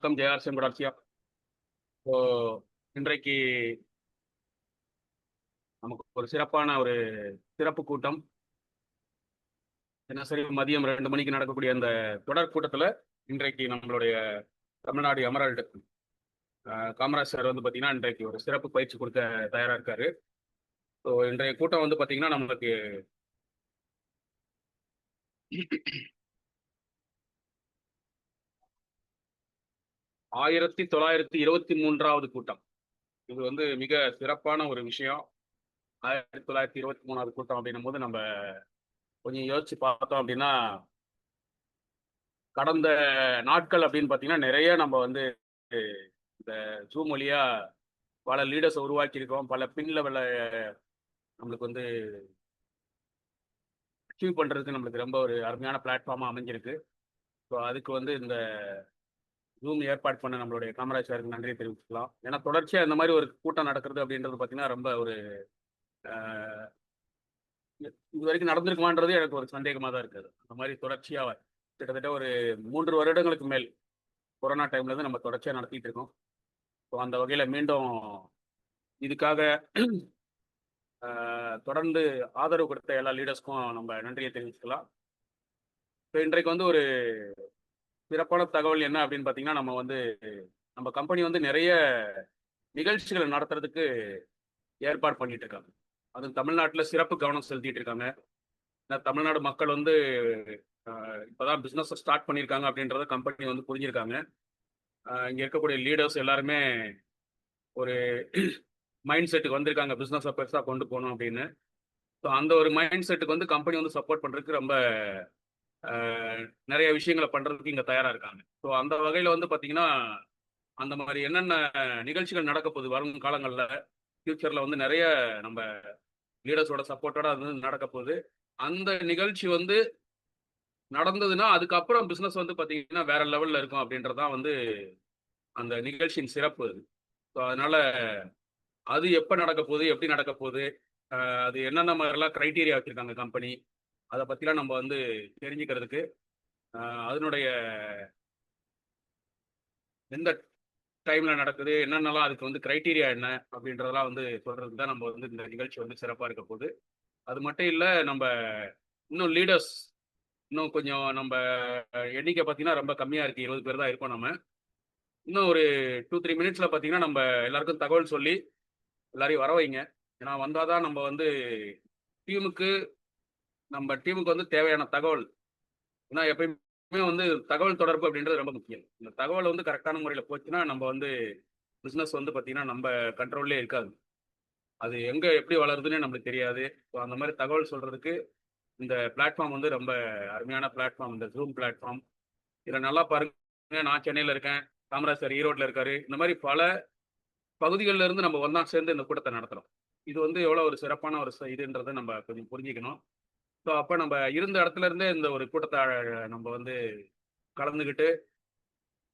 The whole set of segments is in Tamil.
வணக்கம் ஜெயார்சன் குடார்சியா. இப்போ இன்றைக்கு நமக்கு ஒரு சிறப்பான ஒரு சிறப்பு கூட்டம். தினசரி மதியம் 2 மணிக்கு நடக்கக்கூடிய அந்த தொடர் கூட்டத்தில் இன்றைக்கு நம்மளுடைய தமிழ்நாடு எமரால்டு காமராஜ் சார் வந்து பார்த்தீங்கன்னா இன்றைக்கு ஒரு சிறப்பு பயிற்சி கொடுக்க தயாராக இருக்காரு. ஸோ இன்றைய கூட்டம் வந்து பார்த்தீங்கன்னா நம்மளுக்கு 1923வது கூட்டம். இது வந்து மிக சிறப்பான ஒரு விஷயம். 1923வது கூட்டம் அப்படின்னும் போது நம்ம கொஞ்சம் யோசிச்சு பார்த்தோம் அப்படின்னா, கடந்த நாட்கள் அப்படின்னு பார்த்தீங்கன்னா நிறைய நம்ம வந்து இந்த ஜூம் வழியா பல லீடர்ஸ் உருவாக்கி இருக்கோம். பல பின் லெவலில் நம்மளுக்கு வந்து அச்சீவ் பண்ணுறதுக்கு நம்மளுக்கு ரொம்ப ஒரு அருமையான பிளாட்ஃபார்மாக அமைஞ்சிருக்கு. ஸோ அதுக்கு வந்து இந்த ஜூம் ஏற்பாடு பண்ண நம்மளுடைய காமராஜ் சாருக்கு நன்றியை தெரிவிச்சுக்கலாம். ஏன்னா தொடர்ச்சியாக இந்த மாதிரி ஒரு கூட்டம் நடக்கிறது அப்படின்றது பார்த்தீங்கன்னா ரொம்ப ஒரு இது வரைக்கும் நடந்திருக்குமான்றது எனக்கு ஒரு சந்தேகமாக தான் இருக்குது. அந்த மாதிரி தொடர்ச்சியாக கிட்டத்தட்ட ஒரு 3 வருடங்களுக்கு மேல் கொரோனா டைம்லேருந்து நம்ம தொடர்ச்சியாக நடத்திட்டு இருக்கோம். ஸோ அந்த வகையில் மீண்டும் இதுக்காக தொடர்ந்து ஆதரவு கொடுத்த எல்லா லீடர்ஸ்க்கும் நம்ம நன்றியை தெரிவிச்சுக்கலாம். ஸோ இன்றைக்கு வந்து ஒரு சிறப்பான தகவல் என்ன அப்படின்னு பார்த்தீங்கன்னா, நம்ம கம்பெனி வந்து நிறைய நிகழ்ச்சிகளை நடத்துறதுக்கு ஏற்பாடு பண்ணிட்டு இருக்காங்க. அது தமிழ்நாட்டில் சிறப்பு கவனம் செலுத்திட்டு இருக்காங்க. தமிழ்நாடு மக்கள் வந்து இப்போதான் பிஸ்னஸ் ஸ்டார்ட் பண்ணியிருக்காங்க அப்படின்றத கம்பெனி வந்து புரிஞ்சிருக்காங்க. இங்கே இருக்கக்கூடிய லீடர்ஸ் எல்லாருமே ஒரு மைண்ட் செட்டுக்கு வந்திருக்காங்க, பிஸ்னஸை பெருசாக கொண்டு போகணும் அப்படின்னு. ஸோ அந்த ஒரு மைண்ட் செட்டுக்கு வந்து கம்பெனி வந்து சப்போர்ட் பண்ணுறதுக்கு ரொம்ப நிறைய விஷயங்களை பண்ணுறதுக்கு இங்கே தயாராக இருக்காங்க. ஸோ அந்த வகையில் வந்து பார்த்தீங்கன்னா, அந்த மாதிரி என்னென்ன நிகழ்ச்சிகள் நடக்க போகுது வரும் காலங்களில், ஃபியூச்சரில் வந்து நிறைய நம்ம லீடர்ஸோட சப்போர்ட்டோட அது வந்து நடக்க போகுது. அந்த நிகழ்ச்சி வந்து நடந்ததுன்னா அதுக்கப்புறம் பிஸ்னஸ் வந்து பார்த்தீங்கன்னா வேற லெவலில் இருக்கும் அப்படின்றதான் வந்து அந்த நிகழ்ச்சியின் சிறப்பு அது. ஸோ அதனால அது எப்போ நடக்க போகுது, எப்படி நடக்க போகுது, அது என்னென்ன மாதிரிலாம் க்ரைட்டீரியா வச்சுருக்காங்க கம்பெனி, அதை பற்றிலாம் நம்ம வந்து தெரிஞ்சுக்கிறதுக்கு அதனுடைய எந்த டைமில் நடக்குது, என்னென்னலாம் அதுக்கு வந்து க்ரைட்டீரியா என்ன அப்படின்றதெல்லாம் வந்து சொல்கிறதுக்கு தான் நம்ம வந்து இந்த நிகழ்ச்சி வந்து சிறப்பாக இருக்க போகுது. அது மட்டும் இல்லை, நம்ம இன்னும் லீடர்ஸ் இன்னும் கொஞ்சம் நம்ம எண்ணிக்கை பார்த்தீங்கன்னா ரொம்ப கம்மியாக இருக்குது. 20 பேர் தான் இருக்கோம் நம்ம. இன்னும் ஒரு 2-3 மினிட்ஸில் பார்த்தீங்கன்னா நம்ம எல்லாருக்கும் தகவல் சொல்லி எல்லாரையும் வர வைங்க. ஏன்னா வந்தால் தான் நம்ம வந்து டீமுக்கு வந்து தேவையான தகவல். ஏன்னா எப்பயுமே வந்து தகவல் தொடர்பு அப்படின்றது ரொம்ப முக்கியம். இந்த தகவல் வந்து கரெக்டான முறையில் போச்சுன்னா நம்ம வந்து பிஸ்னஸ் வந்து பார்த்தீங்கன்னா நம்ம கண்ட்ரோல்லே இருக்காது. அது எங்கே எப்படி வளருதுன்னு நம்மளுக்கு தெரியாது. ஸோ அந்த மாதிரி தகவல் சொல்கிறதுக்கு இந்த பிளாட்ஃபார்ம் வந்து ரொம்ப அருமையான பிளாட்ஃபார்ம், இந்த ஜூம் பிளாட்ஃபார்ம். இதில் நல்லா பாருங்க, நான் சென்னையில் இருக்கேன், காமராஜ் சார் ஈரோட்டில் இருக்காரு. இந்த மாதிரி பல பகுதிகளில் இருந்து நம்ம ஒன்றா சேர்ந்து இந்த கூட்டத்தை நடத்துகிறோம். இது வந்து எவ்வளோ ஒரு சிறப்பான ஒரு இதுன்றதை நம்ம கொஞ்சம் புரிஞ்சுக்கணும். ஸோ அப்போ நம்ம இருந்த இடத்துல இருந்தே இந்த ஒரு கூட்டத்தை நம்ம வந்து கலந்துக்கிட்டு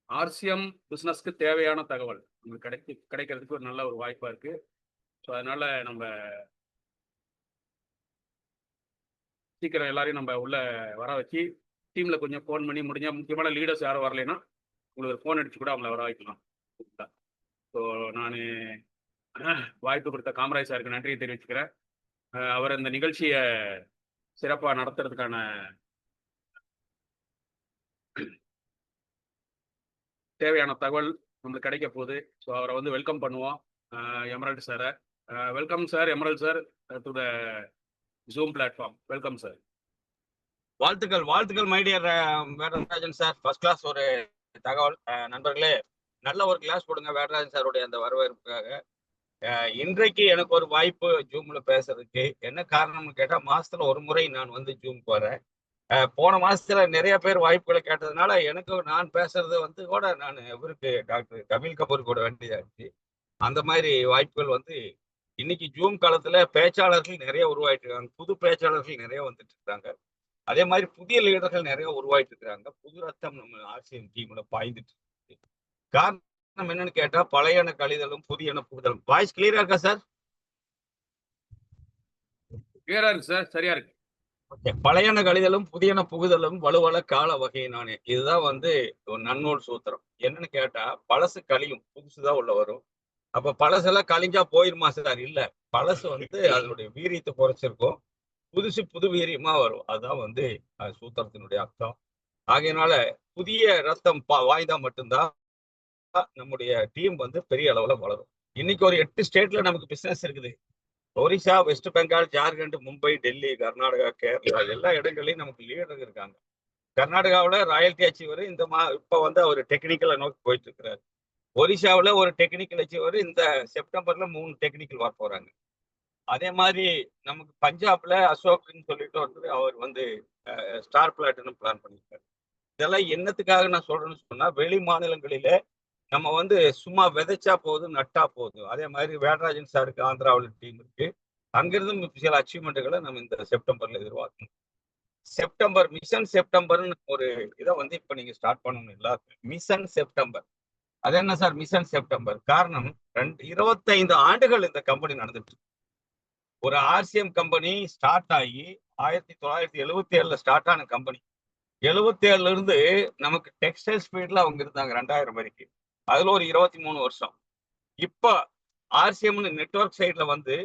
ஆர்சிஎம் பிஸ்னஸ்க்கு தேவையான தகவல் நமக்கு கிடைக்கிறதுக்கு ஒரு நல்ல ஒரு வாய்ப்பாக இருக்குது. ஸோ அதனால நம்ம சீக்கிரம் எல்லாரையும் நம்ம உள்ள வர வச்சு டீமில் கொஞ்சம் ஃபோன் பண்ணி முடிஞ்சால் முக்கியமான லீடர்ஸ் யாரும் வரலைன்னா உங்களுக்கு ஒரு ஃபோன் அடிச்சு கூட அவங்கள வர வைக்கலாம். ஸோ நான் வாய்ப்பு கொடுத்த காமராஜ் சாருக்கு நன்றியை தெரிவிச்சுக்கிறேன். அவர் இந்த நிகழ்ச்சியை சிறப்பாக நடத்துறதுக்கான தேவையான தகவல் நம்மளுக்கு கிடைக்க போகுது. ஸோ அவரை வந்து வெல்கம் பண்ணுவோம், எமரால்டு சாரை. Welcome sir, Emerald sir, to the Zoom platform. Welcome sir. வாழ்த்துக்கள் my dear Vedarajan sir. First class ஒரு தகவல். நண்பர்களே, நல்ல ஒரு கிளாஸ் கொடுங்க வேடராஜன் சாருடைய அந்த வரவேற்புக்காக. இன்றைக்கு எனக்கு ஒரு வாய்ப்பு ஜூம்ல பேசுறதுக்கு. என்ன காரணம்னு கேட்டா, மாசத்துல ஒரு முறை நான் வந்து ஜூம்க்கு வரேன். போன மாசத்துல நிறைய பேர் வாய்ப்புகளை கேட்டதுனால எனக்கு நான் பேசுறது வந்து கூட நான் இவருக்கு டாக்டர் கபில் கபூர் கூட வேண்டியதாச்சு. அந்த மாதிரி வாய்ப்புகள் வந்து இன்னைக்கு ஜூம் காலத்துல பேச்சாளர்கள் நிறைய உருவாயிட்டு இருக்காங்க. புது பேச்சாளர்கள் நிறைய வந்துட்டு இருக்காங்க. அதே மாதிரி புதிய லீடர்கள் நிறைய உருவாயிட்டு இருக்கிறாங்க. புது ரத்தம் நம்ம ஆர்சிஎம் டீம்ல பாய்ந்துட்டு இருக்கு. காரணம் என்னன்னு கேட்டா, பழையன கழிதலும் புதியன புகுதலும். வாய்ஸ் கிளியரா இருக்கா சார்? கிளியரா இருக்கு சார், சரியா இருக்கு. பழையன கழிதலும் புதியன புகுதலும் வலுவல கால வகையினானே. இதுதான் வந்து ஒரு நன்னூல் சூத்திரம். என்னன்னு கேட்டா, பழசு கழியும், புதுசுதான் உள்ள வரும். அப்ப பழசெல்லாம் கழிஞ்சா போயிருமா சார்? இல்ல. பழசு வந்து அதனுடைய வீரியத்தை குறைச்சிருக்கும். புதுசு புது வீரியமா வரும். அதுதான் வந்து சூத்திரத்தினுடைய அர்த்தம். ஆகையினால புதிய ரத்தம் வாய்ந்தா மட்டும்தான் நம்முடைய டீம் வந்து பெரிய அளவுல வளரும். இன்னைக்கு ஒரு 8 ஸ்டேட்ல நமக்கு பிசினஸ் இருக்குது. ஒரிசா, வெஸ்ட் பெங்கால், ஜார்க்கண்ட், மும்பை, டெல்லி, கர்நாடகா, கேரளா எல்லா இடங்களையும் நமக்கு லீடர் இருக்காங்க. கர்நாடகாவில் ராயல்டி அச்சீவர் இப்ப வந்து அவர் டெக்னிக்கலை நோக்கி போயிட்டு இருக்கிறாரு. ஒரிசாவில் ஒரு டெக்னிக்கல் அச்சீவர் இந்த செப்டம்பர்ல 3 டெக்னிக்கல் வர போறாங்க. அதே மாதிரி நமக்கு பஞ்சாப்ல அசோக்னு சொல்லிட்டு வந்து அவர் வந்து ஸ்டார் பிளாட்டினம் பிளான் பண்ணியிருக்காரு. இதெல்லாம் என்னத்துக்காக நான் சொல்றேன்னு சொன்னா, வெளி மாநிலங்களில நம்ம வந்து சும்மா விதைச்சா போதும், நட்டா போதும். அதே மாதிரி வேடராஜன் சாருக்கு ஆந்திராவில் டீம் இருக்கு. அங்கிருந்து சில அச்சீவ்மெண்ட்டுகளை நம்ம இந்த செப்டம்பர்ல எதிர்பார்க்கணும். செப்டம்பர் மிஷன் செப்டம்பர்னு ஒரு இதை வந்து இப்ப நீங்க ஸ்டார்ட் பண்ணணும் எல்லாருக்கும். Mission September. அது என்ன சார் மிஷன் செப்டம்பர்? காரணம் 25 ஆண்டுகள் இந்த கம்பெனி நடந்துட்டு. ஒரு ஆர்சிஎம் கம்பெனி ஸ்டார்ட் ஆகி 1977 ஸ்டார்ட் ஆன கம்பெனி. 77 இருந்து நமக்கு டெக்ஸ்டைல் ஸ்பீட்ல அவங்க இருந்தாங்க 2000 வரைக்கும். அதுல ஒரு 23 வருஷம். இப்ப ஆர்சிஎம்னு நெட்வொர்க் சைட்ல வந்து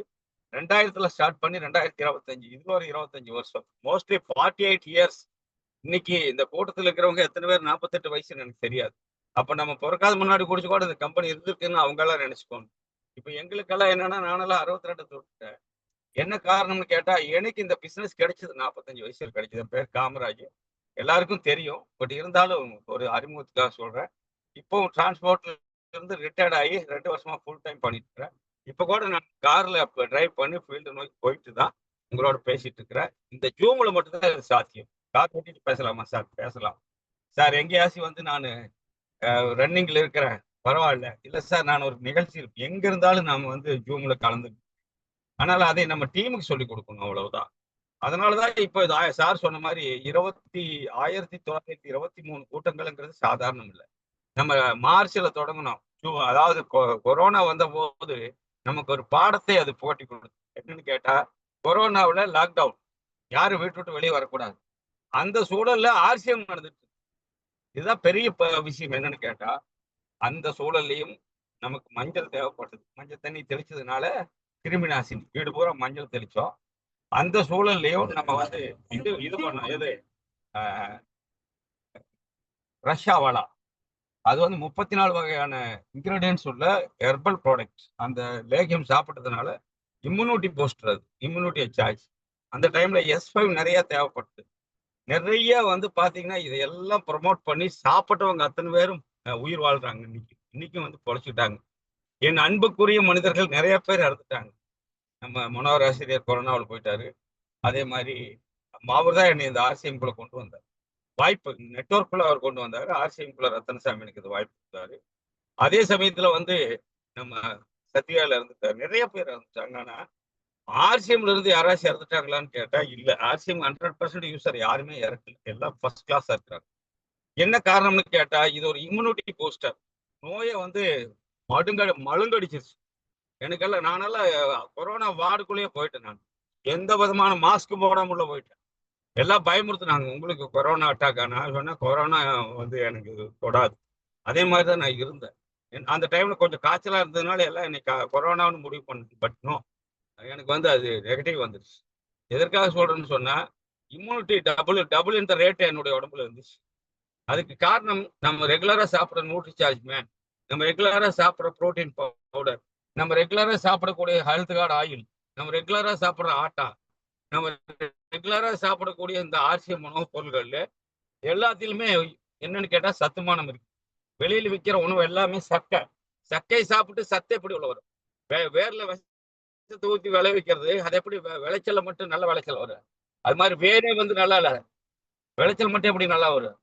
2000 ஸ்டார்ட் பண்ணி 2025 இதுல ஒரு 25 வருஷம். Mostly 48 years. இன்னைக்கு இந்த கூட்டத்தில் இருக்கிறவங்க எத்தனை பேர் 48 வயசுன்னு எனக்கு தெரியாது. அப்ப நம்ம பிறக்காத முன்னாடி குடிச்சு கூட இந்த கம்பெனி இருந்திருக்குன்னு அவங்க எல்லாம் நினைச்சுக்கோங்க. இப்ப எங்களுக்கெல்லாம் என்னன்னா, நானெல்லாம் 62 தொட்டுட்டேன். என்ன காரணம்னு கேட்டா, எனக்கு இந்த பிசினஸ் கிடைச்சது 45 வயசுல கிடைச்சது. என் பேர் காமராஜ். எல்லாருக்கும் தெரியும். பட் இருந்தாலும் ஒரு அறிமுகத்துக்காக சொல்றேன். இப்போ டிரான்ஸ்போர்ட்ல இருந்து ரிட்டையர்ட் ஆகி 2 வருஷமா ஃபுல் டைம் பண்ணிட்டு இருக்கிறேன். இப்ப கூட நான் கார்ல டிரைவ் பண்ணி ஃபீல்டு நோக்கி போயிட்டு தான் உங்களோட பேசிட்டு இருக்கிறேன். இந்த ஜூம்ல மட்டும்தான் இது சாத்தியம். கார் ஓட்டிட்டு பேசலாமா சார்? பேசலாம் சார். எங்கேயாச்சும் வந்து நான் ரன்னிங்ல இருக்கிறேன், பரவாயில்ல. இல்ல சார், நான் ஒரு நிகழ்ச்சி எங்க இருந்தாலும் நாம வந்து ஜூம்ல கலந்து, ஆனால் அதை நம்ம டீமுக்கு சொல்லி கொடுக்கணும், அவ்வளவுதான். அதனாலதான் இப்ப சார் சொன்ன மாதிரி 1923 கூட்டங்கள்ங்கிறது சாதாரணம் இல்லை. நம்ம மார்ச்ல தொடங்கணும். அதாவது கொரோனா வந்த போது நமக்கு ஒரு பாடத்தை அது புகட்டி கொடுத்து. என்னன்னு கேட்டா, கொரோனாவில் லாக்டவுன், யாரும் வீட்டு விட்டு வெளியே வரக்கூடாது. அந்த சூழல்ல ஆர்சிஎம் நடந்துட்டு. இதுதான் பெரிய விஷயம். என்னன்னு கேட்டா, அந்த சூழல்லையும் நமக்கு மஞ்சள் தேவைப்பட்டது. மஞ்சள் தண்ணி தெளிச்சதுனால கிருமி நாசினி வீடு பூரா மஞ்சள் தெளிச்சோம். அந்த சூழல்லையும் நம்ம வந்து இது பண்ணோம். எது ரஷ்யாவாலா, அது வந்து 34 வகையான இன்கிரீடியன்ஸ் உள்ள ஹெர்பல் ப்ராடக்ட். அந்த லேகியம் சாப்பிட்டதுனால இம்யூனிட்டி பூஸ்டர், அது இம்யூனிட்டி சார்ஜ். அந்த டைம்ல S5 நிறைய தேவைப்பட்டது. நிறைய வந்து பாத்தீங்கன்னா இதையெல்லாம் ப்ரொமோட் பண்ணி சாப்பிட்டவங்க அத்தனை பேரும் உயிர் வாழ்றாங்க. இன்னைக்கும் வந்து பொழைச்சிட்டாங்க. என் அன்புக்குரிய மனிதர்கள் நிறைய பேர் இறந்துட்டாங்க. நம்ம மனோகர் ஆசிரியர் கொரோனாவில் போயிட்டாரு. அதே மாதிரி அவர் தான் என்னை இந்த ஆர்சிஎம் குள்ள கொண்டு வந்தார். வாய்ப்பு நெட்வொர்க்குள்ள அவர் கொண்டு வந்தாரு. ஆர்சிஎம் குள்ள ரத்தனசாமி எனக்கு இது வாய்ப்பு கொடுத்தாரு. அதே சமயத்துல வந்து நம்ம சத்யால இருந்துட்டாரு. நிறைய பேர் இறந்துட்டாங்க. ஆனா ஆர்சிஎம்ல இருந்து யாராச்சும் இறந்துட்டாங்களான்னு கேட்டா இல்ல. ஆர்சிஎம் 100% யூசர் யாருமே இறக்கல. எல்லாம் ஃபர்ஸ்ட் கிளாஸா இருக்கிறாங்க. என்ன காரணம்னு கேட்டா, இது ஒரு இம்யூனிட்டி பூஸ்டர். நோயை வந்து மழுங்கடிச்சிருச்சு. எனக்கெல்லாம் நானெல்லாம் கொரோனா வார்டுக்குள்ளேயே போயிட்டேன். நான் எந்த விதமான மாஸ்க் போடாம உள்ள போயிட்டேன். எல்லாம் பயமுறுத்துனாங்க, உங்களுக்கு கொரோனா அட்டாக். நான் சொன்னேன், கொரோனா வந்து எனக்கு தொடாது. அதே மாதிரி தான் நான் இருந்தேன். அந்த டைம்ல கொஞ்சம் காய்ச்சலா இருந்ததுனால எல்லாம் என்னை கொரோனான்னு முடிவு பண்ணுது. பட் நோ, எனக்கு வந்து அது நெகட்டிவ் வந்துருச்சு. எதற்காக சொல்றேன்னு சொன்னா, இம்யூனிட்டி டபுள் இந்த ரேட் என்னுடைய உடம்புல இருந்துச்சு. அதுக்கு காரணம் நம்ம ரெகுலரா சாப்பிட்ற நியூட்ரி சார்ஜ் மேன், நம்ம ரெகுலரா சாப்பிட்ற புரோட்டீன் பவுடர், நம்ம ரெகுலரா சாப்பிடக்கூடிய ஹெல்த் கார்டு ஆயில், நம்ம ரெகுலரா சாப்பிட்ற ஆட்டா, நம்ம ரெகுலரா சாப்பிடக்கூடிய இந்த ஆர்சிஎம் உணவுப் பொருள்கள்ல எல்லாத்திலுமே என்னன்னு கேட்டா சத்துமானம் இருக்கு. வெளியில விற்கிற உணவு எல்லாமே சக்கை சாப்பிட்டு சத்தை எப்படி உள்ள வரும்? வேர்ல விஷத்தை ஊத்தி விளைவிக்கிறது, அது எப்படி விளைச்சல மட்டும் நல்ல விளைச்சல் வரும்? அது மாதிரி வேரே வந்து நல்லா இல்ல, விளைச்சல் மட்டும் எப்படி நல்லா வரும்?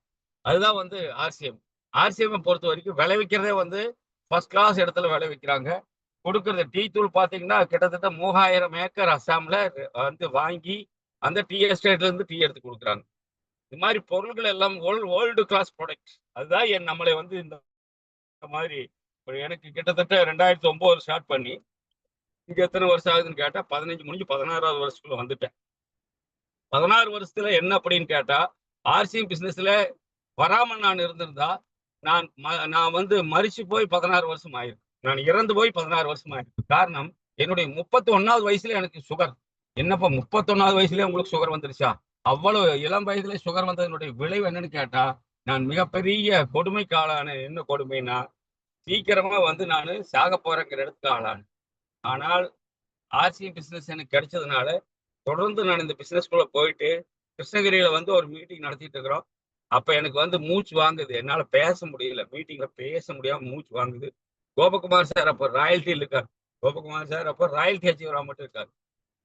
அதுதான் வந்து ஆர்சிஎம். ஆர்சிஎம் பொறுத்த வரைக்கும் விளைவிக்கிறதே வந்து ஃபர்ஸ்ட் கிளாஸ் இடத்துல விளைவிக்கிறாங்க. கொடுக்கறது டீ தூள் பாத்தீங்கன்னா கிட்டத்தட்ட 3000 ஏக்கர் அஸ்ஸாம்ல வந்து வாங்கி அந்த டீ எஸ்டேட்ல இருந்து டீ எடுத்து கொடுக்குறாங்க. இது மாதிரி பொருள்கள் எல்லாம் வேர்ல்டு கிளாஸ் ப்ராடக்ட். அதுதான் நம்மளை வந்து இந்த மாதிரி எனக்கு கிட்டத்தட்ட 2009 ஸ்டார்ட் பண்ணி இங்க எத்தனை வருஷம் ஆகுதுன்னு கேட்டா 15 முடிஞ்சு 16வது வருஷத்துக்குள்ள வந்துட்டேன். 16 வருஷத்துல என்ன அப்படின்னு கேட்டா, ஆர்சிஎம் பிசினஸ்ல வராம நான் இருந்திருந்தா நான் வந்து மரிச்சு போய் 16 வருஷம் ஆயிருக்கு. நான் இறந்து போய் 16 வருஷம் ஆயிருக்கு. காரணம், என்னுடைய 31வது வயசுல எனக்கு சுகர். என்னப்பா 31வது வயசுலயே உங்களுக்கு சுகர் வந்துருச்சா? அவ்வளவு இளம் வயதிலே சுகர் வந்ததனுடைய விளைவு என்னன்னு கேட்டா, நான் மிகப்பெரிய கொடுமைக்கு ஆளானேன். என்ன கொடுமைன்னா, சீக்கிரமா வந்து நானு சாக போறேங்கிற இடத்துக்கு ஆளானேன். ஆனால் ஆர்சிஎம் பிசினஸ் எனக்கு கிடைச்சதுனால, தொடர்ந்து நான் இந்த பிசினஸ்குள்ள போயிட்டு, கிருஷ்ணகிரியில வந்து ஒரு மீட்டிங் நடத்திட்டு இருக்கிறோம். அப்ப எனக்கு வந்து மூச்சு வாங்குது. என்னால பேச முடியல. மீட்டிங்ல பேச முடியாம மூச்சு வாங்குது. கோபகுமார் சார் அப்ப ராயல்டில இருக்காரு. கோபகுமார் சார் அப்ப ராயல்டி அச்சீவரா மட்டும் இருக்காரு.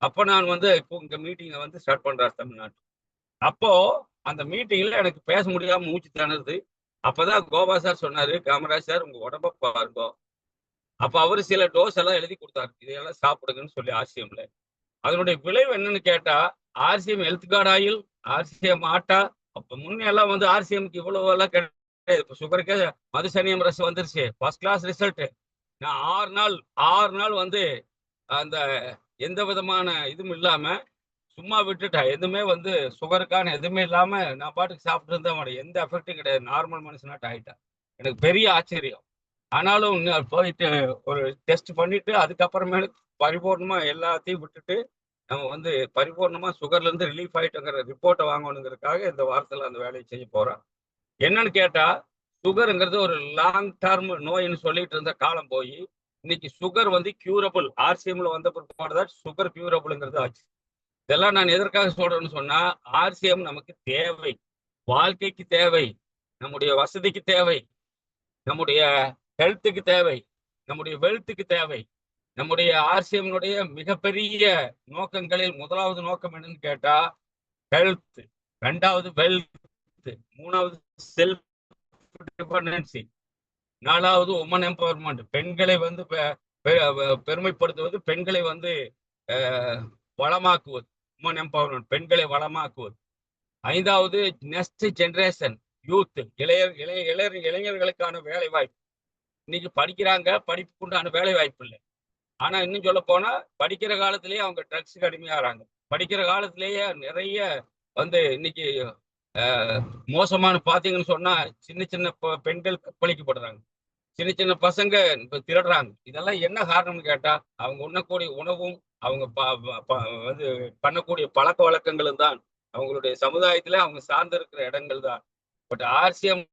அப்ப நான் வந்து இப்போ இங்க மீட்டிங்க வந்து ஸ்டார்ட் பண்றாரு தமிழ்நாட்டுல. அப்போ அந்த மீட்டிங்ல எனக்கு பேச முடியாம மூச்சு திணறுது. அப்பதான் கோபா சார் சொன்னாரு, காமராஜ் சார் உங்க உடம்ப பாருங்க. அப்ப அவரு சில டோஸ் எல்லாம் எழுதி கொடுத்தாரு. இதையெல்லாம் சாப்பிடுங்கன்னு சொல்லி ஆர்சிஎம்ல. அதனுடைய விளைவு என்னன்னு கேட்டா, RCM health card oil, RCM atta, அப்ப முன்னெல்லாம் வந்து ஆர்சிஎம்க்கு இவ்வளவு எல்லாம் கிடையாது. இப்ப சுகருக்கே மதுசனியம் ரசம் வந்துருச்சு. First class result. நான் 6 நாள் வந்து அந்த எந்த விதமான இதுவும் இல்லாம சும்மா விட்டுட்டேன். எதுவுமே வந்து சுகருக்கான எதுவுமே இல்லாம நான் பாட்டுக்கு சாப்பிட்டு இருந்தேன். எந்த எஃபெக்டும் கிடையாது. நார்மல் மனுஷனாட்ட ஆயிட்டேன். எனக்கு பெரிய ஆச்சரியம். ஆனாலும் போயிட்டு ஒரு டெஸ்ட் பண்ணிட்டு அதுக்கப்புறமேலு பரிபூர்ணமா எல்லாத்தையும் விட்டுட்டு நம்ம வந்து பரிபூர்ணமா சுகர்ல இருந்து ரிலீஃப் ஆயிட்டோங்கிற ரிப்போர்ட்டை வாங்கணுங்கிறதுக்காக இந்த வாரத்துல அந்த வேலையை செய்ய போறேன். என்னன்னு கேட்டா, சுகருங்கிறது ஒரு லாங் டர்ம் நோயின்னு சொல்லிட்டு இருந்த காலம் போய் இன்னைக்கு சுகர் வந்து கியூரபிள். ஆர்சிஎம்ல வந்த பிற்பாடுதான் சுகர் கியூரபிள்ங்கிறது ஆச்சு. இதெல்லாம் நான் எதற்காக சொல்றேன்னு சொன்னா, ஆர்சிஎம் நமக்கு தேவை, வாழ்க்கைக்கு தேவை, நம்முடைய வசதிக்கு தேவை, நம்முடைய ஹெல்த்துக்கு தேவை, நம்முடைய வெல்த்துக்கு தேவை. நம்முடைய ஆர்சிஎம்னுடைய மிகப்பெரிய நோக்கங்களில் முதலாவது நோக்கம் என்னன்னு கேட்டா ஹெல்த், 2வது வெல்த், 3வது செல்ஃப் டிபெண்டன்சி, 4வது உமன் எம்பவர்மெண்ட், பெண்களை வந்து பெருமைப்படுத்துவது, பெண்களை வந்து வளமாக்குவது, உமன் எம்பவர்மெண்ட், பெண்களை வளமாக்குவது. 5வது நெக்ஸ்ட் ஜெனரேஷன் யூத், இளைஞர்களுக்கான வேலை வாய்ப்பு. இன்னைக்கு படிக்கிறாங்க, படிப்புக்கு உண்டான வேலை வாய்ப்பு இல்லை. ஆனா இன்னும் சொல்ல போனா படிக்கிற காலத்திலேயே அவங்க ட்ரக்ஸுக்கு அடிமையாகிறாங்க. படிக்கிற காலத்திலேயே நிறைய வந்து இன்னைக்கு மோசமான பாத்தீங்கன்னு சொன்னா சின்ன சின்ன பெண்கள் கற்பழிக்கப்படுறாங்க, சின்ன சின்ன பசங்க திருடுறாங்க. இதெல்லாம் என்ன காரணம்னு கேட்டா அவங்க உண்ணக்கூடிய உணவும் அவங்க வந்து பண்ணக்கூடிய பழக்க வழக்கங்களும் தான் அவங்களுடைய சமுதாயத்துல அவங்க சார்ந்து இருக்கிற இடங்கள் தான். பட் ஆர்சிஎம்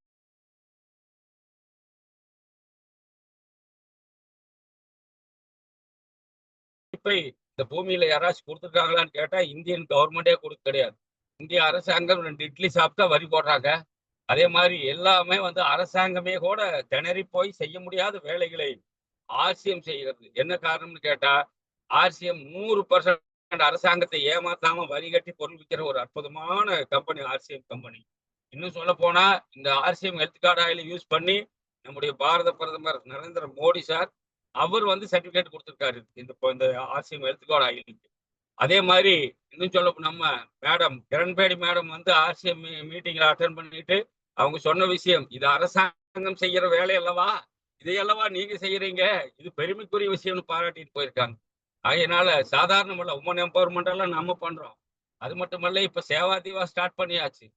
இந்த பூமியில யாராச்சும் கொடுத்துருக்காங்களான்னு கேட்டா இந்தியன் கவர்மெண்டே கொடுக்க கிடையாது. இந்திய அரசாங்கம் 2 இட்லி சாப்பிட்டா வரி போடுறாங்க. அதே மாதிரி எல்லாமே வந்து அரசாங்கமே கூட திணறி போய் செய்ய முடியாத வேலைகளை ஆர்சிஎம் செய்கிறது. என்ன காரணம்னு கேட்டா ஆர்சிஎம் 100% அரசாங்கத்தை ஏமாத்தாம வரி கட்டி பொருள் விற்கிற ஒரு அற்புதமான கம்பெனி ஆர்சிஎம் கம்பெனி. இன்னும் சொல்ல போனா இந்த RCM health card oil use பண்ணி நம்முடைய பாரத பிரதமர் நரேந்திர மோடி சார் அவர் வந்து சர்டிபிகேட் கொடுத்திருக்காரு இந்த ஆர்சிஎம் ஹெல்த் கார்டு ஆயிலுக்கு. அதே மாதிரி இன்னும் சொல்ல நம்ம மேடம் கிரண்பேடி மேடம் வந்து ஆர்சிஎம் மீட்டிங்ல அட்டென்ட் பண்ணிட்டு அவங்க சொன்ன விஷயம், இது அரசாங்கம் செய்யற வேலை அல்லவா, இதையல்லவா நீங்க செய்யறீங்க, இது பெருமைக்குரிய விஷயம்னு பாராட்டிட்டு போயிருக்காங்க. அதனால சாதாரணமல்ல, உமன் எம்பவர்மெண்ட் எல்லாம் நம்ம பண்றோம். அது மட்டுமல்ல, இப்ப சேவா திவாஸ் ஸ்டார்ட் பண்ணியாச்சு.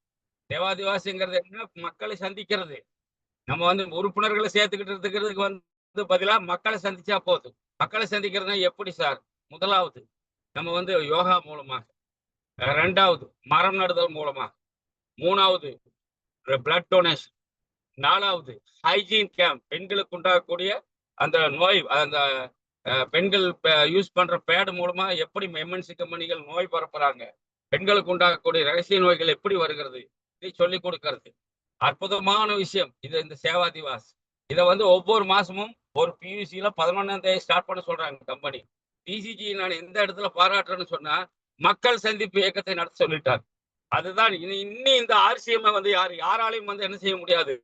சேவா திவாஸ்ங்கிறது என்ன, மக்களை சந்திக்கிறது. நம்ம வந்து உறுப்பினர்களை சேர்த்துக்கிட்டு இருக்கிறதுக்கு வந்து பதிலா மக்களை சந்திச்சா போதும். மக்களை சந்திக்கிறதுனா எப்படி சார்? முதலாவது நம்ம வந்து யோகா மூலமாக, 2வது மரம் நடுதல் மூலமாக, 3வது பிளட் டொனேஷன், 4வது ஹைஜீன் கேம்ப், பெண்களுக்கு உண்டாகக்கூடிய அந்த நோய், அந்த பெண்கள் யூஸ் பண்ற பேடு மூலமா எப்படி எம்என்சி கம்பெனிகள் நோய் பரப்புறாங்க, பெண்களுக்கு உண்டாகக்கூடிய ரகசிய நோய்கள் எப்படி வருகிறது, இதை சொல்லிக் கொடுக்கிறது. அற்புதமான விஷயம் இது, இந்த சேவா திவாஸ். இதை வந்து ஒவ்வொரு மாசமும் ஒரு பியூசியில 11ஆம் தேதி ஸ்டார்ட் பண்ண சொல்றாங்க கம்பெனி. டிசிஜி நான் எந்த இடத்துல பாராட்டுறேன்னு சொன்னா மக்கள் சந்திப்பு இயக்கத்தை நடத்த சொல்லிட்டார். அதுதான் இன்னும் இந்த ஆர்சிஎம் வந்து யாராலையும் வந்து என்ன செய்ய முடியாது,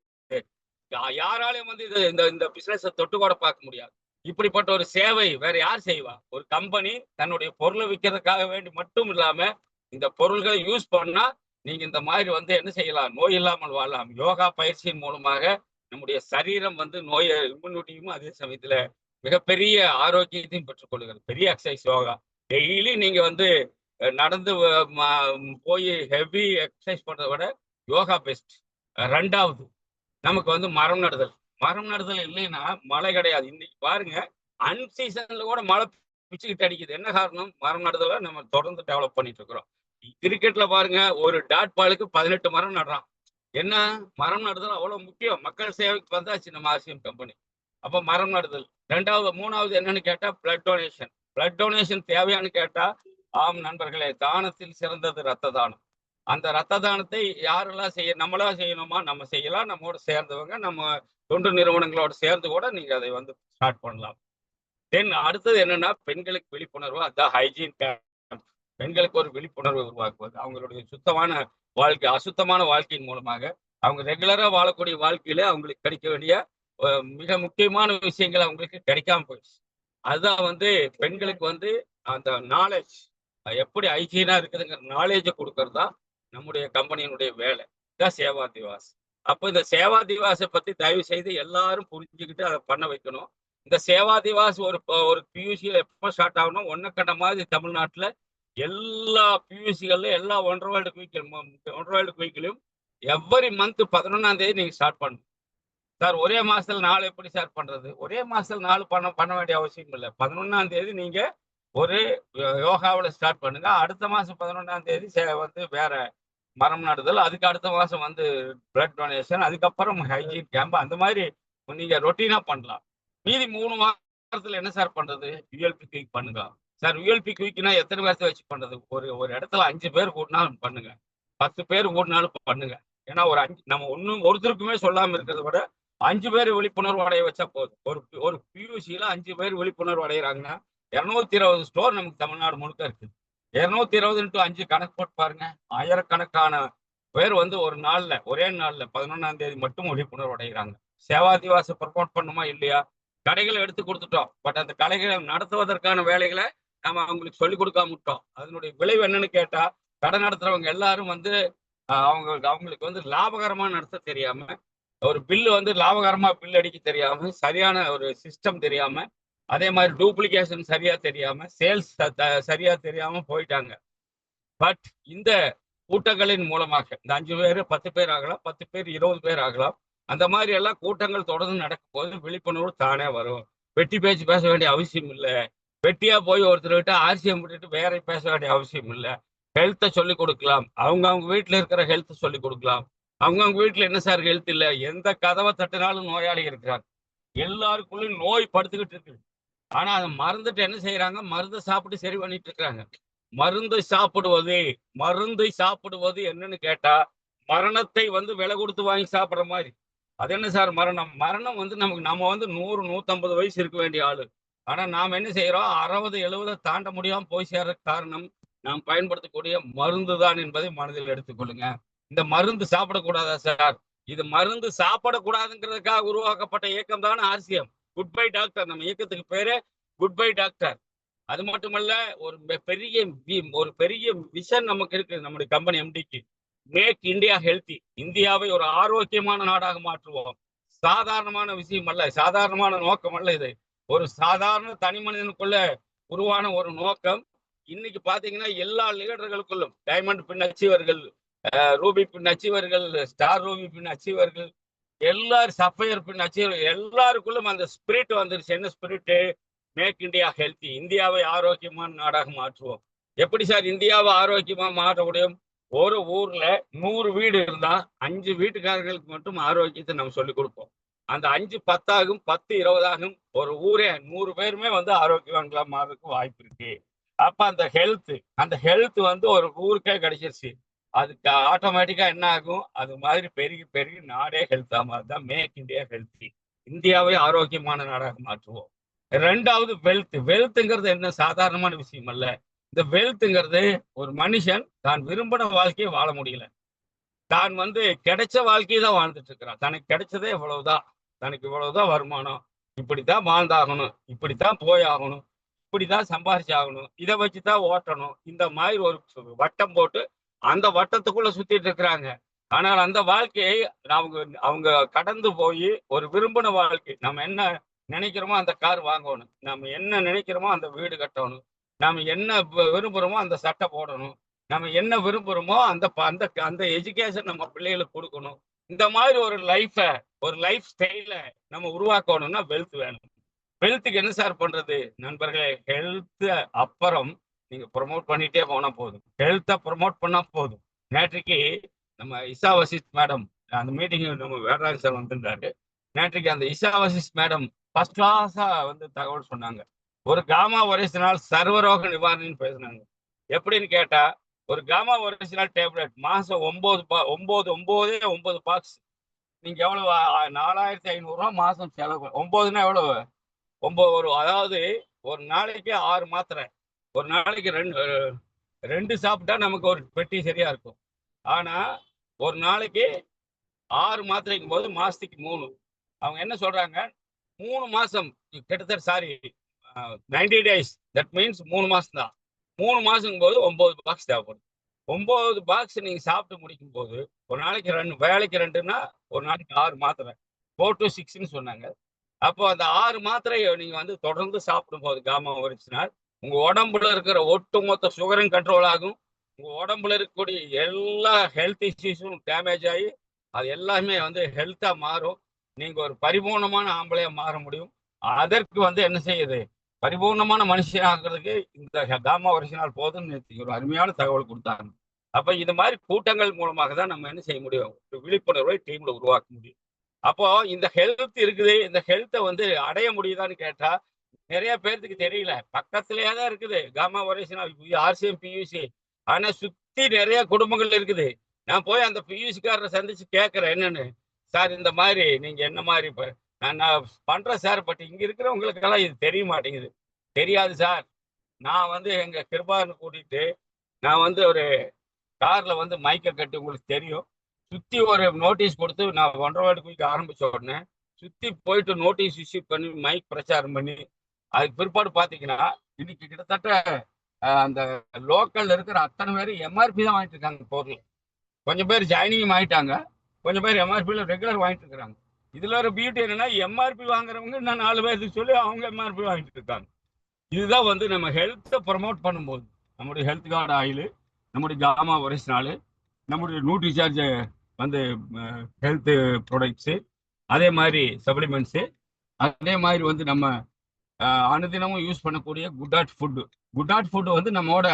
யாராலையும் வந்து இந்த பிசினஸ் தொட்டு கூட பார்க்க முடியாது. இப்படிப்பட்ட ஒரு சேவை வேற யார் செய்வா? ஒரு கம்பெனி தன்னுடைய பொருளை விற்கிறதுக்காக வேண்டி மட்டும் இல்லாம இந்த பொருள்களை யூஸ் பண்ணா நீங்க இந்த மாதிரி வந்து என்ன செய்யலாம், நோய் இல்லாமல் வாழலாம். யோகா பயிற்சியின் மூலமாக நம்முடைய சரீரம் வந்து நோய் இம்யூனிட்டியும் அதே சமயத்துல மிகப்பெரிய ஆரோக்கியத்தையும் பெற்றுக்கொள்கிறது. பெரிய எக்ஸசைஸ் யோகா. டெய்லி நீங்க வந்து நடந்து போய் ஹெவி எக்ஸசைஸ் பண்றதை விட யோகா பெஸ்ட். ரெண்டாவது நமக்கு வந்து மரம் நடுதல். மரம் நடுதல் இல்லைன்னா மழை கிடையாது. இன்னைக்கு பாருங்க, அன்சீசன்ல கூட மழை பிச்சுக்கிட்டு அடிக்குது. என்ன காரணம்? மரம் நடுதலை நம்ம தொடர்ந்து டெவலப் பண்ணிட்டு இருக்கிறோம். கிரிக்கெட்ல பாருங்க, ஒரு டாட் பாலுக்கு 18 மரம் நடுறான். என்ன மரம் நடுதல் அவ்வளவு முக்கியம். மக்கள் சேவைக்கு வந்தாச்சு நம்ம ஆர்சிஎம் கம்பெனி. அப்ப மரம் நடுதல். ரெண்டாவது, மூணாவது என்னன்னு கேட்டா பிளட் டொனேஷன். பிளட் டொனேஷன் தேவையான்னு கேட்டா, ஆம் நண்பர்களே, தானத்தில் சிறந்தது ரத்த தானம். அந்த ரத்த தானத்தை யாரெல்லாம் நம்மளா செய்யணுமா? நம்ம செய்யலாம். நம்மோட சேர்ந்தவங்க, நம்ம தொண்டு நிறுவனங்களோட சேர்ந்து கூட நீங்க அதை வந்து ஸ்டார்ட் பண்ணலாம். தென் அடுத்தது என்னன்னா, பெண்களுக்கு விழிப்புணர்வு. அதான் ஹைஜீன் கேம்ப். பெண்களுக்கு ஒரு விழிப்புணர்வு உருவாக்குவது, அவங்களுடைய சுத்தமான வாழ்க்கை, அசுத்தமான வாழ்க்கையின் மூலமாக அவங்க ரெகுலரா வாழக்கூடிய வாழ்க்கையில அவங்களுக்கு கிடைக்க வேண்டிய மிக முக்கியமான விஷயங்கள் அவங்களுக்கு கிடைக்காம போயிடுச்சு. அதுதான் வந்து பெண்களுக்கு வந்து அந்த நாலேஜ், எப்படி ஹைஜீனா இருக்குதுங்கிற நாலேஜை கொடுக்கறது தான் நம்முடைய கம்பெனியினுடைய வேலை. இதான் சேவா திவாஸ். அப்போ இந்த சேவா திவாஸை பத்தி தயவு செய்து எல்லாரும் புரிஞ்சுக்கிட்டு அதை பண்ண வைக்கணும். இந்த சேவா திவாஸ் ஒரு பியூசியில் எப்போ ஸ்டார்ட் ஆகணும், ஒன்ன கண்ட மாதிரி தமிழ்நாட்டுல எல்லா பியூசிகள்ல எல்லா ஒன்றரை வேர்ல்டு குயிக்கிலும் எவ்வரி மந்த் 11ஆம் தேதி நீங்க ஸ்டார்ட் பண்ணணும். சார் ஒரே மாசத்துல 4 எப்படி சார் பண்றது? ஒரே மாசத்துல 4 பண்ண வேண்டிய அவசியம் இல்லை. 11ஆம் தேதி நீங்க ஒரு யோகாவில் ஸ்டார்ட் பண்ணுங்க. அடுத்த மாசம் 11ஆம் தேதி வந்து வேற மரம் நடுதல், அதுக்கு அடுத்த மாசம் வந்து பிளட் டொனேஷன், அதுக்கப்புறம் ஹைஜீன் கேம்ப், அந்த மாதிரி நீங்க ரொட்டீனா பண்ணலாம். மீதி 3 வாரத்துல என்ன சார் பண்றது? யூஎல்பி குயிக் பண்ணுங்க சார். யூஎல்பி குயிக்னா எத்தனை பேர்த்த வச்சு பண்றது? ஒரு இடத்துல 5 பேர் கூட்டினாலும் பண்ணுங்க, 10 பேர் கூட்டினாலும் பண்ணுங்க. ஏன்னா நம்ம ஒருத்தருக்குமே சொல்லாம இருக்கிறத விட 5 பேர் விழிப்புணர்வு அடைய வச்சா போதும். ஒரு பியூசியில 5 பேர் விழிப்புணர்வு அடைகிறாங்கன்னா 220 ஸ்டோர் நமக்கு தமிழ்நாடு முழுக்க இருக்குது. 220 × 5 கணக்கு போட்டு பாருங்க. ஆயிரக்கணக்கான பேர் வந்து ஒரு நாள்ல, ஒரே நாள்ல 11ஆம் தேதி மட்டும் விழிப்புணர்வு அடைகிறாங்க. சேவா திவாஸை ப்ரமோட் பண்ணுமா இல்லையா? கடைகளை எடுத்து கொடுத்துட்டோம். பட் அந்த கடைகளை நடத்துவதற்கான வேலைகளை நம்ம அவங்களுக்கு சொல்லிக் கொடுக்காம விட்டோம். அதனுடைய விளைவு என்னன்னு கேட்டா, கடை நடத்துறவங்க எல்லாரும் வந்து அவங்களுக்கு வந்து லாபகரமா நடத்த தெரியாம, ஒரு பில்லு வந்து லாபகரமா பில் அடிக்க தெரியாம, சரியான ஒரு சிஸ்டம் தெரியாம, அதே மாதிரி டூப்ளிகேஷன் சரியா தெரியாம, சேல்ஸ் சரியா தெரியாம போயிட்டாங்க. பட் இந்த கூட்டங்களின் மூலமாக இந்த 5 பேர் 10 பேர் ஆகலாம், 10 பேர் 20 பேர் ஆகலாம். அந்த மாதிரி எல்லாம் கூட்டங்கள் தொடர்ந்து நடக்கும் போது விழிப்புணர்வு தானே வரும். வெட்டி பேச்சு பேச வேண்டிய அவசியம் இல்லை. வெட்டியா போய் ஒருத்தர்கிட்ட ஆர்சிஎம் விட்டுட்டு வேற பேச வேண்டிய அவசியம் இல்லை. ஹெல்த்தை சொல்லிக் கொடுக்கலாம். அவங்க வீட்டுல இருக்கிற ஹெல்த்தை சொல்லிக் கொடுக்கலாம். அவங்க வீட்டுல என்ன சார் ஹெல்த் இல்லை? எந்த கதவை தட்டினாலும் நோயாளி இருக்கிறாங்க. எல்லாருக்குள்ளும் நோய் படுத்துக்கிட்டு இருக்கு. ஆனா அதை மறந்துட்டு என்ன செய்யறாங்க? மருந்தை சாப்பிட்டு சரி பண்ணிட்டு இருக்கிறாங்க. மருந்தை சாப்பிடுவது என்னன்னு கேட்டா, மரணத்தை வந்து விலை கொடுத்து வாங்கி சாப்பிடுற மாதிரி. அது என்ன சார் மரணம்? மரணம் வந்து நம்ம வந்து 100 150 வயசு இருக்க வேண்டிய ஆளு. ஆனா நாம் என்ன செய்யறோம்? 60 70 தாண்ட முடியாம போய் சேர்ற காரணம் நாம் பயன்படுத்தக்கூடிய மருந்து தான் என்பதை மனதில் எடுத்துக்கொள்ளுங்க. இந்த மருந்து சாப்பிடக்கூடாதா சார்? இது மருந்து சாப்பிடக்கூடாதுங்கிறதுக்காக உருவாக்கப்பட்ட இயக்கம் தான் ஆர்சிஎம். Good bye doctor. நம்ம இயக்கத்துக்கு பேரு குட் பை டாக்டர். அது மட்டுமல்ல, ஒரு பெரிய விஷன் நமக்கு இருக்கு. நம்முடைய கம்பெனி எம்டிக்கு மேக் இந்தியா ஹெல்த்தி. இந்தியாவை ஒரு ஆரோக்கியமான நாடாக மாற்றுவோம். சாதாரணமான விஷயம் அல்ல, சாதாரணமான நோக்கம் அல்ல. இது ஒரு சாதாரண தனி மனிதனுக்குள்ள உருவான ஒரு நோக்கம். இன்னைக்கு பாத்தீங்கன்னா எல்லா லீடர்களுக்குள்ளும் டைமண்ட் பின் அச்சீவர்கள், ரூபி பின் அச்சீவர்கள், ஸ்டார் ரூபி பின் அச்சீவர்கள், எல்லாரும் சஃபயர் பின் அச்சீவர்கள், எல்லாருக்குள்ளும் அந்த ஸ்பிரிட் வந்துருச்சு. என்ன ஸ்பிரிட்? Make India healthy. இந்தியாவை ஆரோக்கியமான நாடாக மாற்றுவோம். எப்படி சார் இந்தியாவை ஆரோக்கியமா மாற்ற முடியும்? ஒரு ஊர்ல 100 வீடு இருந்தா 5 வீட்டுக்காரர்களுக்கு மட்டும் ஆரோக்கியத்தை நம்ம சொல்லிக் கொடுப்போம். அந்த 5 10 ஆகும், 10 20 ஆகும். ஒரு ஊரே 100 பேருமே வந்து ஆரோக்கியவான்களா மாறதுக்கு வாய்ப்பு இருக்கு. அப்ப அந்த ஹெல்த் வந்து ஒரு ஊருக்கே கிடைச்சிருச்சு. அதுக்கு ஆட்டோமேட்டிக்கா என்ன ஆகும்? அது மாதிரி பெருகி பெருகி நாடே ஹெல்த்தா மாறுதான் மேக் இந்தியா ஹெல்த்தி. இந்தியாவை ஆரோக்கியமான நாடாக மாற்றுவோம். ரெண்டாவது வெல்த்ங்கிறது என்ன சாதாரணமான விஷயம் அல்ல. இந்த வெல்த்ங்கிறது ஒரு மனுஷன் தான் விரும்பின வாழ்க்கையை வாழ முடியல. தான் வந்து கிடைச்ச வாழ்க்கையை தான் வாழ்ந்துட்டு இருக்கிறான். தனக்கு கிடைச்சதே இவ்வளவுதான், தனக்கு இவ்வளவுதான் வருமானம், இப்படித்தான் வாழ்ந்தாகணும், இப்படித்தான் போய் ஆகணும், இப்படித்தான் சம்பாதிச்சாகணும், இதை வச்சுதான் ஓட்டணும். இந்த மாதிரி ஒரு வட்டம் போட்டு அந்த வட்டத்துக்குள்ள சுத்திட்டு இருக்கிறாங்க. ஆனால் அந்த வாழ்க்கையை அவங்க கடந்து போய் ஒரு விரும்பின வாழ்க்கை, நம்ம என்ன நினைக்கிறோமோ அந்த கார் வாங்கணும், நம்ம என்ன நினைக்கிறோமோ அந்த வீடு கட்டணும், நாம என்ன விரும்புறோமோ அந்த சட்டை போடணும். நம்ம என்ன விரும்புறோமோ அந்த அந்த அந்த எஜுகேஷன் நம்ம பிள்ளைகளுக்கு கொடுக்கணும். இந்த மாதிரி ஒரு லைஃப் ஸ்டைல நம்ம உருவாக்கணும்னா வெல்த் வேணும். வெல்த்துக்கு என்ன சார் பண்றது நண்பர்களே? ஹெல்த் அப்புறம் நீங்க ப்ரொமோட் பண்ணிட்டே போனா போதும். ஹெல்த்தை ப்ரொமோட் பண்ணா போதும். நேற்றுக்கு நம்ம இசா வசித் மேடம் அந்த மீட்டிங் நம்ம வேடராஜ் சார் வந்திருந்தாரு. நேற்றுக்கு அந்த இசா வசித் மேடம் ஃபர்ஸ்ட் கிளாஸா வந்து தகவல் சொன்னாங்க. ஒரு காமா ஒரேசினால் சர்வரோக நிவாரணின்னு பேசினாங்க. எப்படின்னு கேட்டா ஒரு காமா ஒரேசினால் டேப்லெட் மாசம் 9 பாக்ஸ். நீங்க எவ்வளவு 4500 மாசம் செலவு. 9ன்னா எவ்வளவு? 9 அதாவது ஒரு நாளைக்கு 6 மாத்திரை. ஒரு நாளைக்கு ரெண்டு சாப்பிட்டா நமக்கு ஒரு பெட்டி சரியா இருக்கும். ஆனா ஒரு நாளைக்கு 6 மாத்திரைக்கும் போது மாசத்துக்கு 3. அவங்க என்ன சொல்றாங்க? 3 மாசம் கிட்டத்தட்ட சாரி 90 days. தட் மீன்ஸ் 3 மாசம் தான். 3 மாசம் போது 9 பாக்ஸ் தேவைப்படும். 9 பாக்ஸ் நீங்க சாப்பிட்டு முடிக்கும் போது ஒரு நாளைக்கு 2 வேலைக்கு 2ன்னா ஒரு நாளைக்கு 6 மாத்திரை. 4 to 6ன்னு சொன்னாங்க. அப்போ அந்த 6 மாத்திரையை நீங்க வந்து தொடர்ந்து சாப்பிடும் போது காமா ஒரிஜினல் உங்க உடம்புல இருக்கிற ஒட்டுமொத்த சுகரும் கண்ட்ரோல் ஆகும். உங்க உடம்புல இருக்கக்கூடிய எல்லா ஹெல்த் இஷ்யூஸும் டேமேஜ் ஆகி அது எல்லாமே வந்து ஹெல்த்தா மாறும். நீங்க ஒரு பரிபூர்ணமான ஆம்பளையா மாற முடியும். அதற்கு வந்து என்ன செய்யுது? பரிபூர்ணமான மனுஷன் ஆகிறதுக்கு இந்த காமா ஒரிஜினல் போதும்னு ஒரு அருமையான தகவல் கொடுத்தாங்க. அப்ப இது மாதிரி கூட்டங்கள் மூலமாக தான் நம்ம என்ன செய்ய முடியும்? ஒரு விழிப்புணர்வை டீம்ல உருவாக்க முடியும். அப்போ இந்த ஹெல்த் இருக்குது. இந்த ஹெல்த்தை வந்து அடைய முடியுதான்னு கேட்டா நிறைய பேர்த்துக்கு தெரியல. பக்கத்திலேயே தான் இருக்குது காமா ஒரேசினால் ஆர்சிஎம் பியூசி. ஆனா சுத்தி நிறைய குடும்பங்கள் இருக்குது. நான் போய் அந்த பியூசிக்காரரை சந்திச்சு கேட்கறேன் என்னன்னு. சார் இந்த மாதிரி நீங்க என்ன மாதிரி நான் பண்றேன் சார். பட் இங்க இருக்கிறவங்களுக்கெல்லாம் இது தெரிய மாட்டேங்குது. தெரியாது சார். நான் வந்து எங்க கிருபான்னு கூட்டிட்டு நான் வந்து ஒரு கார்ல வந்து மைக்கை கட்டி உங்களுக்கு தெரியும். சுத்தி ஒரு நோட்டீஸ் கொடுத்து நான் 1.5 வருடத்துக்கு ஆரம்பிச்ச உடனே சுத்தி போயிட்டு நோட்டீஸ் இஷ்யூ பண்ணி மைக் பிரச்சாரம் பண்ணி அதுக்கு பிற்பாடு பாத்தீங்கன்னா இன்னைக்கு கிட்டத்தட்ட அந்த லோக்கல்ல இருக்கிற அத்தனை பேரும் எம்ஆர்பி தான் வாங்கிட்டு இருக்காங்க பொருள். கொஞ்சம் பேர் ஜாயினிங் ஆயிட்டாங்க. கொஞ்சம் பேர் எம்ஆர்பியில் ரெகுலர் வாங்கிட்டு இருக்கிறாங்க. இதுல ஒரு பியூட்டி என்னன்னா எம்ஆர்பி வாங்குறவங்க நான் 4 பேருக்கு சொல்லி அவங்க எம்ஆர்பி வாங்கிட்டு இருக்காங்க. இதுதான் வந்து நம்ம ஹெல்த்தை ப்ரமோட் பண்ணும்போது நம்முடைய ஹெல்த் கார்டு ஆயில், நம்முடைய காமா ஒரிஜினல், நம்முடைய நியூட்ரிசார்ஜ் வந்து ஹெல்த் ப்ராடக்ட்ஸு, அதே மாதிரி சப்ளிமெண்ட்ஸு, அதே மாதிரி வந்து நம்ம அனுதினமும் யூஸ் பண்ணக்கூடிய குட் ஃபுட்டு வந்து நம்மளோட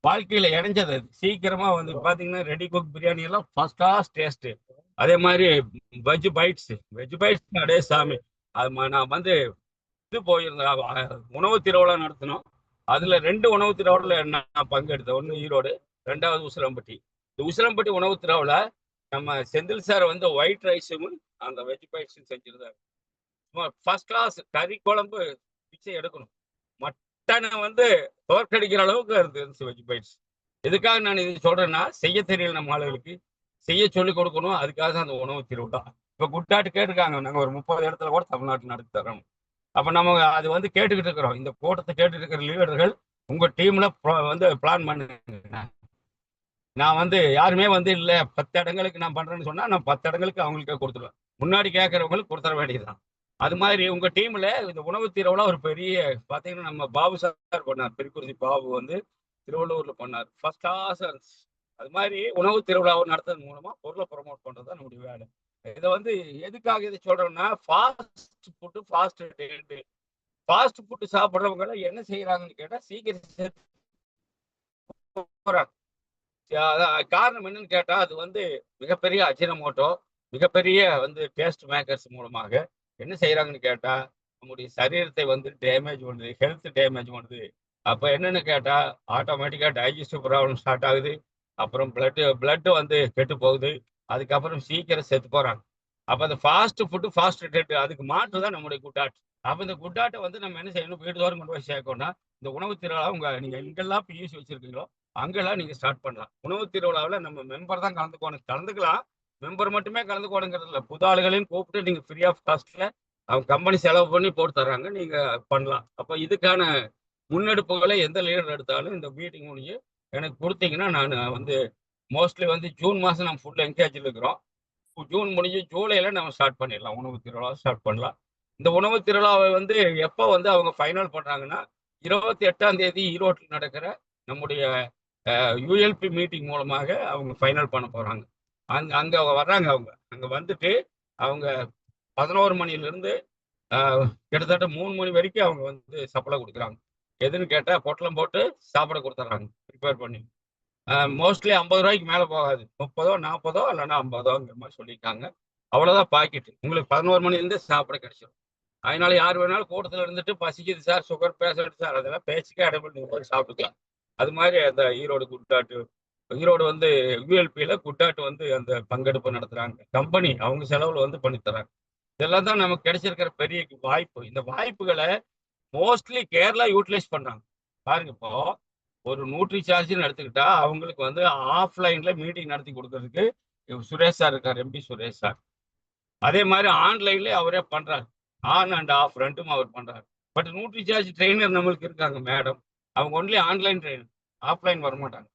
வாழ்க்கையில இணைஞ்சது. சீக்கிரமா வந்து பாத்தீங்கன்னா ரெடி குக் பிரியாணி எல்லாம் ஃபர்ஸ்ட் கிளாஸ் டேஸ்ட். அதே மாதிரி வெஜ் பைட்ஸ் அடே சாமி. அது நான் வந்து இது போயிருந்தேன் உணவு திருவிழா நடத்தினோம். அதுல 2 உணவு திருவிழாவில் நான் பங்கெடுத்தேன். ஒன்று ஈரோடு, 2வது உசிலம்பட்டி. இந்த உசிலம்பட்டி உணவு திருவிழா நம்ம செந்தில் சார் வந்து ஒயிட் ரைஸும் அந்த வெஜ் பைட்ஸும் செஞ்சிருந்தாரு. ஃபர்ஸ்ட் கிளாஸ் கறி குழம்பு பிச்சை எடுக்கணும். மட்டனை வந்து தோற்கடிக்கிற அளவுக்கு இருந்துச்சு வெஜ் பைட்ஸ். எதுக்காக நான் இது சொல்றேன்னா செய்ய தெரியல நம்ம ஆளுகளுக்கு செய்ய சொல்லிக் கொடுக்கணும். அதுக்காக தான் அந்த உணவு திருவிழா. இப்ப குட்டாட்டு கேட்டிருக்காங்க. நாங்க ஒரு 30 இடத்துல கூட தமிழ்நாட்டில் நடத்தி தரோம். அப்ப நம்ம அது வந்து கேட்டுக்கிட்டு இருக்கிறோம். இந்த கூட்டத்தை கேட்டுட்டு இருக்கிற லீடர்கள் உங்க டீம்ல வந்து பிளான் பண்ணுங்க. நான் வந்து யாருமே வந்து இல்ல 10 இடங்களுக்கு நான் பண்றேன்னு சொன்னா நான் 10 இடங்களுக்கு அவங்களுக்கே கொடுத்துருவேன். முன்னாடி கேட்கறவங்களுக்கு கொடுத்துட வேண்டியதுதான். அது மாதிரி உங்க டீம்ல இந்த உணவு திருவிழா ஒரு பெரிய பாத்தீங்கன்னா நம்ம பாபு சார் பண்ணார். திருக்குறிச்சி பாபு வந்து திருவள்ளூர்ல பண்ணார். First class. அது மாதிரி உணவு திருவிழாவை நடத்துறது மூலமா பொருளை ப்ரொமோட் பண்றதுதான் நம்முடைய வேலை. இதை வந்து எதுக்காக இதை சொல்றோம்னா ஃபாஸ்ட் ஃபுட்டு சாப்பிட்றவங்க என்ன செய்யறாங்கன்னு கேட்டா சீக்கிரம் போறாங்க. காரணம் என்னன்னு கேட்டா அது வந்து மிகப்பெரிய அஜினமோட்டோ, மிகப்பெரிய வந்து டேஸ்ட் மேக்கர்ஸ் மூலமாக என்ன செய்யறாங்கன்னு கேட்டா நம்முடைய சரீரத்தை வந்து டேமேஜ் பண்ணுது, ஹெல்த் டேமேஜ் பண்ணுது. அப்ப என்னன்னு கேட்டா ஆட்டோமேட்டிக்கா டைஜஸ்டிவ் ப்ராப்ளம் ஸ்டார்ட் ஆகுது. அப்புறம் பிளட் வந்து கெட்டு போகுது. அதுக்கப்புறம் சீக்கிரம் செத்து போறாங்க. அப்ப அந்த ஃபாஸ்ட் ஃபுட்டு ஃபாஸ்ட் டெட் அதுக்கு மாற்று தான் நம்முடைய குட்டாட். அப்ப இந்த குட்டாட்டை வந்து நம்ம என்ன செய்யணும்? வீடு தோறும் கொண்டு போய் சேர்க்கணும்னா இந்த உணவு திருவிழா நீங்க எங்கெல்லாம் பியூசி வச்சிருக்கீங்களோ அங்கெல்லாம் நீங்க ஸ்டார்ட் பண்ணலாம். உணவு திருவிழாவில் நம்ம மெம்பர் தான் கலந்துக்கலாம். மெம்பர் மட்டுமே கலந்துக்கணுங்கிறது இல்லை. புது ஆளுகளையும் கூப்பிட்டு நீங்க ஃப்ரீ ஆஃப் காஸ்ட்ல அவங்க கம்பெனி செலவு பண்ணி போட்டு தர்றாங்க. நீங்க பண்ணலாம். அப்ப இதுக்கான முன்னெடுப்புகளை எந்த லீடர் எடுத்தாலும் இந்த மீட்டிங் முடிஞ்சு எனக்கு கொடுத்தீங்கன்னா நான் வந்து மோஸ்ட்லி வந்து ஜூன் மாசம் நம்ம ஃபுல் என்கேஜில் இருக்கிறோம். ஜூன் முடிஞ்சு ஜூலைல நம்ம ஸ்டார்ட் பண்ணிடலாம். உணவு திருவிழா ஸ்டார்ட் பண்ணலாம். இந்த உணவு திருவிழாவை வந்து எப்போ வந்து அவங்க ஃபைனல் பண்றாங்கன்னா 28ஆம் தேதி ஈரோட்டில் நடக்கிற நம்முடைய யூஎல்பி மீட்டிங் மூலமாக அவங்க ஃபைனல் பண்ண போறாங்க. அங்க வர்றாங்க. அவங்க அங்க வந்துட்டு அவங்க 11 மணிலிருந்து கிட்டத்தட்ட 3 மணி வரைக்கும் அவங்க வந்து சப்ளை கொடுக்குறாங்க. எதுன்னு கேட்டா பொட்டலம் போட்டு சாப்பிட கொடுத்துட்றாங்க ப்ரிப்பேர் பண்ணி. மோஸ்ட்லி 50 ரூபாய்க்கு மேல போகாது. 30 40 இல்லைன்னா 50ங்கிற மாதிரி சொல்லியிருக்காங்க. அவ்வளவுதான் பாக்கெட். உங்களுக்கு 11 மணிலேருந்து சாப்பிட கிடைச்சிடும். அதனால யார் வேணாலும் கூட்டத்தில் இருந்துட்டு பசிக்குது சார், சுகர் பேஷண்ட் சார், அதெல்லாம் பேச்சுக்கே அடைபட்டு நீங்க போய் சாப்பிட்டுக்கலாம். அது மாதிரி அந்த ஈரோடு வந்து யூஎல்பியில குட்டாட்டு வந்து அந்த பங்கெடுப்பு நடத்துறாங்க. கம்பெனி அவங்க செலவுல வந்து பண்ணி தராங்க. இதெல்லாம் தான் நமக்கு கிடைச்சிருக்கிற பெரிய வாய்ப்பு. இந்த வாய்ப்புகளை மோஸ்ட்லி கேரளா யூட்டிலைஸ் பண்றாங்க. பாருங்க, இப்போ ஒரு நியூட்ரி சார்ஜ்னு எடுத்துக்கிட்டா அவங்களுக்கு வந்து ஆஃப்லைன்ல மீட்டிங் நடத்தி கொடுக்கறதுக்கு சுரேஷ் சார் இருக்கார், எம்பி சுரேஷ் சார். அதே மாதிரி ஆன்லைன்ல அவரே பண்றாரு. ஆன் அண்ட் ஆஃப் ரெண்டும் அவர் பண்றாரு. பட் நியூட்ரி சார்ஜ் ட்ரெயினர் நம்மளுக்கு இருக்காங்க மேடம். அவங்க ஒன்லி ஆன்லைன் ட்ரெயினர், ஆஃப்லைன் வரமாட்டாங்க.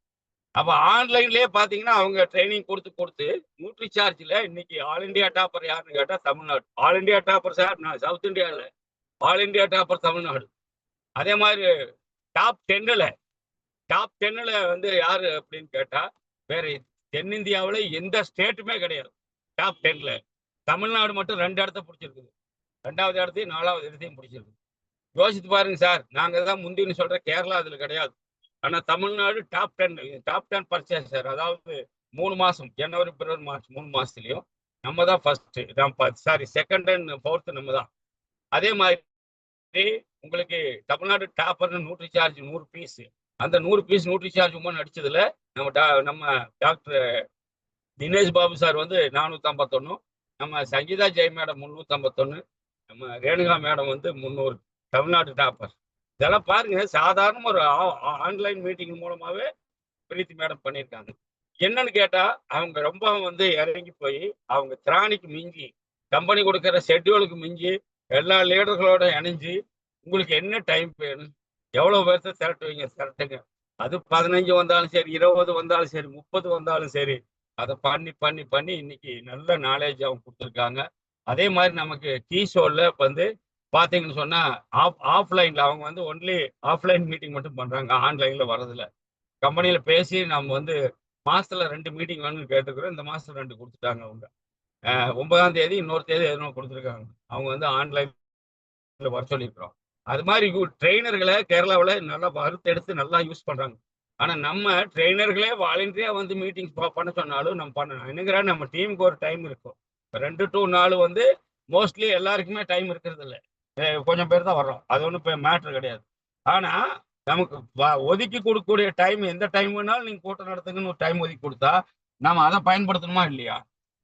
அப்ப ஆன்லைன்லயே பாத்தீங்கன்னா அவங்க ட்ரைனிங் கொடுத்து நியூட்ரி சார்ஜ்ல இன்னைக்கு ஆல் இண்டியா டாப்பர் யாருன்னு கேட்டா Tamil Nadu. All India topper sir நான் சவுத் இந்தியாவில், ஆல் இண்டியா டாப்பர் தமிழ்நாடு. அதே மாதிரி டாப் 10ல வந்து யாரு அப்படின்னு கேட்டா வேற தென்னிந்தியாவில் எந்த ஸ்டேட்டுமே கிடையாது. டாப் 10ல தமிழ்நாடு மட்டும் 2 இடத்த பிடிச்சிருக்குது. 2வது இடத்தையும் 4வது இடத்தையும் பிடிச்சிருக்கு. யோசித்து பாருங்க சார். நாங்க தான் முந்தின்னு சொல்ற கேரளா அதுல கிடையாது. ஆனா தமிழ்நாடு டாப் 10 பர்ச்சேஸ் சார். அதாவது 3 மாசம் ஜனவரி, பிப்ரவரி, மார்ச் 3 மாசத்துலயும் நம்ம தான் first. Sorry, second and fourth நம்ம தான். அதே மாதிரி உங்களுக்கு தமிழ்நாடு டாப்பர்னு நியூட்ரி சார்ஜ் 100 பீஸ். அந்த 100 பீஸ் நியூட்ரி சார்ஜ் உமன் அடிச்சதுல நம்ம டாக்டர் தினேஷ் பாபு சார் வந்து 451, நம்ம சங்கீதா ஜெய் மேடம் 351, நம்ம ரேணுகா மேடம் வந்து 300 தமிழ்நாடு டாப்பர். இதெல்லாம் பாருங்க, சாதாரண ஒரு ஆன்லைன் மீட்டிங் மூலமாவே பிரீத்தி மேடம் பண்ணியிருக்காங்க. என்னன்னு கேட்டா அவங்க ரொம்ப வந்து இறங்கி போய் அவங்க திராணிக்கு மிஞ்சி, கம்பெனி கொடுக்கிற ஷெட்யூலுக்கு மிஞ்சி எல்லா லீடர்களோட இணைஞ்சு உங்களுக்கு என்ன டைம் வேணும், எவ்வளவு பேர்த்த திரட்டுங்க. அது 15 வந்தாலும் சரி, 20 வந்தாலும் சரி, 30 வந்தாலும் சரி, அதை பண்ணி இன்னைக்கு நல்ல நாலேஜ் அவங்க கொடுத்துருக்காங்க. அதே மாதிரி நமக்கு கீஷோர்ல வந்து பாத்தீங்கன்னு சொன்னா ஆஃப்லைன்ல அவங்க வந்து ஒன்லி ஆஃப்லைன் மீட்டிங் மட்டும் பண்றாங்க. ஆன்லைன்ல வர்றதில்ல. கம்பெனியில பேசி நம்ம வந்து மாசத்துல 2 மீட்டிங் வேணும்னு கேட்டுக்கிறோம். இந்த மாசத்துல 2 கொடுத்துட்டாங்க அவங்க. 9ஆம் தேதி இன்னொரு தேதி எதுவும் கொடுத்துருக்காங்க. அவங்க வந்து ஆன்லைன்ல வர சொல்லியிருக்கிறோம். அது மாதிரி ட்ரெயினர்களை கேரளாவில் நல்லா வறுத்தெடுத்து நல்லா யூஸ் பண்றாங்க. ஆனா நம்ம ட்ரெயினர்களே வாலண்டியரா வந்து மீட்டிங் பண்ண சொன்னாலும் நம்ம பண்ணணும். என்னங்கிற நம்ம டீமுக்கு ஒரு டைம் இருக்கும். 2 to 4 வந்து மோஸ்ட்லி எல்லாருக்குமே டைம் இருக்கிறது இல்லை. கொஞ்சம் பேர் தான் வர்றோம். அது ஒன்றும் இப்போ மேட்ரு கிடையாது. ஆனா நமக்கு ஒதுக்கி கொடுக்கக்கூடிய டைம் எந்த டைம் வேணாலும் நீங்க கூட்டம் நடத்துங்கன்னு ஒரு டைம் ஒதுக்கி கொடுத்தா நாம அதை பயன்படுத்தணுமா இல்லையா?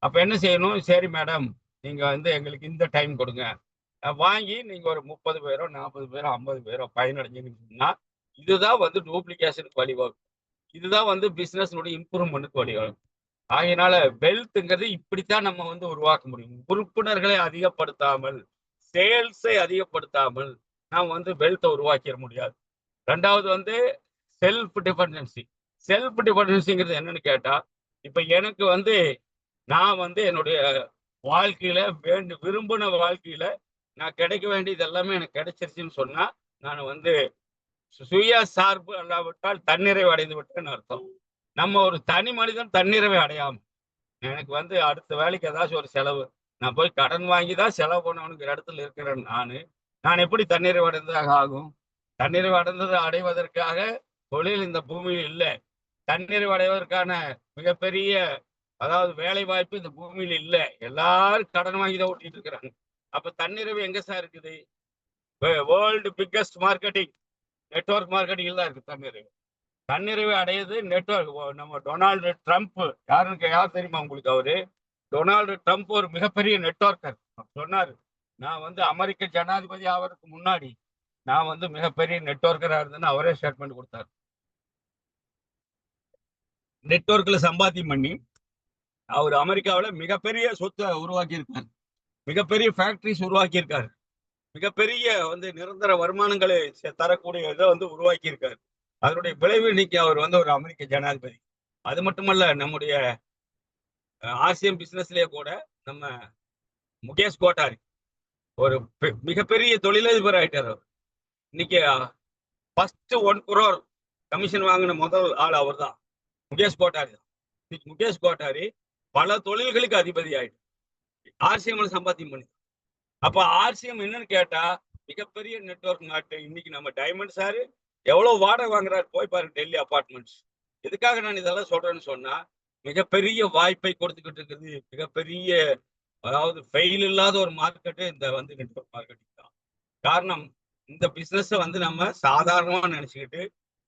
அப்ப என்ன செய்யணும்? சரி மேடம், நீங்க வந்து எங்களுக்கு இந்த டைம் கொடுங்க, வாங்கி நீங்க ஒரு 30 பேரோ 40 பேரோ 50 பேரோ பயனடைஞ்சுன்னு சொன்னா இதுதான் வந்து டூப்ளிகேஷனுக்கு வழிவகுக்கும். இதுதான் வந்து பிசினஸ்னுடைய இம்ப்ரூவ்மெண்ட்டுக்கு வழிவகுக்கும். ஆகையினால வெல்த்ங்கிறது இப்படித்தான் நம்ம வந்து உருவாக்க முடியும். உறுப்பினர்களை அதிகப்படுத்தாமல், சேல்ஸை அதிகப்படுத்தாமல் நாம் வந்து வெல்த்தை உருவாக்கிட முடியாது. 2வது வந்து செல்ஃப் டிபெண்டன்சிங்கிறது என்னன்னு கேட்டா, இப்ப எனக்கு வந்து நான் வந்து என்னுடைய வாழ்க்கையில விரும்பின வாழ்க்கையில நான் கிடைக்க வேண்டியது எல்லாமே எனக்கு கிடைச்சிருச்சுன்னு சொன்னா நான் வந்து சுய சார்பு அல்லாவிட்டால் தன்னிறைவு அடைந்து விட்டேன்னு அர்த்தம். நம்ம ஒரு தனி மனிதன் தன்னிறைவை அடையாம எனக்கு வந்து அடுத்த வேலைக்கு ஏதாச்சும் ஒரு செலவு, நான் போய் கடன் வாங்கி தான் செலவு பண்ணணுங்கிற இடத்துல இருக்கிறேன். நான் எப்படி தன்னிறைவு அடைந்ததாக ஆகும்? தன்னிறைவு அடைவதற்காக தொழில் இந்த பூமியில் இல்லை. தன்னிறைவு அடைவதற்கான மிகப்பெரிய அதாவது வேலை வாய்ப்பு இந்த பூமியில் இல்லை. எல்லாரும் கடன் வாங்கி தான் ஓட்டிட்டு இருக்கிறாங்க. அப்ப தன்னிறைவு எங்க சார் இருக்குது? World biggest marketing network marketing தான் இருக்கு தன்னிறைவு. தன்னிறைவு அடையுது நெட்வொர்க். நம்ம டொனால்டு ட்ரம்ப் யார் தெரியுமா உங்களுக்கு? அவரு டொனால்டு ட்ரம்ப் ஒரு மிகப்பெரிய நெட்வொர்க்கர். சொன்னாரு, நான் வந்து அமெரிக்க ஜனாதிபதி ஆவதற்கு முன்னாடி நான் வந்து மிகப்பெரிய நெட்வொர்க்கரா இருந்தேன்னு அவரே ஸ்டேட்மெண்ட் கொடுத்தாரு. நெட்வொர்க்ல சம்பாத்தியம் பண்ணி அவர் அமெரிக்காவில் மிகப்பெரிய சொத்தை உருவாக்கி இருக்காரு, மிகப்பெரிய ஃபேக்டரிஸ் உருவாக்கி இருக்காரு, மிகப்பெரிய வந்து நிரந்தர வருமானங்களை தரக்கூடிய இதை வந்து உருவாக்கி இருக்காரு. அதனுடைய விளைவு இன்னைக்கு அவர் வந்து ஒரு அமெரிக்க ஜனாதிபதி. அது மட்டுமல்ல, நம்முடைய ஆசியம் பிசினஸ்லயே கூட நம்ம முகேஷ் கோட்டாரி ஒரு மிகப்பெரிய தொழிலதிபர் ஆயிட்டார். அவர் இன்னைக்கு ஃபர்ஸ்ட் 1 crore கமிஷன் வாங்கின முதல் ஆள் அவர் தான், முகேஷ் கோட்டாரி. முகேஷ் கோட்டாரி பல தொழில்களுக்கு அதிபதி ஆயிட்டு ஆர்சிஎம் சம்பாத்தியம் பண்ணி. அப்ப ஆர்சிஎம் என்னன்னு கேட்டா மிகப்பெரிய நெட்வொர்க் நாட்டு. இன்னைக்கு நம்ம டைமண்ட் சாரு எவ்வளவு வாடகை வாங்குறாரு போய் பாருங்க, டெல்லி அபார்ட்மெண்ட்ஸ். எதுக்காக நான் இதெல்லாம் சொல்றேன்னு சொன்னா, மிகப்பெரிய வாய்ப்பை கொடுத்துக்கிட்டு இருக்குது. மிகப்பெரிய, அதாவது ஃபெயில் இல்லாத ஒரு மார்க்கெட்டு இந்த வந்து நெட்வொர்க் மார்க்கெட்டிங் தான். காரணம், இந்த பிசினஸ் வந்து நம்ம சாதாரணமா நினைச்சுக்கிட்டு,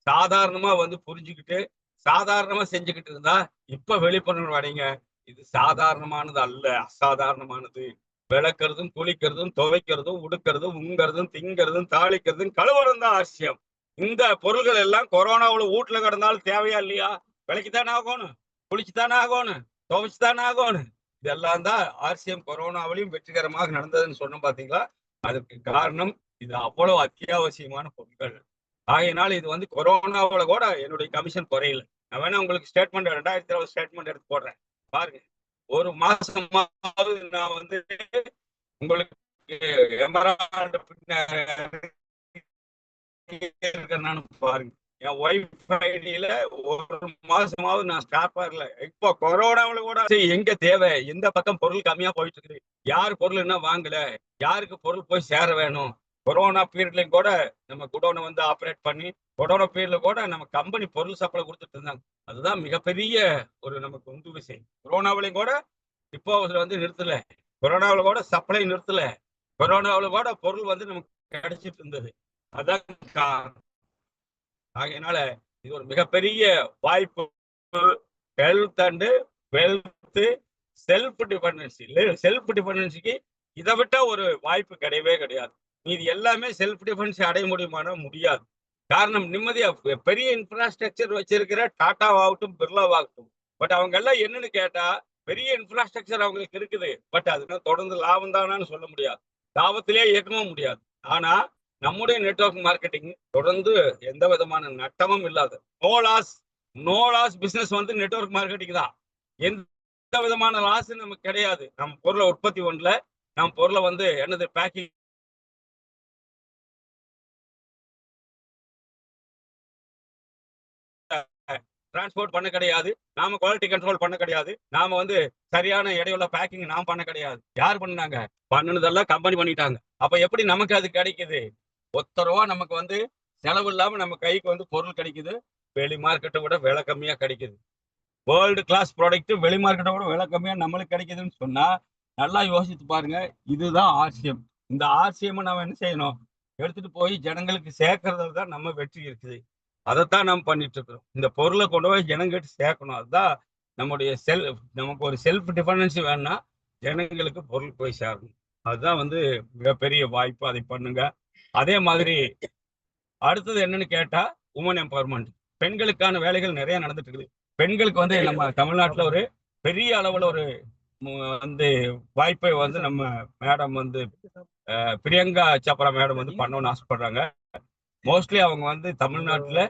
சாதாரணமா வந்து புரிஞ்சுக்கிட்டு, சாதாரணமா செஞ்சுக்கிட்டு இருந்தா இப்ப வெளிப்படணும் அடைங்க. இது சாதாரணமானது அல்ல, அசாதாரணமானது. விளக்குறதும் குளிக்கிறதும் துவைக்கிறதும் உடுக்கிறதும் உங்கிறதும் திங்கிறதும் தாளிக்கிறதும் கழுவுறதும் தான் ஆர்சிஎம். இந்த பொருள்கள் எல்லாம் கொரோனாவில் வீட்டுல கிடந்தாலும் தேவையா இல்லையா? விளக்கித்தானே ஆகணும், குளிச்சுத்தானே ஆகணும், துவைச்சுத்தானே ஆகணும். இதெல்லாம் தான் ஆர்சிஎம் கொரோனாவிலையும் வெற்றிகரமாக நடந்ததுன்னு சொன்னோம் பாத்தீங்களா? அதுக்கு காரணம் இது அவ்வளவு அத்தியாவசியமான பொருட்கள். ஆகையினால் இது வந்து கொரோனாவில் கூட என்னுடைய கமிஷன் குறையல. நான் வேணா உங்களுக்கு ஸ்டேட்மெண்ட் 2020 ஸ்டேட்மெண்ட் எடுத்து போடுறேன் பாருங்க. ஒரு மாசமாவது நான் வந்து உங்களுக்கு எமரால்டு பாருங்க. என் ஒய்ஃப் ஐடியில ஒரு மாசமாவது நான் ஸ்டாப்பா இல்ல. இப்போ கொரோனாவில கூட எங்க தேவை, எந்த பக்கம் பொருள் கம்மியா போயிட்டு இருக்குது, யாரு பொருள் என்ன வாங்கல, யாருக்கு பொருள் போய் சேர வேணும். கொரோனா பீரியட்லயும் கூட நம்ம குடோனை வந்து ஆப்ரேட் பண்ணி, கொரோனா பீரியட்ல கூட நம்ம கம்பெனி பொருள் சப்ளை கொடுத்துட்டு இருந்தாங்க. அதுதான் மிகப்பெரிய ஒரு நமக்கு உந்து விஷயம். கொரோனாவிலையும் கூட இப்போ வந்து நிறுத்தல, கொரோனாவில் கூட சப்ளை நிறுத்தல, கொரோனாவில் கூட பொருள் வந்து நமக்கு கிடைச்சிட்டு இருந்தது. அதான் ஆகையினால இது ஒரு மிகப்பெரிய வாய்ப்பு. Health and wealth, self dependency. Self டிபெண்டன்சிக்கு இதை விட்டா ஒரு வாய்ப்பு கிடையவே கிடையாது. இது எல்லாமே செல்ஃப் டிபெண்டன்சி அடைய முடியுமானா முடியாது. காரணம், நிம்மதியா பெரிய இன்ஃப்ராஸ்ட்ரக்சர் வச்சிருக்கிற டாட்டாவாகட்டும் பிர்லாவாகட்டும், பட் அவங்க எல்லாம் என்னன்னு கேட்டா பெரிய இன்ஃப்ராஸ்ட்ரக்சர் அவங்களுக்கு இருக்குது, பட் அதுக்கு தொடர்ந்து லாபம் தானான்னு சொல்ல முடியாது, லாபத்திலே இயக்கவும் முடியாது. ஆனா நம்முடைய நெட்வொர்க் மார்க்கெட்டிங் தொடர்ந்து எந்த விதமான நட்டமும் இல்லாத நோ லாஸ் பிசினஸ் வந்து நெட்வொர்க் மார்க்கெட்டிங் தான். எந்த விதமான லாஸ் நமக்கு கிடையாது. நம்ம பொருளை உற்பத்தி பண்ணல, நம்ம பொருளை வந்து என்னது பேக்கிங் டிரான்ஸ்போர்ட் பண்ண கிடையாது, நாம குவாலிட்டி கண்ட்ரோல் பண்ண கிடையாது, நாம வந்து சரியான எடையுள்ள பேக்கிங் நாம் பண்ண கிடையாது. யார் பண்ணாங்க? பண்ணுனதெல்லாம் கம்பெனி பண்ணிட்டாங்க. அப்ப எப்படி நமக்கு அது கிடைக்குது? 1 ரூபா நமக்கு வந்து செலவு இல்லாம நம்ம கைக்கு வந்து பொருள் கிடைக்குது. வெளி மார்க்கெட்டை விட விலை கம்மியா கிடைக்குது. வேர்ல்டு கிளாஸ் ப்ராடக்ட் வெளி மார்க்கெட்டை விட விலை கம்மியா நம்மளுக்கு கிடைக்குதுன்னு சொன்னா நல்லா யோசித்து பாருங்க. இதுதான் ஆர்சிஎம். இந்த ஆர்சிஎம் நம்ம என்ன செய்யணும்? எடுத்துட்டு போய் ஜனங்களுக்கு சேர்க்கறதுல தான் நம்ம வெற்றி இருக்குது. அதைத்தான் நம்ம பண்ணிட்டு இருக்கிறோம். இந்த பொருளை கொண்டு போய் ஜனங்கிட்ட சேர்க்கணும். அதுதான் நம்முடைய நமக்கு ஒரு செல்ஃப் டிபெண்டன்சி வேணும்னா ஜனங்களுக்கு பொருள் போய் சேரணும். அதுதான் வந்து மிகப்பெரிய வாய்ப்பு. அதை பண்ணுங்க. அதே மாதிரி அடுத்தது என்னன்னு கேட்டா உமன் எம்பவர்மெண்ட். பெண்களுக்கான வேலைகள் நிறைய நடந்துட்டு இருக்குது. பெண்களுக்கு வந்து நம்ம தமிழ்நாட்டுல ஒரு பெரிய அளவுல ஒரு வந்து வாய்ப்பை வந்து நம்ம மேடம் வந்து பிரியங்கா சப்ரா மேடம் வந்து பண்ணணும்னு ஆசைப்படுறாங்க. மோஸ்ட்லி அவங்க வந்து தமிழ்நாட்டுல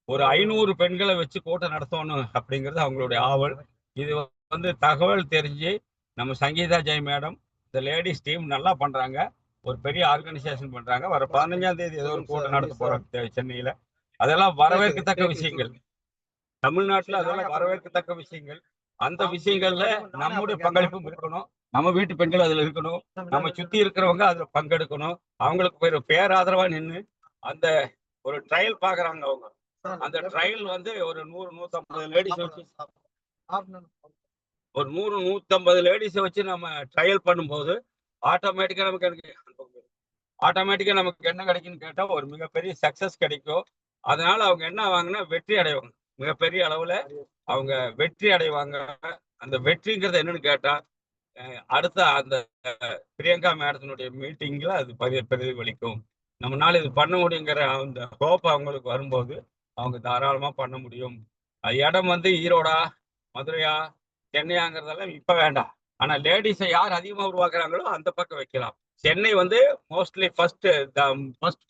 ஒரு 500 பெண்களை வச்சு கூட்டம் நடத்தணும் அப்படிங்கிறது அவங்களுடைய ஆவல். இது வந்து தகவல் தெரிஞ்சு நம்ம சங்கீதா ஜெய் மேடம், இந்த லேடிஸ் டீம் நல்லா பண்றாங்க. ஒரு பெரிய ஆர்கனைசேஷன் பண்றாங்க. வர 15ஆம் தேதி ஏதோ ஒரு கூட்டம் நடத்த போறாங்க சென்னையில. அதெல்லாம் வரவேற்கத்தக்க விஷயங்கள். தமிழ்நாட்டுல அதெல்லாம் வரவேற்கத்தக்க விஷயங்கள். அந்த விஷயங்கள்ல நம்முடைய பங்களிப்பும் இருக்கணும். நம்ம வீட்டு பெண்கள் அதுல இருக்கணும். நம்ம சுத்தி இருக்கிறவங்க அதுல பங்கெடுக்கணும். அவங்களுக்கு பேராதரவா நின்று அந்த ஒரு ட்ரையல் பாக்குறாங்க. அவங்க அந்த ட்ரையல் வந்து ஒரு 100-150 லேடிஸ் வச்சு, ஒரு 100-150 லேடிஸை வச்சு நம்ம ட்ரையல் பண்ணும்போது ஆட்டோமேட்டிக்கா நமக்கு என்ன கிடைக்குன்னு கேட்டா ஒரு மிகப்பெரிய சக்சஸ் கிடைக்கும். அதனால அவங்க என்ன ஆவாங்கன்னா வெற்றி அடைவாங்க. மிகப்பெரிய அளவுல அவங்க வெற்றி அடைவாங்க. அந்த வெற்றிங்கிறது என்னன்னு கேட்டா அடுத்த அந்த பிரியங்கா மேடத்தினுடைய மீட்டிங்ல அது பிரதிபலிக்கும். நம்மளால இது பண்ண முடியுங்கிற அந்த ஹோப் அவங்களுக்கு வரும்போது அவங்க தாராளமா பண்ண முடியும். இடம் வந்து ஈரோடா, மதுரையா, சென்னையாங்கிறதெல்லாம் இப்ப வேண்டாம். ஆனா லேடிஸை யார் அதிகமா உருவாக்குறாங்களோ அந்த பக்கம் வைக்கலாம். சென்னை வந்து மோஸ்ட்லி ஃபர்ஸ்ட்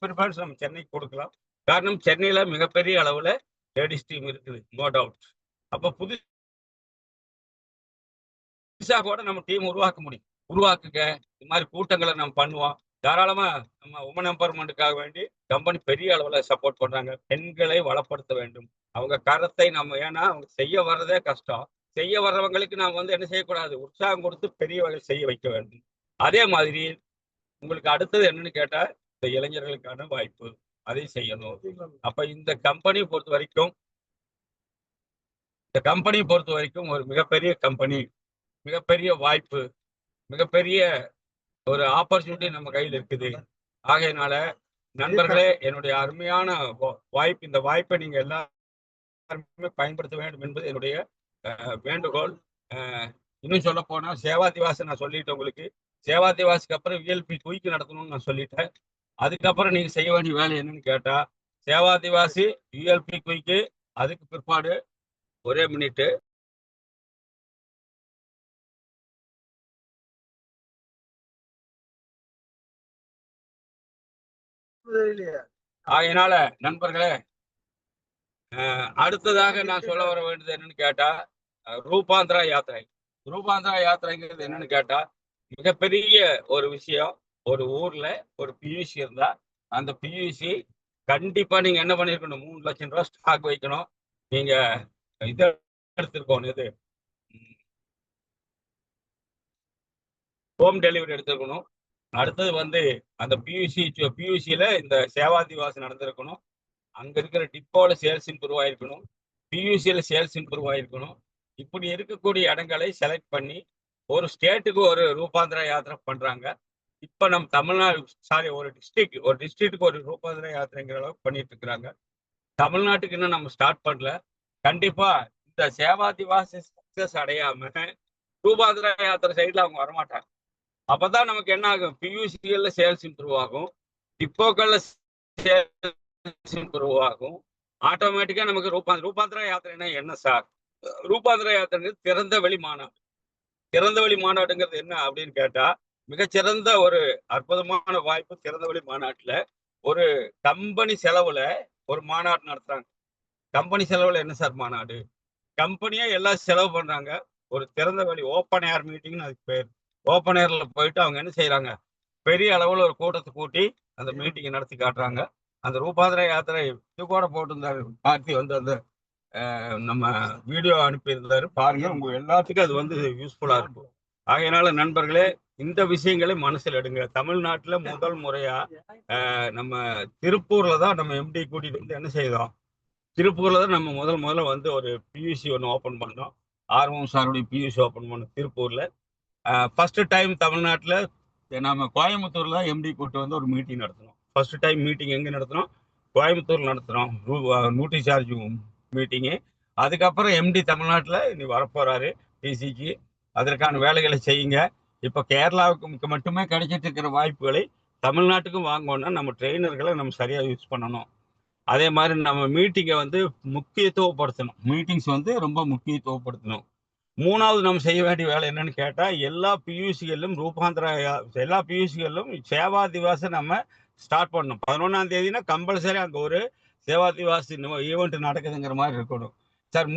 ப்ரிஃபரன்ஸ் நம்ம சென்னைக்கு கொடுக்கலாம். காரணம், சென்னையில மிகப்பெரிய அளவுல லேடிஸ் டீம் இருக்குது, நோ டவுட். அப்ப புதுசா கூட நம்ம டீம் உருவாக்க முடியும். உருவாக்குங்க, இது மாதிரி கூட்டங்களை நம்ம பண்ணுவோம். தாராளமா நம்ம உமன் எம்பவர்மெண்ட்டுக்காக வேண்டி கம்பெனி பெரிய அளவுல சப்போர்ட் பண்றாங்க. பெண்களை வளப்படுத்த வேண்டும். அவங்க கருத்தை நம்ம ஏன்னா அவங்க செய்ய வர்றதே கஷ்டம். செய்ய வர்றவங்களுக்கு நாம் வந்து என்ன செய்யக்கூடாது, உற்சாகம் கொடுத்து பெரிய வகையில் செய்ய வைக்க வேண்டும். அதே மாதிரி உங்களுக்கு அடுத்தது என்னன்னு கேட்டா, இந்த இளைஞர்களுக்கான வாய்ப்பு. அதை செய்யணும். அப்ப இந்த கம்பெனியை பொறுத்த வரைக்கும் ஒரு மிகப்பெரிய கம்பெனி, மிகப்பெரிய வாய்ப்பு, மிகப்பெரிய ஒரு ஆப்பர்ச்சுனிட்டி நம்ம கையில் இருக்குது. ஆகையினால நண்பர்களே, என்னுடைய அருமையான வாய்ப்பு, இந்த வாய்ப்பை நீங்க எல்லாருமே பயன்படுத்த வேண்டும் என்பது என்னுடைய வேண்டுகோள். இன்னும் சொல்ல போனா சேவாதிவாசி நான் சொல்லிட்டேன் உங்களுக்கு. சேவாதிவாசிக்கு அப்புறம் விஎல்பி குயிக்கு நடத்தணும்னு நான் சொல்லிட்டேன். அதுக்கப்புறம் நீங்க செய்ய வேண்டிய வேலை என்னன்னு கேட்டா, சேவாதிவாசி, விஎல்பி குயிக்கு, அதுக்கு பிற்பாடு ஒரே மினிட்டு ஆகையினால நண்பர்களே, அடுத்ததாக நான் சொல்ல வர வேண்டியது என்னன்னு கேட்டா, ரூபாந்திரா யாத்திரை. ரூபாந்திரா யாத்திரைங்கிறது என்னன்னு கேட்டா, மிகப்பெரிய ஒரு விஷயம். ஒரு ஊர்ல ஒரு பியூசி இருந்தா அந்த பியூசி கண்டிப்பா நீங்க என்ன பண்ணிருக்கணும், 3 லட்சம் ரூபாய் ஸ்டாக் வைக்கணும். நீங்க இதை எடுத்திருக்கணும், இது ஹோம் டெலிவரி எடுத்திருக்கணும். அடுத்தது வந்து அந்த பியூசியில இந்த சேவாதிவாசி நடந்திருக்கணும். அங்க இருக்கிற டிப்போல சேல்ஸ் இம்ப்ரூவ் ஆயிருக்கணும். பியூசியில சேல்ஸ் இம்ப்ரூவ் ஆயிருக்கணும். இப்படி இருக்கக்கூடிய இடங்களை செலக்ட் பண்ணி ஒரு ஸ்டேட்டுக்கு ஒரு ரூபாந்திர யாத்திரை பண்றாங்க. இப்ப நம்ம தமிழ்நாடு ஒரு டிஸ்ட்ரிக்ட்டுக்கு ஒரு ரூபாந்திர யாத்திரைங்கிற அளவுக்கு பண்ணிட்டு இருக்கிறாங்க. தமிழ்நாட்டுக்கு இன்னும் நம்ம ஸ்டார்ட் பண்ணல. கண்டிப்பா இந்த சேவாதிவாசி சக்சஸ் அடையாம ரூபாந்திர யாத்திரை சைட்ல அவங்க வரமாட்டாங்க. அப்பதான் நமக்கு என்ன ஆகும், பியூசிகள்ல சேல்ஸ் இம்ப்ரூவ் ஆகும், டிப்போக்கள்ல சேல்ஸ் இம்ப்ரூவ் ஆகும். ஆட்டோமேட்டிக்கா நமக்கு ரூபாந்திர யாத்திரைனா என்ன சார்? ரூபாந்திர யாத்திரைங்கிறது திறந்த வெளி மாநாடு. திறந்த வெளி மாநாடுங்கிறது என்ன அப்படின்னு கேட்டா, மிகச்சிறந்த ஒரு அற்புதமான வாய்ப்பு. திறந்த வெளி மாநாட்டுல ஒரு கம்பெனி செலவுல ஒரு மாநாடு நடத்துறாங்க. கம்பெனி செலவுல என்ன சார் மாநாடு? கம்பெனியா எல்லாம் செலவு பண்றாங்க. ஒரு திறந்த வெளி ஓப்பன் ஏர் மீட்டிங்னு அதுக்கு பேர். ஓப்பன் ஏர்ல போயிட்டு அவங்க என்ன செய்யறாங்க, பெரிய அளவுல ஒரு கூட்டத்தை கூட்டி அந்த மீட்டிங்கை நடத்தி காட்டுறாங்க. அந்த ரூபாந்திர யாத்திரை இது கூட போட்டிருந்தாரு பார்த்தி வந்து அந்த நம்ம வீடியோ அனுப்பியிருந்தாரு பாருங்க. உங்க எல்லாத்துக்கும் அது வந்து யூஸ்ஃபுல்லா இருக்கும். ஆகையினால நண்பர்களே, இந்த விஷயங்களை மனசில் எடுங்க. தமிழ்நாட்டுல முதல் முறையா நம்ம திருப்பூர்ல தான் நம்ம எம்டி கூட்டிட்டு வந்து என்ன செய்தோம், திருப்பூர்ல தான் நம்ம முதல்ல வந்து ஒரு பியூசி ஒன்று ஓப்பன் பண்ணோம். ஆர்வம் சாருடைய பியூசி ஓப்பன் பண்ணோம் திருப்பூர்ல. ஃபர்ஸ்ட் டைம் தமிழ்நாட்டில் நம்ம கோயம்புத்தூர்ல தான் எம்டி கூட்டு வந்து ஒரு மீட்டிங் நடத்தணும். ஃபர்ஸ்ட் டைம் மீட்டிங் எங்க நடத்துறோம், கோயம்புத்தூர் நடத்துறோம். நூட்டி சார்ஜ் மீட்டிங்கு. அதுக்கப்புறம் எம்டி தமிழ்நாட்டில் இனி வரப்போறாரு டிசிக்கு. அதற்கான வேலைகளை செய்யுங்க. இப்போ கேரளாவுக்கு மட்டுமே கிடைச்சிட்டு இருக்கிற வாய்ப்புகளை தமிழ்நாட்டுக்கும் வாங்கணும்னா நம்ம ட்ரெயினர்களை நம்ம சரியா யூஸ் பண்ணணும். அதே மாதிரி நம்ம மீட்டிங்கை வந்து முக்கியத்துவப்படுத்தணும். மீட்டிங்ஸ் வந்து ரொம்ப முக்கியத்துவப்படுத்தணும். மூணாவது நம்ம செய்ய வேண்டிய வேலை என்னன்னு கேட்டா, எல்லா பியூசிகளிலும் சேவா திவாசை நம்ம ஸ்டார்ட் பண்ணணும். 11ஆம் தேதினா கம்பல்சரி அங்க ஒரு சேவா திவாசி ஈவெண்ட் நடக்குதுங்கிற மாதிரி இருக்கணும். சார்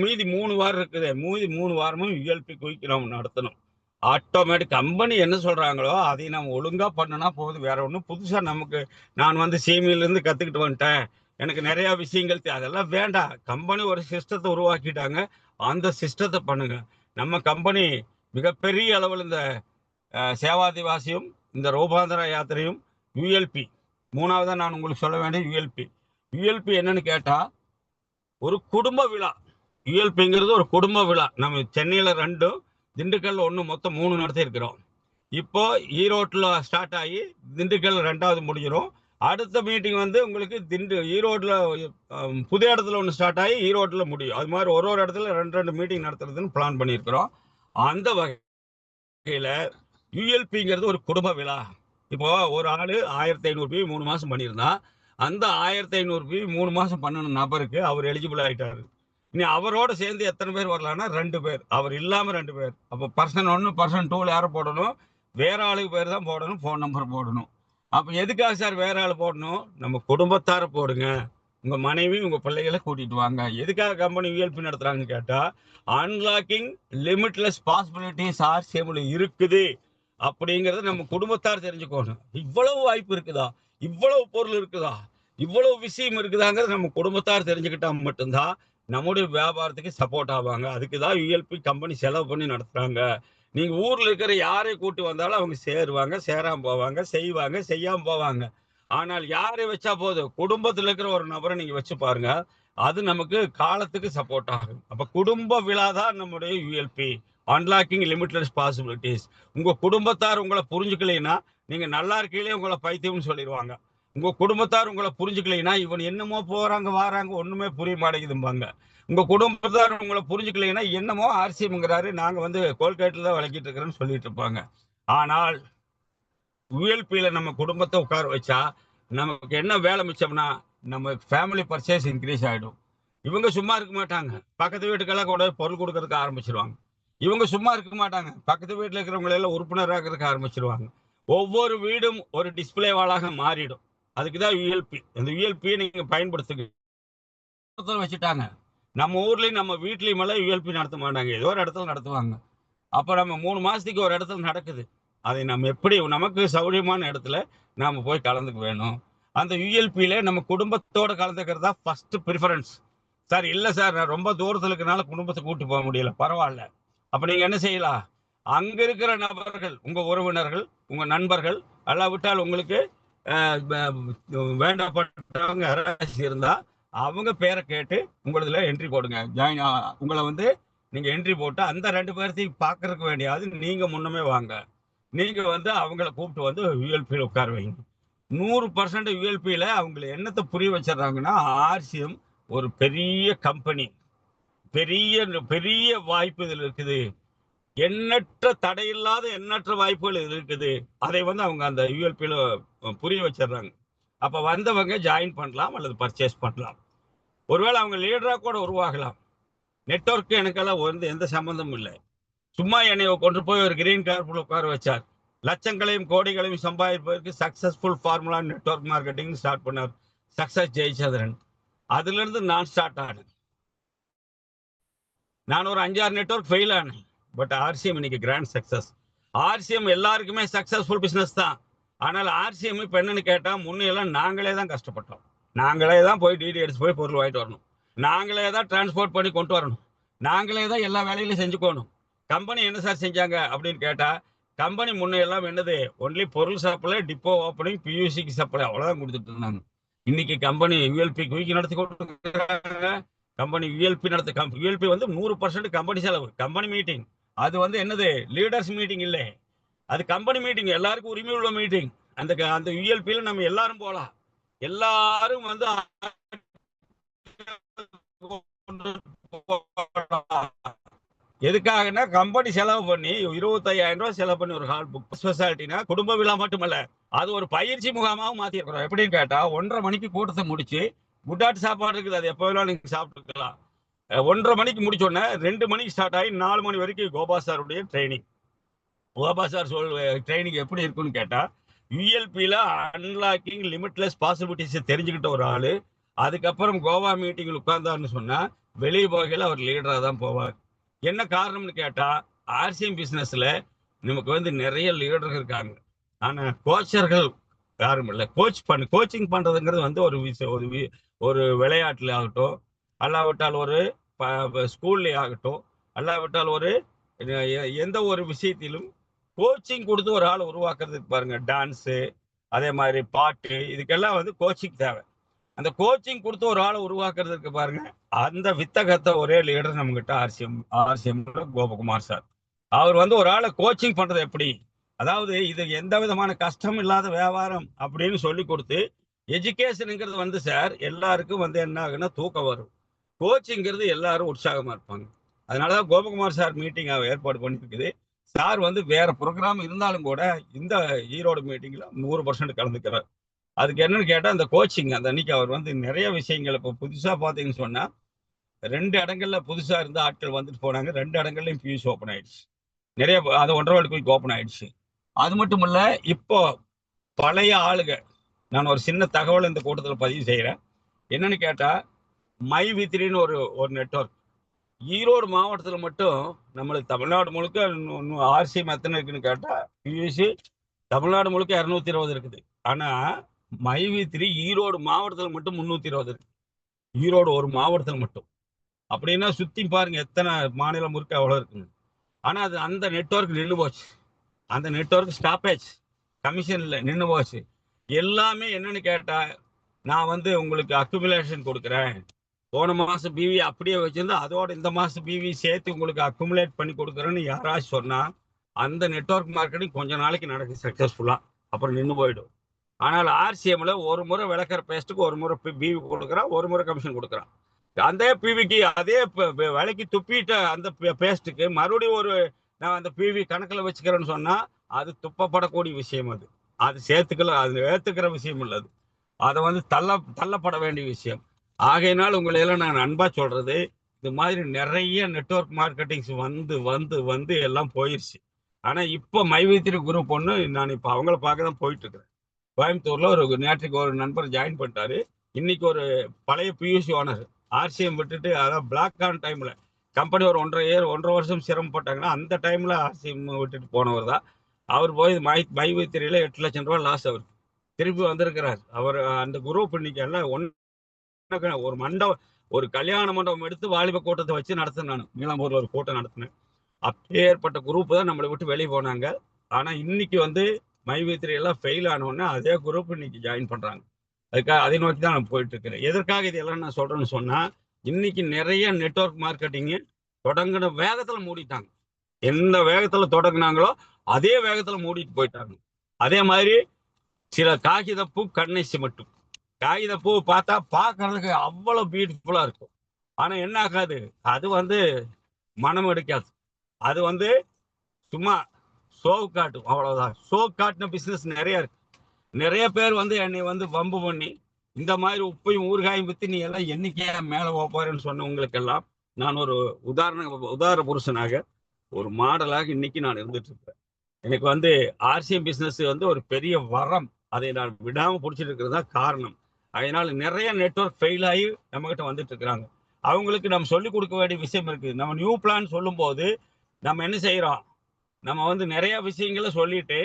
மீதி 3 வாரம் இருக்குது, மீதி 3 வாரமும் யூஎல்பி குயிக் நம்ம நடத்தணும். ஆட்டோமேட்டிக் கம்பெனி என்ன சொல்றாங்களோ அதை நம்ம ஒழுங்கா பண்ணனா போதும். வேற ஒன்றும் புதுசா நமக்கு நான் வந்து சிமில இருந்து கத்துக்கிட்டு வந்துட்டேன், எனக்கு நிறைய விஷயங்கள் அதெல்லாம் வேண்டாம். கம்பெனி ஒரு சிஸ்டத்தை உருவாக்கிட்டாங்க, அந்த சிஸ்டத்தை பண்ணுங்க. நம்ம கம்பெனி மிகப்பெரிய அளவில் இந்த சேவாதிவாசியும் இந்த ரூபாந்திர யாத்திரையும் யூஎல்பி மூணாவதான் நான் உங்களுக்கு சொல்ல வேண்டிய யூஎல்பி என்னன்னு கேட்டா ஒரு குடும்ப விழா. யூஎல்பிங்கிறது ஒரு குடும்ப விழா. நம்ம சென்னையில 2, திண்டுக்கல்ல 1, மொத்தம் 3 நடத்தி இருக்கிறோம். இப்போ ஈரோட்டில் ஸ்டார்ட் ஆகி திண்டுக்கல் 2வது முடிஞ்சிடும். அடுத்த மீட்டிங் வந்து உங்களுக்கு ஈரோட்டில் புதிய இடத்துல ஒன்று ஸ்டார்ட் ஆகி ஈரோட்டில் முடியும். அது மாதிரி ஒரு இடத்துல 2 மீட்டிங் நடத்துறதுன்னு பிளான் பண்ணியிருக்கிறோம். அந்த வகையில் யூஎல்பிங்கிறது ஒரு குடும்ப விழா. இப்போ ஒரு ஆள் 1500 பி 3 மாதம் பண்ணியிருந்தா, அந்த 1500 பி 3 மாதம் பண்ணின நபருக்கு அவர் எலிஜிபிள் ஆகிட்டாரு. இனி அவரோட சேர்ந்து எத்தனை பேர் வரலாம்னா 2 பேர், அவர் இல்லாமல் 2 பேர். அப்போ பர்சன் 1 பர்சன் 2 யாரை போடணும், வேற ஆளுக்கு பேர் தான் போடணும், ஃபோன் நம்பர் போடணும். அப்போ எதுக்காக சார் வேற ஆள் போடணும், நம்ம குடும்பத்தார போடுங்க, உங்க மனைவி உங்க பிள்ளைகளை கூட்டிட்டு வாங்க. எதுக்காக கம்பெனி யூஎல்பி நடத்துறாங்கன்னு கேட்டா, unlocking limitless possibilities R sable இருக்குது. அப்படிங்கறத நம்ம குடும்பத்தார் தெரிஞ்சுக்கணும். இவ்வளவு வாய்ப்பு இருக்குதா, இவ்வளவு பொருள் இருக்குதா, இவ்வளவு விஷயம் இருக்குதாங்கிறது நம்ம குடும்பத்தார் தெரிஞ்சுக்கிட்டா மட்டும்தான் நம்முடைய வியாபாரத்துக்கு சப்போர்ட் ஆவாங்க. அதுக்குதான் யுஎல்பி கம்பெனி செலவு பண்ணி நடத்துறாங்க. நீங்க ஊர்ல இருக்கிற யாரை கூட்டி வந்தாலும் அவங்க சேருவாங்க, சேராம போவாங்க, செய்வாங்க, செய்யாம போவாங்க. ஆனால் யாரை வச்சா போதும், குடும்பத்துல இருக்கிற ஒரு நபரை நீங்க வச்சு பாருங்க, அது நமக்கு காலத்துக்கு சப்போர்ட் ஆகும். அப்ப குடும்ப விழா தான் நம்முடைய யுஎல்பி, அன்லாக்கிங் லிமிட்லெஸ் பாசிபிலிட்டிஸ். உங்க குடும்பத்தார் உங்களை புரிஞ்சுக்கலைன்னா, நீங்க நல்லா இருக்கையிலே உங்களை பைத்தியம்னு சொல்லிடுவாங்க. உங்க குடும்பத்தார் உங்களை புரிஞ்சுக்கலைன்னா, இவன் என்னமோ போறாங்க வாராங்க ஒண்ணுமே புரிய மாட்டேங்குதும்பாங்க. உங்க குடும்பத்தார் உங்களை புரிஞ்சுக்கலைன்னா, என்னமோ ஆர்சிஎம்ங்கிறாரு, நாங்க வந்து கோல்கேட்ல தான் விளக்கிட்டு இருக்கிறோம்னு சொல்லிட்டு இருப்பாங்க. ஆனால் யுஎல்பியில நம்ம குடும்பத்தை உட்கார வச்சா நமக்கு என்ன வேலை மிச்சம்னா, நம்ம ஃபேமிலி பர்ச்சேஸ் இன்க்ரீஸ் ஆயிடும். இவங்க சும்மா இருக்க மாட்டாங்க, பக்கத்து வீட்டுக்கெல்லாம் கூட பொருள் கொடுக்கறதுக்கு ஆரம்பிச்சிருவாங்க. இவங்க சும்மா இருக்க மாட்டாங்க, பக்கத்து வீட்டுல இருக்கிறவங்களை எல்லாம் உறுப்பினராக்கிறதுக்கு ஆரம்பிச்சிருவாங்க. ஒவ்வொரு வீடும் ஒரு டிஸ்பிளே வாலாக மாறிடும். அதுக்குதான் யுஎல்பி. அந்த யுஎல்பியை நீங்க பயன்படுத்துங்க. வச்சுட்டாங்க. நம்ம ஊர்லயும் நம்ம வீட்லயும் எல்லாம் யுஎல்பி நடத்த மாட்டாங்க, ஏதோ ஒரு இடத்துல நடத்துவாங்க. அப்ப நம்ம 3 மாசத்துக்கு ஒரு இடத்துல நடக்குது. அதை நம்ம எப்படி நமக்கு சௌகரியமான இடத்துல நாம போய் கலந்துக்க வேணும். அந்த யுஎல்பியில நம்ம குடும்பத்தோட கலந்துக்கிறதா ஃபர்ஸ்ட் ப்ரிஃபரன்ஸ். சார் இல்ல சார், நான் ரொம்ப தூரத்துல இருக்கனால குடும்பத்தை கூட்டு போக முடியல, பரவாயில்ல. அப்ப நீங்க என்ன செய்யலாம், அங்க இருக்கிற நபர்கள், உங்க உறவினர்கள், உங்க நண்பர்கள், அல்லாவிட்டால் உங்களுக்கு வேண்டப்பட்டவங்க யாராச்சும் இருந்தா அவங்க பேரை கேட்டு உங்களதுல என்ட்ரி போடுங்க. ஜாயின் உங்களை வந்து நீங்க என்ட்ரி போட்டு அந்த 2 பேர்த்தையும் பார்க்கறதுக்கு வேண்டியாவது நீங்க முன்னமே வாங்க. நீங்க வந்து அவங்கள கூப்பிட்டு வந்து யுஎல்பியில் உட்கார வைங்க. 100% யுஎல்பியில அவங்களை என்னத்தை புரிய வச்சிடறாங்கன்னா, ஆர்சிஎம் ஒரு பெரிய கம்பெனி, பெரிய பெரிய வாய்ப்பு இதில் இருக்குது, எண்ணற்ற தடையில்லாத எண்ணற்ற வாய்ப்புகள் இதில் இருக்குது. அதை வந்து அவங்க அந்த யுஎல்பியில புரிய வச்சிடறாங்க. அப்ப வந்தவங்க ஜாயின் பண்ணலாம் அல்லது பர்ச்சேஸ் பண்ணலாம். ஒருவேளை அவங்க லீடரா கூட உருவாகலாம். நெட்வொர்க் எனக்கெல்லாம் வந்து எந்த சம்பந்தமும் இல்லை. சும்மா என்னை கொண்டு போய் ஒரு கிரீன் கார்பெட்ல உட்கார வச்சார். லட்சங்களையும் கோடிகளையும் சம்பாதிப்பதற்கு successful formula network marketing start பண்ணார் சக்சஸ் ஜெயச்சந்திரன். அதுல இருந்து நான் ஸ்டார்ட் ஆனேன். நான் ஒரு 5-6 நெட்வொர்க் ஃபெயில் ஆனேன். பட் ஆர்சிஎம் இன்னைக்கு கிராண்ட் சக்சஸ். ஆர்சிஎம் எல்லாருக்குமே சக்சஸ்ஃபுல் பிசினஸ் தான். ஆனால் ஆர்சிஎம் இப்ப என்னன்னு கேட்டா, முன்னையெல்லாம் நாங்களே தான் கஷ்டப்பட்டோம். நாங்களே தான் போய் டிடி எடுத்து போய் பொருள் வாங்கிட்டு வரணும், நாங்களே தான் டிரான்ஸ்போர்ட் பண்ணி கொண்டு வரணும், நாங்களே தான் எல்லா வேலையிலும் செஞ்சுக்கணும். கம்பெனி என்ன சார் செஞ்சாங்க அப்படின்னு கேட்டா, கம்பெனி முன்னையெல்லாம் என்னது, ஒன்லி பொருள் சப்ளை, டிப்போ ஓப்பனிங், பியூசிக்கு சப்ளை, அவ்வளவுதான் கொடுத்துட்டு இருந்தாங்க. இன்னைக்கு கம்பெனி யுஎல்பி குயிக் நடத்தி கொடுக்குறாங்க. கம்பெனி யுஎல்பி யுஎல்பி வந்து 100% கம்பெனி செலவு, கம்பெனி மீட்டிங். அது வந்து என்னது, லீடர்ஸ் மீட்டிங் இல்லை, அது கம்பெனி மீட்டிங், எல்லாருக்கும் உரிமை உள்ள மீட்டிங். அந்த யுஎல்பியில நம்ம எல்லாரும் போலாம். எல்லாரும் வந்து எதுக்காகனா, கம்பெனி செலவு பண்ணி 25,000 ரூபாய் செலவு பண்ணி ஒரு ஹால் புக். ஸ்பெஷாலிட்டினா குடும்ப விழா மட்டுமல்ல, அது ஒரு பயிற்சி முகாமாவும் மாத்தி இருக்கிறோம். எப்படின்னு கேட்டா, 1:30 மணிக்கு கூட்டத்தை முடிச்சு, குட்டாட்டு சாப்பாடு இருக்குது, அது எப்போ வேணாலும் நீங்க சாப்பிட்டுக்கலாம். 1:30 மணிக்கு முடிச்ச உடனே 2 மணிக்கு ஸ்டார்ட் ஆகி 4 மணி வரைக்கும் கோபா சாருடைய ட்ரைனிங். கோபா சார் ட்ரைனிங் எப்படி இருக்குன்னு கேட்டா, யுஎல்பியில அன்லாக்கிங் லிமிட்லெஸ் பாசிபிலிட்டிஸ் தெரிஞ்சுக்கிட்ட ஒரு ஆளு, அதுக்கப்புறம் கோவா மீட்டிங்ல உட்கார்ந்தாருன்னு சொன்னா வெளியே போகையில அவர் லீடரா தான் போவார். என்ன காரணம்னு கேட்டா, ஆர்சிஎம் பிசினஸ்ல நமக்கு வந்து நிறைய லீடர்கள் இருக்காங்க, ஆனா கோச்சர்கள் யாரும் இல்லை. கோச்சிங் பண்றதுங்கிறது வந்து ஒரு விளையாட்டுல ஆகட்டும், அல்லாவிட்டால் ஒரு ஸ்கூல்ல ஆகட்டும், அல்லாவிட்டால் ஒரு எந்த ஒரு விஷயத்திலும் கோச்சிங் கொடுத்து ஒரு ஆளை உருவாக்குறதுக்கு பாருங்க, டான்ஸு, அதே மாதிரி பாட்டு, இதுக்கெல்லாம் வந்து கோச்சிங் தேவை. அந்த கோச்சிங் கொடுத்து ஒரு ஆளை உருவாக்குறதுக்கு பாருங்க, அந்த வித்தகத்தை ஒரே லீடர் நம்ம கிட்ட ஆர்சிஎம் கோபகுமார் சார். அவர் வந்து ஒரு ஆளை கோச்சிங் பண்றது எப்படி, அதாவது இது எந்த விதமான கஷ்டம் இல்லாத வியாபாரம் அப்படின்னு சொல்லி கொடுத்து, எஜுகேஷனுங்கிறது வந்து சார் எல்லாருக்கும் வந்து என்ன ஆகுன்னா தூக்கம் வரும், கோச்சிங்கிறது எல்லாரும் உற்சாகமா இருப்பாங்க. அதனாலதான் கோபகுமார் சார் மீட்டிங் ஏற்பாடு பண்ணிருக்குது. சார் வந்து வேற ப்ரோக்ராம் இருந்தாலும் கூட இந்த ஈரோடு மீட்டிங்ல 100% கலந்துக்கிறார். அதுக்கு என்னன்னு கேட்டா, அந்த கோச்சிங் அந்த அன்னைக்கு அவர் வந்து நிறைய விஷயங்கள், இப்போ புதுசா பாத்தீங்கன்னு சொன்னா 2 இடங்கள்ல புதுசா இருந்த ஆட்கள் வந்துட்டு போனாங்க, 2 இடங்கள்லயும் பியூஸ் ஓப்பன் ஆயிடுச்சு. நிறைய அது 1.5 வருடத்துக்கு ஓப்பன் ஆயிடுச்சு. அது மட்டும் இல்ல, இப்போ பழைய ஆளுக, நான் ஒரு சின்ன தகவல் இந்த கூட்டத்தில் பதிவு செய்யறேன். என்னன்னு கேட்டா, மை வித்ரின்னு ஒரு நெட்வொர்க், ஈரோடு மாவட்டத்துல மட்டும் நம்மளுக்கு தமிழ்நாடு முழுக்க ஆர்சிஎம் எத்தனை இருக்குன்னு கேட்டா பியூசி தமிழ்நாடு முழுக்க 220 இருக்குது. ஆனா மைவி3 ஈரோடு மாவட்டத்துல மட்டும் 320 இருக்கு. ஈரோடு ஒரு மாவட்டத்துல மட்டும். அப்படின்னா சுத்தி பாருங்க எத்தனை மாநிலம் இருக்கு, அவ்வளவு இருக்குங்க. ஆனா அது அந்த நெட்வொர்க் நின்று போச்சு. அந்த நெட்வொர்க் ஸ்டாப்பேஜ் கமிஷன்ல நின்று போச்சு. எல்லாமே என்னன்னு கேட்டா, நான் வந்து உங்களுக்கு அக்குமுலேஷன் கொடுக்குறேன், போன மாசம் பிவி அப்படியே வச்சிருந்தா அதோட இந்த மாசம் பிவி சேர்த்து உங்களுக்கு அக்குமுலேட் பண்ணி கொடுக்குறேன்னு யாராச்சும் சொன்னா அந்த நெட்வொர்க் மார்க்கெட்டிங் கொஞ்ச நாளைக்கு நடக்குது சக்சஸ்ஃபுல்லா, அப்புறம் நின்று போயிடும். ஆனால் ஆர்சிஎம்ல ஒரு முறை விளக்குற பேஸ்ட்டுக்கு ஒரு முறை பிவி கொடுக்குறான், ஒரு முறை கமிஷன் கொடுக்குறான். அந்த பிவிக்கு அதே விலைக்கு துப்பிட்ட அந்த பேஸ்ட்டுக்கு மறுபடியும் ஒரு நான் அந்த பிவி கணக்கில் வச்சுக்கிறேன்னு சொன்னா அது துப்பப்படக்கூடிய விஷயம். அது அது சேர்த்துக்கல, அது ஏத்துக்கிற விஷயம் இல்லை. அது அதை வந்து தள்ளப்பட வேண்டிய விஷயம். ஆகையினால் உங்களை எல்லாம் நான் அன்பா சொல்றது, இது மாதிரி நிறைய நெட்வொர்க் மார்க்கெட்டிங்ஸ் வந்து வந்து வந்து எல்லாம் போயிருச்சு. ஆனா இப்ப மைவித்திரி குரூப் ஒன்று நான் இப்ப அவங்கள பார்க்க தான் போயிட்டு இருக்கிறேன். கோயம்புத்தூர்ல ஒரு நேற்றுக்கு ஒரு நண்பர் ஜாயின் பண்ணிட்டாரு. இன்னைக்கு ஒரு பழைய பியூசி ஓனர் ஆர்சிஎம் விட்டுட்டு, அதாவது பிளாக் ஆன் டைம்ல கம்பெனி ஒரு 1.5 வருஷம் சிரமப்பட்டாங்கன்னா அந்த டைம்ல ஆர்சிஎம் விட்டுட்டு போனவர் தான் அவர். போய் மைவித்திரியில 8 லட்சம் ரூபாய் லாஸ் அவர் திருப்பி வந்திருக்கிறார். அவர் அந்த குரூப் இன்னைக்கு எல்லாம் ஒரு மண்டபம், ஒரு கல்யாண மண்டபம் எடுத்து வாலிப கூட்டத்தை வச்சு நடத்தினேன். நான் நீலாம்பூர்ல ஒரு கூட்டம் நடத்தினேன். அப்பேற்பட்ட குரூப் தான் நம்மளை விட்டு வெளியே போனாங்க. ஆனா இன்னைக்கு வந்து மைவித்திரி எல்லாம் ஃபெயில் ஆனோடனே அதே குரூப் இன்னைக்கு ஜாயின் பண்றாங்க. அதுக்காக அதை நோக்கி தான் நான் போயிட்டு இருக்கிறேன். எதற்காக இதெல்லாம் நான் சொல்றேன்னு சொன்னா, இன்னைக்கு நிறைய நெட்வொர்க் மார்க்கெட்டிங் தொடங்கின வேகத்துல மூடிட்டாங்க. எந்த வேகத்துல தொடங்கினாங்களோ அதே வேகத்துல மூடிட்டு போயிட்டாங்க. அதே மாதிரி சில காகிதப்பூ கண்ணை சிமிட்டும். காகிதப்பூ பார்த்தா பார்க்கறதுக்கு அவ்வளவு பியூட்டிஃபுல்லா இருக்கும். ஆனா என்ன ஆகாது, அது வந்து மனம் எடுக்காது. அது வந்து சும்மா ஷோவு காட்டும், அவ்வளவுதான். ஷோ காட்டின பிசினஸ் நிறைய இருக்கு. நிறைய பேர் வந்து என்னை வந்து வம்பு பண்ணி இந்த மாதிரி உப்பையும் ஊறுகாயும் வித்து நீ எல்லாம் என்னைக்கே மேல போறேன்னு சொன்னவங்களுக்கு எல்லாம் நான் ஒரு உதாரண புருஷனாக, ஒரு மாடலாக இன்னைக்கு நான் இருந்துட்டு இருக்கேன். எனக்கு வந்து ஆர்சிஎம் பிசினஸ் வந்து ஒரு பெரிய வரம். அதை நான் விடாம பிடிச்சிட்டு இருக்கிறது தான் காரணம். அதனால நிறைய நெட்வொர்க் ஃபெயில் ஆகி நம்ம கிட்ட வந்துட்டு இருக்கிறாங்க. அவங்களுக்கு நம்ம சொல்லிக் கொடுக்க வேண்டிய விஷயம் இருக்கு. நம்ம நியூ பிளான் சொல்லும் போது நம்ம என்ன செய்யறோம், நம்ம வந்து நிறைய விஷயங்களை சொல்லிட்டு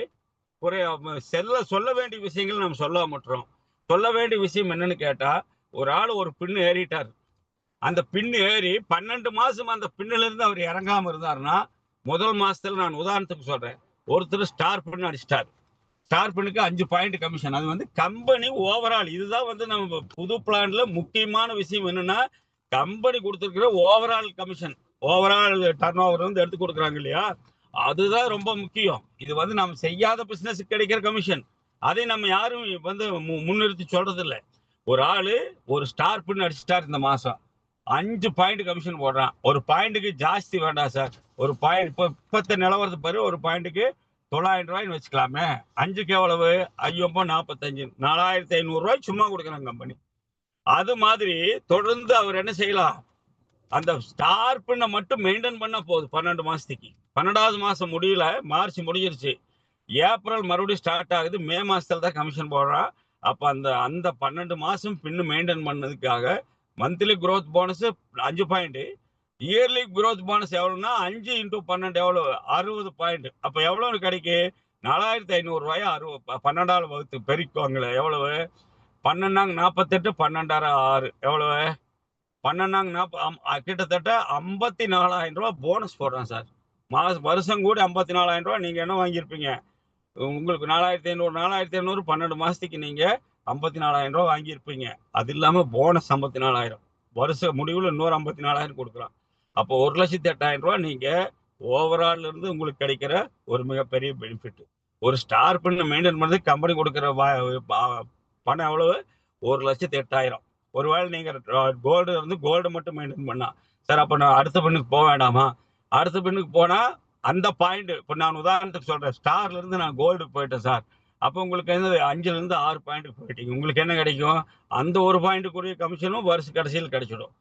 சொல்ல வேண்டிய விஷயங்கள் நம்ம சொல்ல மாட்டோம். சொல்ல வேண்டிய விஷயம் என்னன்னு கேட்டா, ஒரு ஆள் ஒரு பின்னு ஏறிட்டார். அந்த பின்னு ஏறி 12 மாசம் அந்த பின்னுல இருந்து அவர் இறங்காம இருந்தாருன்னா, முதல் மாசத்துல நான் உதாரணத்துக்கு சொல்றேன், ஒருத்தர் ஸ்டார் பின் அடிச்சிட்டார். ஸ்டார் பின்னுக்கு 5 பாயிண்ட் கமிஷன். அது வந்து கம்பெனி ஓவரால். இதுதான் வந்து நம்ம புது பிளான்ல முக்கியமான விஷயம் என்னன்னா, கம்பெனி கொடுத்துருக்கிற overall commission, overall turn over வந்து எடுத்து கொடுக்குறாங்க இல்லையா, அதுதான் ரொம்ப முக்கியம். இது வந்து நம்ம செய்யாத பிசினஸ் கிடைக்கிற கமிஷன். அதை நம்ம யாரும் வந்து முன்னிறுத்தி சொல்றது இல்லை. ஒரு ஆளு ஒரு ஸ்டார் பின் அடிச்சிட்டார் இந்த மாசம், 5 பாயிண்ட் கமிஷன் போடுறான். ஒரு பாயிண்ட்டுக்கு ஜாஸ்தி வேண்டாம் சார். ஒரு பாயிண்ட் இப்பத்த நிலவரத்து பாரு, ஒரு பாயிண்ட்டுக்கு 900 ரூபாய்ன்னு வச்சுக்கலாமே. 5க்கு எவ்வளவு? 45 4500 ரூபாய் சும்மா கொடுக்குறாங்க கம்பெனி. அது மாதிரி தொடர்ந்து அவர் என்ன செய்யலாம், அந்த ஸ்டார் பின்னை மட்டும் மெயின்டைன் பண்ண போகுது 12 மாசத்துக்கு. 12வது மாசம் முடியல, மார்ச் முடிஞ்சிருச்சு, ஏப்ரல் மறுபடியும் ஸ்டார்ட் ஆகுது, மே மாசத்துல தான் கமிஷன் போடுறான். அப்ப அந்த அந்த 12 மாசம் பின்னு மெயின்டைன் பண்ணதுக்காக monthly growth bonus 5 point, yearly growth bonus எவ்வளவுன்னா 5 × 12 எவ்வளவு? 60 பாயிண்ட். அப்ப எவ்வளவு கிடைக்கும்? 4500 ரூபாய். 12ஆல் வகுத்து பெருக்குவாங்களே எவ்வளவு? 12 48, 12 6 எவ்வளவு? 12 கிட்டத்தட்ட 54,000 ரூபாய் போனஸ் போடுறான் சார். வருஷம் கூட 54,000 ரூபாய். நீங்க என்ன வாங்கியிருப்பீங்க? உங்களுக்கு 4500 4500 12 மாசத்துக்கு நீங்க 54,000 ரூபாய் வாங்கியிருப்பீங்க. அது இல்லாம போனஸ் 54,000. வருஷ முடிவுல இன்னொரு 54,000 கொடுக்குறான். அப்போ 1,08,000 ரூபாய் நீங்க ஓவரால் இருந்து உங்களுக்கு கிடைக்கிற ஒரு மிகப்பெரிய பெனிஃபிட். ஒரு ஸ்டார் பின்ன மெயின்டைன் பண்ணது கம்பெனி கொடுக்குற பணம் எவ்வளவு? 1,08,000. ஒருவேளை நீங்க கோல்டு இருந்து கோல்டு மட்டும் மெயின்டைன் பண்ணா சார், அப்ப நான் அடுத்த பின்னுக்கு போக வேண்டாமா? அடுத்த பின்னுக்கு போனா அந்த பாயிண்ட், இப்போ நான் உதாரணத்துக்கு சொல்றேன், ஸ்டார்ல இருந்து நான் கோல்டுக்கு போயிட்டேன் சார். அப்போ உங்களுக்கு என்ன, 5ல இருந்து 6 பாயிண்ட் போயிட்டீங்க. உங்களுக்கு என்ன கிடைக்கும்? அந்த ஒரு பாயிண்ட்டுக்குரிய கமிஷனும் வருஷ கடைசியில் கிடைச்சிடும்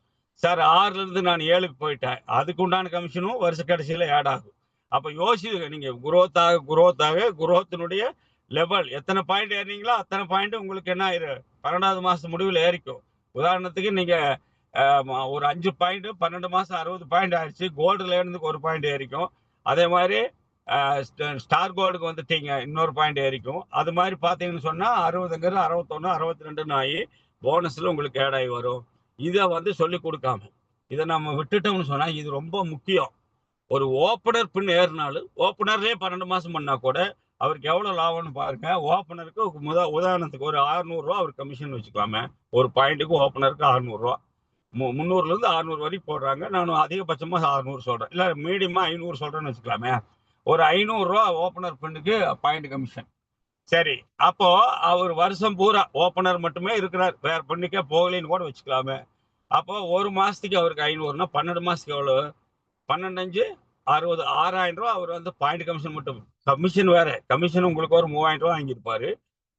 சார். 6ல இருந்து நான் 7க்கு போயிட்டேன், அதுக்கு உண்டான கமிஷனும் வருஷ கடைசியில ஆட் ஆகும். அப்ப யோசிச்சு நீங்க குரோத்தினுடைய லெவல் எத்தனை பாயிண்ட் ஏறினீங்களோ அத்தனை பாயிண்ட் உங்களுக்கு என்ன ஆயிரும், 12வது மாசம் முடிவில் ஏறிக்கும். உதாரணத்துக்கு நீங்க ஒரு 5 பாயிண்ட் 12 மாசம் 60 பாயிண்ட் ஆயிடுச்சு. கோல்டுல இருந்து ஒரு பாயிண்ட் ஏறிக்கும். அதே மாதிரி ஸ்டார் கோல்டுக்கு வந்துட்டீங்க, இன்னொரு பாயிண்ட் ஏறிக்கும். அது மாதிரி பாத்தீங்கன்னு சொன்னா 60ங்கிறது 61 62 ஆகி போனஸ்ல உங்களுக்கு ஆட் ஆகி வரும். இதை வந்து சொல்லி கொடுக்காம இதை நம்ம விட்டுட்டோம்னு சொன்னா இது ரொம்ப முக்கியம். ஒரு ஓப்பனர் பின் ஏறினாலும் ஓப்பனர்லயே 12 மாசம் பண்ணா கூட அவருக்கு எவ்வளவு லாபம்னு பாருங்க. ஓப்பனருக்கு உதாரணத்துக்கு ஒரு 600 ரூபா அவர் கமிஷன் வச்சுக்கலாமே. ஒரு பாயிண்ட்டுக்கு ஓப்பனருக்கு 600 ரூபா, 300ல இருந்து 600 வரைக்கும் போடுறாங்க. நான் அதிகபட்சமா 600 சொல்றேன், இல்ல மீடியமா 500 சொல்றேன்னு வச்சுக்கலாமே. ஒரு 500 ரூபா ஓப்பனர் பின்னுக்கு பாயிண்ட் கமிஷன். சரி, அப்போ அவர் வருஷம் பூரா ஓப்பனர் மட்டுமே இருக்கிறார், வேற பின்னுக்கே போகலைன்னு கூட வச்சுக்கலாமே. அப்போ ஒரு மாசத்துக்கு அவருக்கு 500னா 12 மாசத்துக்கு எவ்வளவு? 12 5 60 6000 ரூபா அவர் வந்து பாயிண்ட் கமிஷன் மட்டும். கமிஷன் வேற, கமிஷன் உங்களுக்கு ஒரு 3000 ரூபா வாங்கியிருப்பாரு.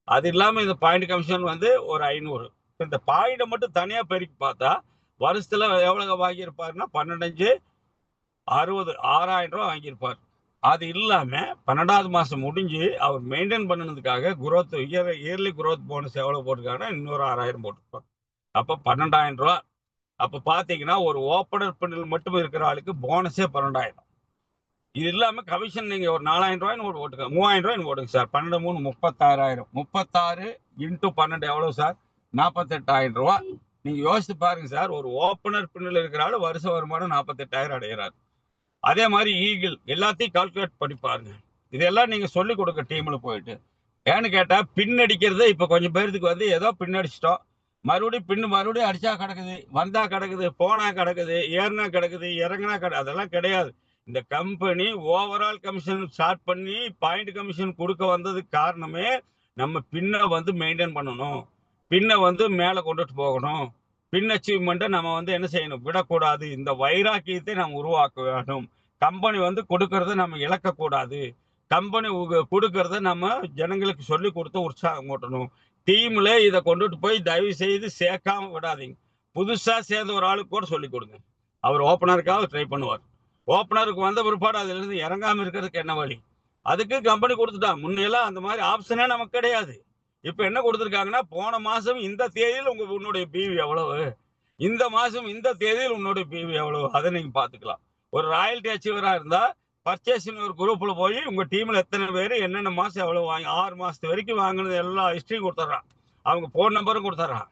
அது இல்லாம இந்த பாயிண்ட் கமிஷன் வந்து ஒரு 500. இந்த பாயிண்ட மட்டும் தனியா பெருக்கி பார்த்தா வருஷத்துல எவ்வளவு வாங்கியிருப்பாருன்னா 12 60 6000 ரூபா வாங்கியிருப்பார். அது இல்லாம 12வது மாசம் முடிஞ்சு அவர் மெயின்டைன் பண்ணதுக்காக குரோத் இயர்லி குரோத் போனஸ் எவ்வளவு போட்டிருக்காங்கன்னா இன்னொரு 6000 போட்டிருப்பார். அப்ப 12,000 ரூபா. அப்ப பாத்தீங்கன்னா ஒரு ஓப்பனர் பின்னல் மட்டும் இருக்கிற ஆளுக்கு போனஸே 12,000. இது இல்லாம கமிஷன் நீங்க ஒரு 4,000 ரூபாய்னு போட்டுக்க, 3,000 ரூபாய்னு போடுங்க சார். 12 3 36,000. 36 × 12 எவ்வளவு சார்? 48,000 ரூபா. நீங்க யோசிச்சு பாருங்க சார், ஒரு ஓப்பனர் பின்னல் இருக்கிற ஆளு வருஷ வருமானம் 48,000 அடைகிறார். அதே மாதிரி ஈகிள் எல்லாத்தையும் கால்குலேட் பண்ணி பாருங்க. இதெல்லாம் நீங்க சொல்லி கொடுக்க டீம்ல போயிட்டு. ஏன்னு கேட்டா பின்னடிக்கிறத இப்ப கொஞ்சம் பேருக்கு வந்து ஏதோ பின்னடிச்சிட்டோம், மறுபடியும் அடிச்சா கிடக்குது, வந்தா கிடக்குது, போனா கிடக்குது, ஏறினா கிடக்குது, இறங்கினா கிடக்குது, அதெல்லாம் கிடையாது. இந்த கம்பெனி ஓவரால் கமிஷன் ஸ்டார்ட் பண்ணி பாயிண்ட் கமிஷன் கொடுக்க வந்ததுக்கு காரணமே நம்ம பின்ன வந்து மெயின்டைன் பண்ணணும், பின்ன வந்து மேல கொண்டுட்டு போகணும், பின் அச்சீவ்மெண்ட்டை நம்ம வந்து என்ன செய்யணும், விடக்கூடாது. இந்த வைராக்கியத்தை நாம் உருவாக்க வேண்டும். கம்பெனி வந்து கொடுக்கறத நம்ம இழக்கக்கூடாது. கம்பெனி கொடுக்கறத நம்ம ஜனங்களுக்கு சொல்லி கொடுத்து உற்சாகம் ஊட்டணும். டீம்ல இதை கொண்டுட்டு போய் தயவு செய்து சேர்க்காம விடாதீங்க. புதுசா சேர்ந்த ஒரு ஆளுக்கு கூட சொல்லி கொடுங்க. அவர் ஓப்பனருக்காக ட்ரை பண்ணுவார். ஓப்பனருக்கு வந்த பிற்பாடு அதுல இருந்து இறங்காம இருக்கிறதுக்கு என்ன வழி? அதுக்கு கம்பெனி கொடுத்துட்டா. முன்னையெல்லாம் அந்த மாதிரி ஆப்ஷனே நமக்கு கிடையாது. இப்ப என்ன கொடுத்துருக்காங்கன்னா, போன மாசம் இந்த தேதியில் உன்னுடைய பிவி எவ்வளவு, இந்த மாசம் இந்த தேதியில் உன்னுடைய பிவி எவ்வளவு, அதை நீங்க பாத்துக்கலாம். ஒரு ராயல்டி அச்சீவரா இருந்தா பர்ச்சேசிங் ஒரு குரூப்ல போய் உங்க டீம்ல எத்தனை பேர் என்னென்ன மாசம் எவ்வளவு வாங்கி 6 மாசத்து வரைக்கும் வாங்கினது எல்லா ஹிஸ்டரியும் கொடுத்துட்றான். அவங்க போன் நம்பரும் கொடுத்துட்றான்.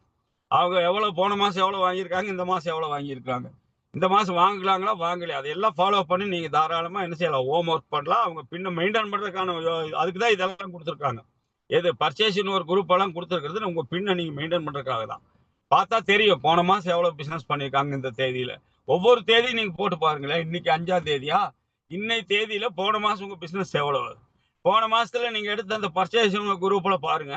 அவங்க எவ்வளவு போன மாசம் எவ்வளவு வாங்கியிருக்காங்க, இந்த மாசம் எவ்வளவு வாங்கியிருக்காங்க, இந்த மாசம் வாங்கலாங்களா வாங்கலையா, அதெல்லாம் ஃபாலோ பண்ணி நீங்க தாராளமா என்ன செய்யலாம், ஹோம் ஒர்க் பண்ணலாம். அவங்க பின்ன மெயின்டைன் பண்றதுக்கான அதுக்கு தான் இதெல்லாம் கொடுத்துருக்காங்க. எது பர்ச்சேசிங் ஒரு குரூப் எல்லாம் கொடுத்துருக்கிறது உங்க பின்ன நீங்க மெயின்டைன் பண்றதுக்காக தான். பார்த்தா தெரியும் போன மாசம் எவ்வளவு பிசினஸ் பண்ணிருக்காங்க இந்த தேதியில. ஒவ்வொரு தேதியும் நீங்க போட்டு பாருங்களேன். இன்னைக்கு 5ஆம் தேதியா, இன்னை தேதியில போன மாசம் உங்க பிசினஸ் எவ்வளவு, போன மாசத்துல நீங்க எடுத்த அந்த பர்ச்சேசிங் குரூப்ல பாருங்க,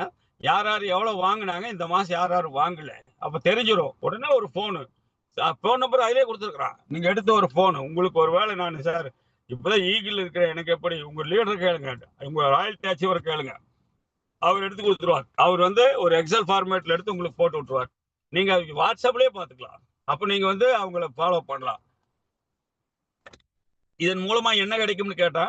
யார் யார் எவ்வளவு வாங்கினாங்க, இந்த மாசம் யார் யார் வாங்கல. அப்ப தெரிஞ்சிடும். உடனே ஒரு போன் நம்பர் அதிலே கொடுத்துருக்கான். நீங்க எடுத்த ஒரு போன், உங்களுக்கு ஒரு வேலை நான் சார் இப்பதான் ஈகிள் இருக்கிற, எனக்கு எப்படி உங்க லீடர் கேளுங்க, உங்க ராயல்டி அச்சீவர் கேளுங்க, அவர் எடுத்து கொடுத்துருவார். அவர் வந்து ஒரு எக்ஸல் ஃபார்மேட்ல எடுத்து உங்களுக்கு போட்டு விட்டுருவார். நீங்க வாட்ஸ்அப்லயே பாத்துக்கலாம். அப்ப நீங்க வந்து அவங்கள ஃபாலோ பண்ணலாம். இதன் மூலமா என்ன கிடைக்கும்னு கேட்டா,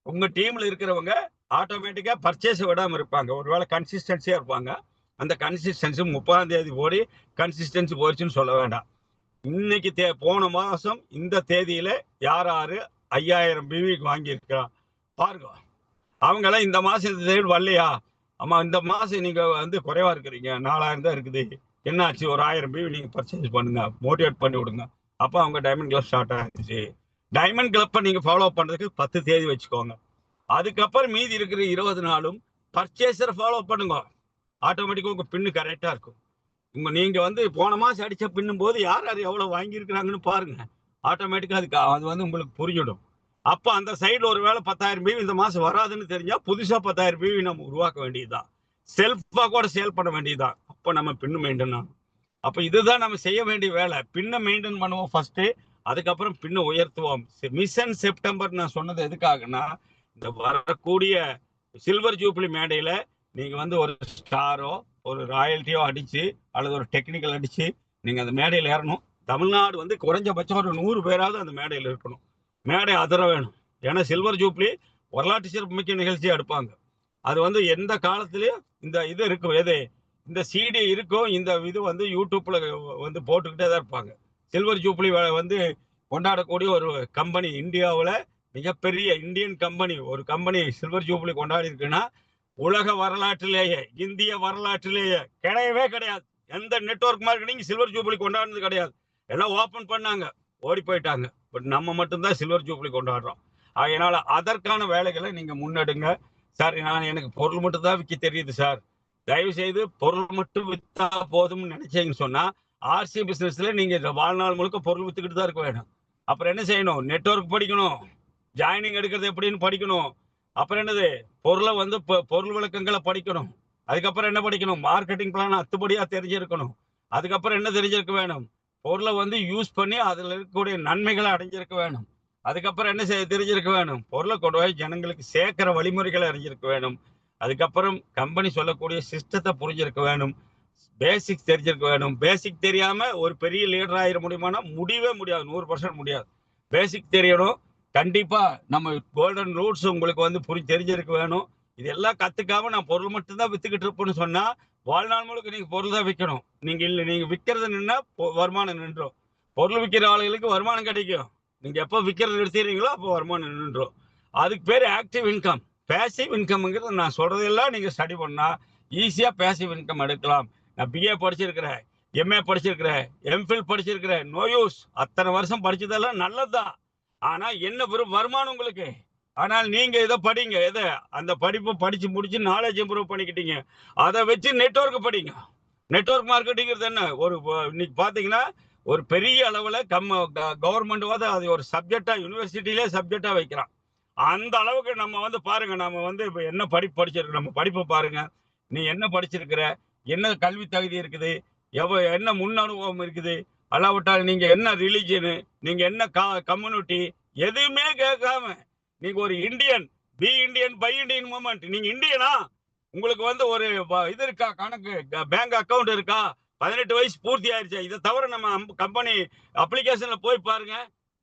உங்க டீம்ல இருக்கிறவங்க ஆட்டோமேட்டிக்கா பர்ச்சேஸ் விடாம இருப்பாங்க. ஒருவேளை கன்சிஸ்டன்சியா இருப்பாங்க. அந்த கன்சிஸ்டன்சி 30ஆம் தேதி போடி கன்சிஸ்டன்சி போயிடுச்சுன்னு சொல்ல வேண்டாம். இன்னைக்கு போன மாசம் இந்த தேதியில யார் யாரு 5000 பிவிக்கு வாங்கியிருக்கா பாருங்க. அவங்க எல்லாம் இந்த மாசம் இந்த தேதி வரலையா, ஆமா இந்த மாசம் நீங்க வந்து குறைவா இருக்கிறீங்க, 4000 தான் இருக்குது, என்னாச்சு, ஒரு 1000 பிவி நீங்க பர்ச்சேஸ் பண்ணுங்க, மோட்டிவேட் பண்ணி விடுங்க. அப்ப அவங்க டைமண்ட் கிளப் ஸ்டார்ட் ஆகிடுச்சு. டைமண்ட் கிளப்பை நீங்க ஃபாலோ பண்றதுக்கு 10 தேதி வச்சுக்கோங்க. அதுக்கப்புறம் மீதி இருக்கிற 20 நாளும் பர்ச்சேசரை ஃபாலோ பண்ணுங்க. ஆட்டோமேட்டிக்கா உங்க பின்னு கரெக்டா இருக்கும். நீங்க வந்து போன மாசம் அடிச்ச பின்னும் போது யார் யார் எவ்வளவு வாங்கியிருக்கிறாங்கன்னு பாருங்க. ஆட்டோமேட்டிக்கா அது வந்து உங்களுக்கு புரிஞ்சிடும். அப்ப அந்த சைடுல ஒரு வேளை 10,000 பிவி இந்த மாசம் வராதுன்னு தெரிஞ்சா புதுசா 10,000 பிவி நம்ம உருவாக்க வேண்டியதுதான். செல்ஃபா கூட சேல் பண்ண வேண்டியதுதான். அப்ப நம்ம பின்னு மெயின்டைன் ஆகும். அப்ப இதுதான் நம்ம செய்ய வேண்டிய வேலை. பின்ன மெயின்டைன் பண்ணுவோம் ஃபர்ஸ்ட், அதுக்கப்புறம் பின்ன உயர்த்துவோம். மிஷன் செப்டம்பர் நான் சொன்னது எதுக்காகனா, இந்த வரக்கூடிய சில்வர் ஜூப்ளி மேடையில நீங்க வந்து ஒரு ஸ்டாரோ ஒரு ராயல்ட்டியோ அடிச்சு அல்லது ஒரு டெக்னிக்கல் அடிச்சு நீங்க அந்த மேடையில் ஏறணும். தமிழ்நாடு வந்து குறைஞ்சபட்சம் ஒரு 100 பேராவது அந்த மேடையில் இருக்கணும். மேடை அதிர வேணும். ஏன்னா சில்வர் ஜூப்ளி வரலாற்று சிறப்பு மிக்க நிகழ்ச்சியா எடுப்பாங்க. அது வந்து எந்த காலத்திலயும் இந்த இது இருக்கும், எது இந்த சிடி இருக்கும். இந்த இது வந்து யூடியூப்ல வந்து போட்டுக்கிட்டே தான் இருப்பாங்க. சில்வர் ஜூப்ளி வந்து கொண்டாடக்கூடிய ஒரு கம்பெனி இந்தியாவில் மிகப்பெரிய இந்தியன் கம்பெனி. ஒரு கம்பெனி சில்வர் ஜூப்ளி கொண்டாடி இருக்குன்னா உலக வரலாற்றிலேயே இந்திய வரலாற்றிலேயே கிடையவே கிடையாது. எந்த நெட்வொர்க் மார்க்கெட்டிங் சில்வர் ஜூப்ளி கொண்டாடுனது கிடையாது. எல்லாம் ஓபன் பண்ணாங்க, ஓடி போயிட்டாங்க. பட் நம்ம மட்டும்தான் சில்வர் ஜூப்ளி கொண்டாடுறோம். அதனால அதற்கான வேலைகளை நீங்க முன்னெடுங்க. சார் எனக்கு பொருள் மட்டும் தான் விற்க தெரியுது சார், தயவு செய்து பொருள் மட்டும் வித்தா போதும்னு நினைச்சீங்கன்னு சொன்னா ஆர்சி பிசினஸ்ல நீங்க வாழ்நாள் முழுக்க பொருள் வித்துக்கிட்டு தான் இருக்க வேணும். அப்புறம் என்ன செய்யணும்? நெட்வொர்க் படிக்கணும், ஜாயினிங் எடுக்கிறது எப்படின்னு படிக்கணும். அப்புறம் என்னது? பொருளை வந்து பொருள் விளக்கங்களை படிக்கணும். அதுக்கப்புறம் என்ன படிக்கணும்? மார்க்கெட்டிங் பிளான் அத்துப்படியா தெரிஞ்சிருக்கணும். அதுக்கப்புறம் என்ன தெரிஞ்சிருக்க வேணும்? பொருளை வந்து யூஸ் பண்ணி அதுல இருக்கக்கூடிய நன்மைகளை அடைஞ்சிருக்க வேணும். அதுக்கப்புறம் என்ன செய்ய தெரிஞ்சிருக்க வேணும்? பொருளை கொண்டு போய் ஜனங்களுக்கு சேர்க்கிற வழிமுறைகளை அறிஞ்சிருக்க வேணும். அதுக்கப்புறம் கம்பெனி சொல்லக்கூடிய சிஸ்டத்தை புரிஞ்சிருக்க வேணும். பேசிக் தெரிஞ்சிருக்க வேணும். பேசிக் தெரியாம ஒரு பெரிய லீடர் ஆயிட முடியுமானா முடியவே முடியாது. 100% முடியாது. பேசிக் தெரியணும். கண்டிப்பா நம்ம கோல்டன் ரூட்ஸ் உங்களுக்கு வந்து தெரிஞ்சிருக்க வேணும். இதெல்லாம் கத்துக்காம நான் பொருள் மட்டும்தான் வித்துக்கிட்டு இருப்பேன்னு சொன்னா வாழ்நாள் முழுக்க நீங்க பொருள் தான் விற்கணும். நீங்க விற்கிறது நின்னா வருமானம் நின்றும். பொருள் விற்கிற ஆளுகளுக்கு வருமானம் கிடைக்கும். நீங்க எப்போ விற்கிறது நிறுத்திடுறீங்களோ அப்போ வருமானம் நின்றும். அதுக்கு பேர் ஆக்டிவ் இன்கம். பேசிவ் இன்கம்ங்கிறது நான் சொல்றதெல்லாம் நீங்க ஸ்டடி பண்ணா ஈஸியா பேசிவ் இன்கம் எடுக்கலாம். நான் பிஏ படிச்சிருக்கிறேன், எம்ஏ படிச்சிருக்கிறேன், எம்ஃபில் படிச்சிருக்கிறேன். No use. அத்தனை வருஷம் படிச்சதெல்லாம் நல்லதுதான். ஆனா என்ன வருமானம் உங்களுக்கு? ஆனால் நீங்க இதை படிங்க. எதை? அந்த படிப்பை படிச்சு முடிச்சு நாலேஜ் இம்ப்ரூவ் பண்ணிக்கிட்டீங்க. அதை வச்சு நெட்வொர்க் படிங்க. நெட்வொர்க் மார்க்கெட்டிங்கிறது என்ன? இன்னைக்கு பாத்தீங்கன்னா ஒரு பெரிய அளவுல கவர்மெண்ட் வந்து அது ஒரு சப்ஜெக்டா யூனிவர்சிட்டியிலே சப்ஜெக்டா வைக்கிறான். அந்த அளவுக்கு நம்ம வந்து பாருங்க, நம்ம வந்து இப்ப என்ன படிப்பு படிச்சிருக்கோம், நம்ம படிப்பை பாருங்க. நீ என்ன படிச்சிருக்கிற, என்ன கல்வி தகுதி இருக்குது, என்ன முன் அனுபவம் இருக்குது, அல்லாவிட்டால் நீங்க என்ன ரிலிஜியனு, நீங்க என்ன கம்யூனிட்டி, எதுவுமே கேட்காம நீங்க ஒரு Indian, be Indian buy Indian moment. நீங்க இந்தியனா? உங்களுக்கு வந்து ஒரு இது இருக்கா, கணக்கு பேங்க் அக்கவுண்ட் இருக்கா, 18 வயசு பூர்த்தி ஆயிருச்சா? இதை தவிர நம்ம கம்பெனி அப்ளிகேஷன்ல போய் பாருங்க.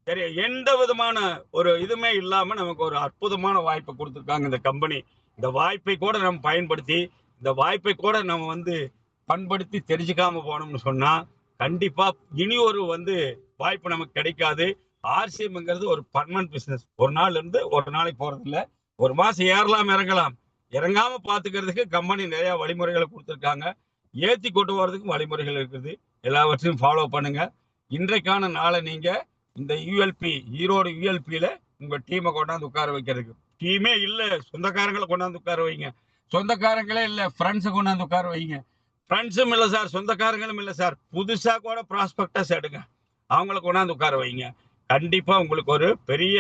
சரி, எந்த விதமான ஒரு இதுவுமே இல்லாம நமக்கு ஒரு அற்புதமான வாய்ப்பை கொடுத்துருக்காங்க இந்த கம்பெனி. இந்த வாய்ப்பை கூட நம்ம பயன்படுத்தி, இந்த வாய்ப்பை கூட நம்ம வந்து பண்படுத்தி தெரிஞ்சுக்காம போனோம்னு சொன்னா கண்டிப்பா இனி ஒரு வந்து வாய்ப்பு நமக்கு கிடைக்காது. ஆர்சிஎம்ங்கிறது ஒரு பர்மனன்ட் பிசினஸ். ஒரு நாள் இருந்து ஒரு நாளைக்கு போறது இல்லை. ஒரு மாசம் ஏறலாம் இறங்கலாம். இறங்காம பாத்துக்கிறதுக்கு கம்பெனி நிறைய வழிமுறைகளை கொடுத்துருக்காங்க. ஏத்தி கொண்டு போறதுக்கும் வழிமுறைகள் இருக்குது. எல்லாவற்றையும் ஃபாலோ பண்ணுங்க. இன்றைக்கான நாளை நீங்க இந்த யூஎல்பி ஈரோடு யூஎல்பியில உங்க டீமை கொண்டாந்து உட்கார வைக்கிறதுக்கு, டீமே இல்ல சொந்தக்காரங்களை கொண்டாந்து உட்கார வைங்க. சொந்தக்காரங்களே இல்ல ஃப்ரெண்ட்ஸை கொண்டாந்து உட்கார வைங்க. ஃப்ரெண்ட்ஸும் இல்லை சார், சொந்தக்காரங்களும் இல்லை சார், புதுசா கூட ப்ராஸ்பெக்டஸ் எடுங்க, அவங்கள கொண்டாந்து உட்கார வைங்க. கண்டிப்பா உங்களுக்கு ஒரு பெரிய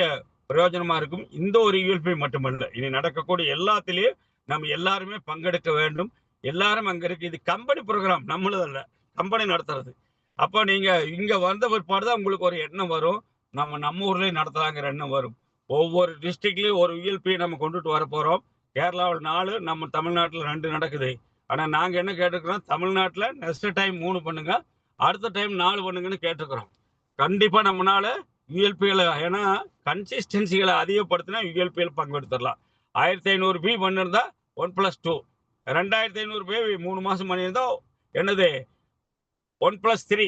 பிரயோஜனமா இருக்கும். இந்த ஒரு யூஎல்பி மட்டுமல்ல, இனி நடக்கக்கூடிய எல்லாத்திலையும் நம்ம எல்லாருமே பங்கெடுக்க வேண்டும். எல்லாரும் அங்க இருக்கு. இது கம்பெனி ப்ரோக்ராம், நம்மளதல்ல, கம்பெனி நடத்துறது. அப்போ நீங்க இங்க வந்த பிற்பாடுதான் உங்களுக்கு ஒரு எண்ணம் வரும், நம்ம ஊர்லயும் நடத்தலாங்கிற எண்ணம் வரும். ஒவ்வொரு டிஸ்ட்ரிக்ட்லயும் ஒரு யூஎல்பி நம்ம கொண்டுட்டு வர போறோம். கேரளாவில் 4, நம்ம தமிழ்நாட்டில் 2 நடக்குது. ஆனா நாங்க என்ன கேட்டுக்கிறோம், தமிழ்நாட்டில் நெக்ஸ்ட் டைம் 3 பண்ணுங்க, அடுத்த டைம் 4 பண்ணுங்கன்னு கேட்டுக்கிறோம். கண்டிப்பா நம்மளால யூஎல்பிகளை, ஏன்னா கன்சிஸ்டன்சிகளை அதிகப்படுத்தினா யூஎல்பியில் பங்கெடுத்துடலாம். 1500 பி பண்ணிருந்தா 1+2, 2500 பி 3 மாசம் பண்ணியிருந்தா என்னது 1+3.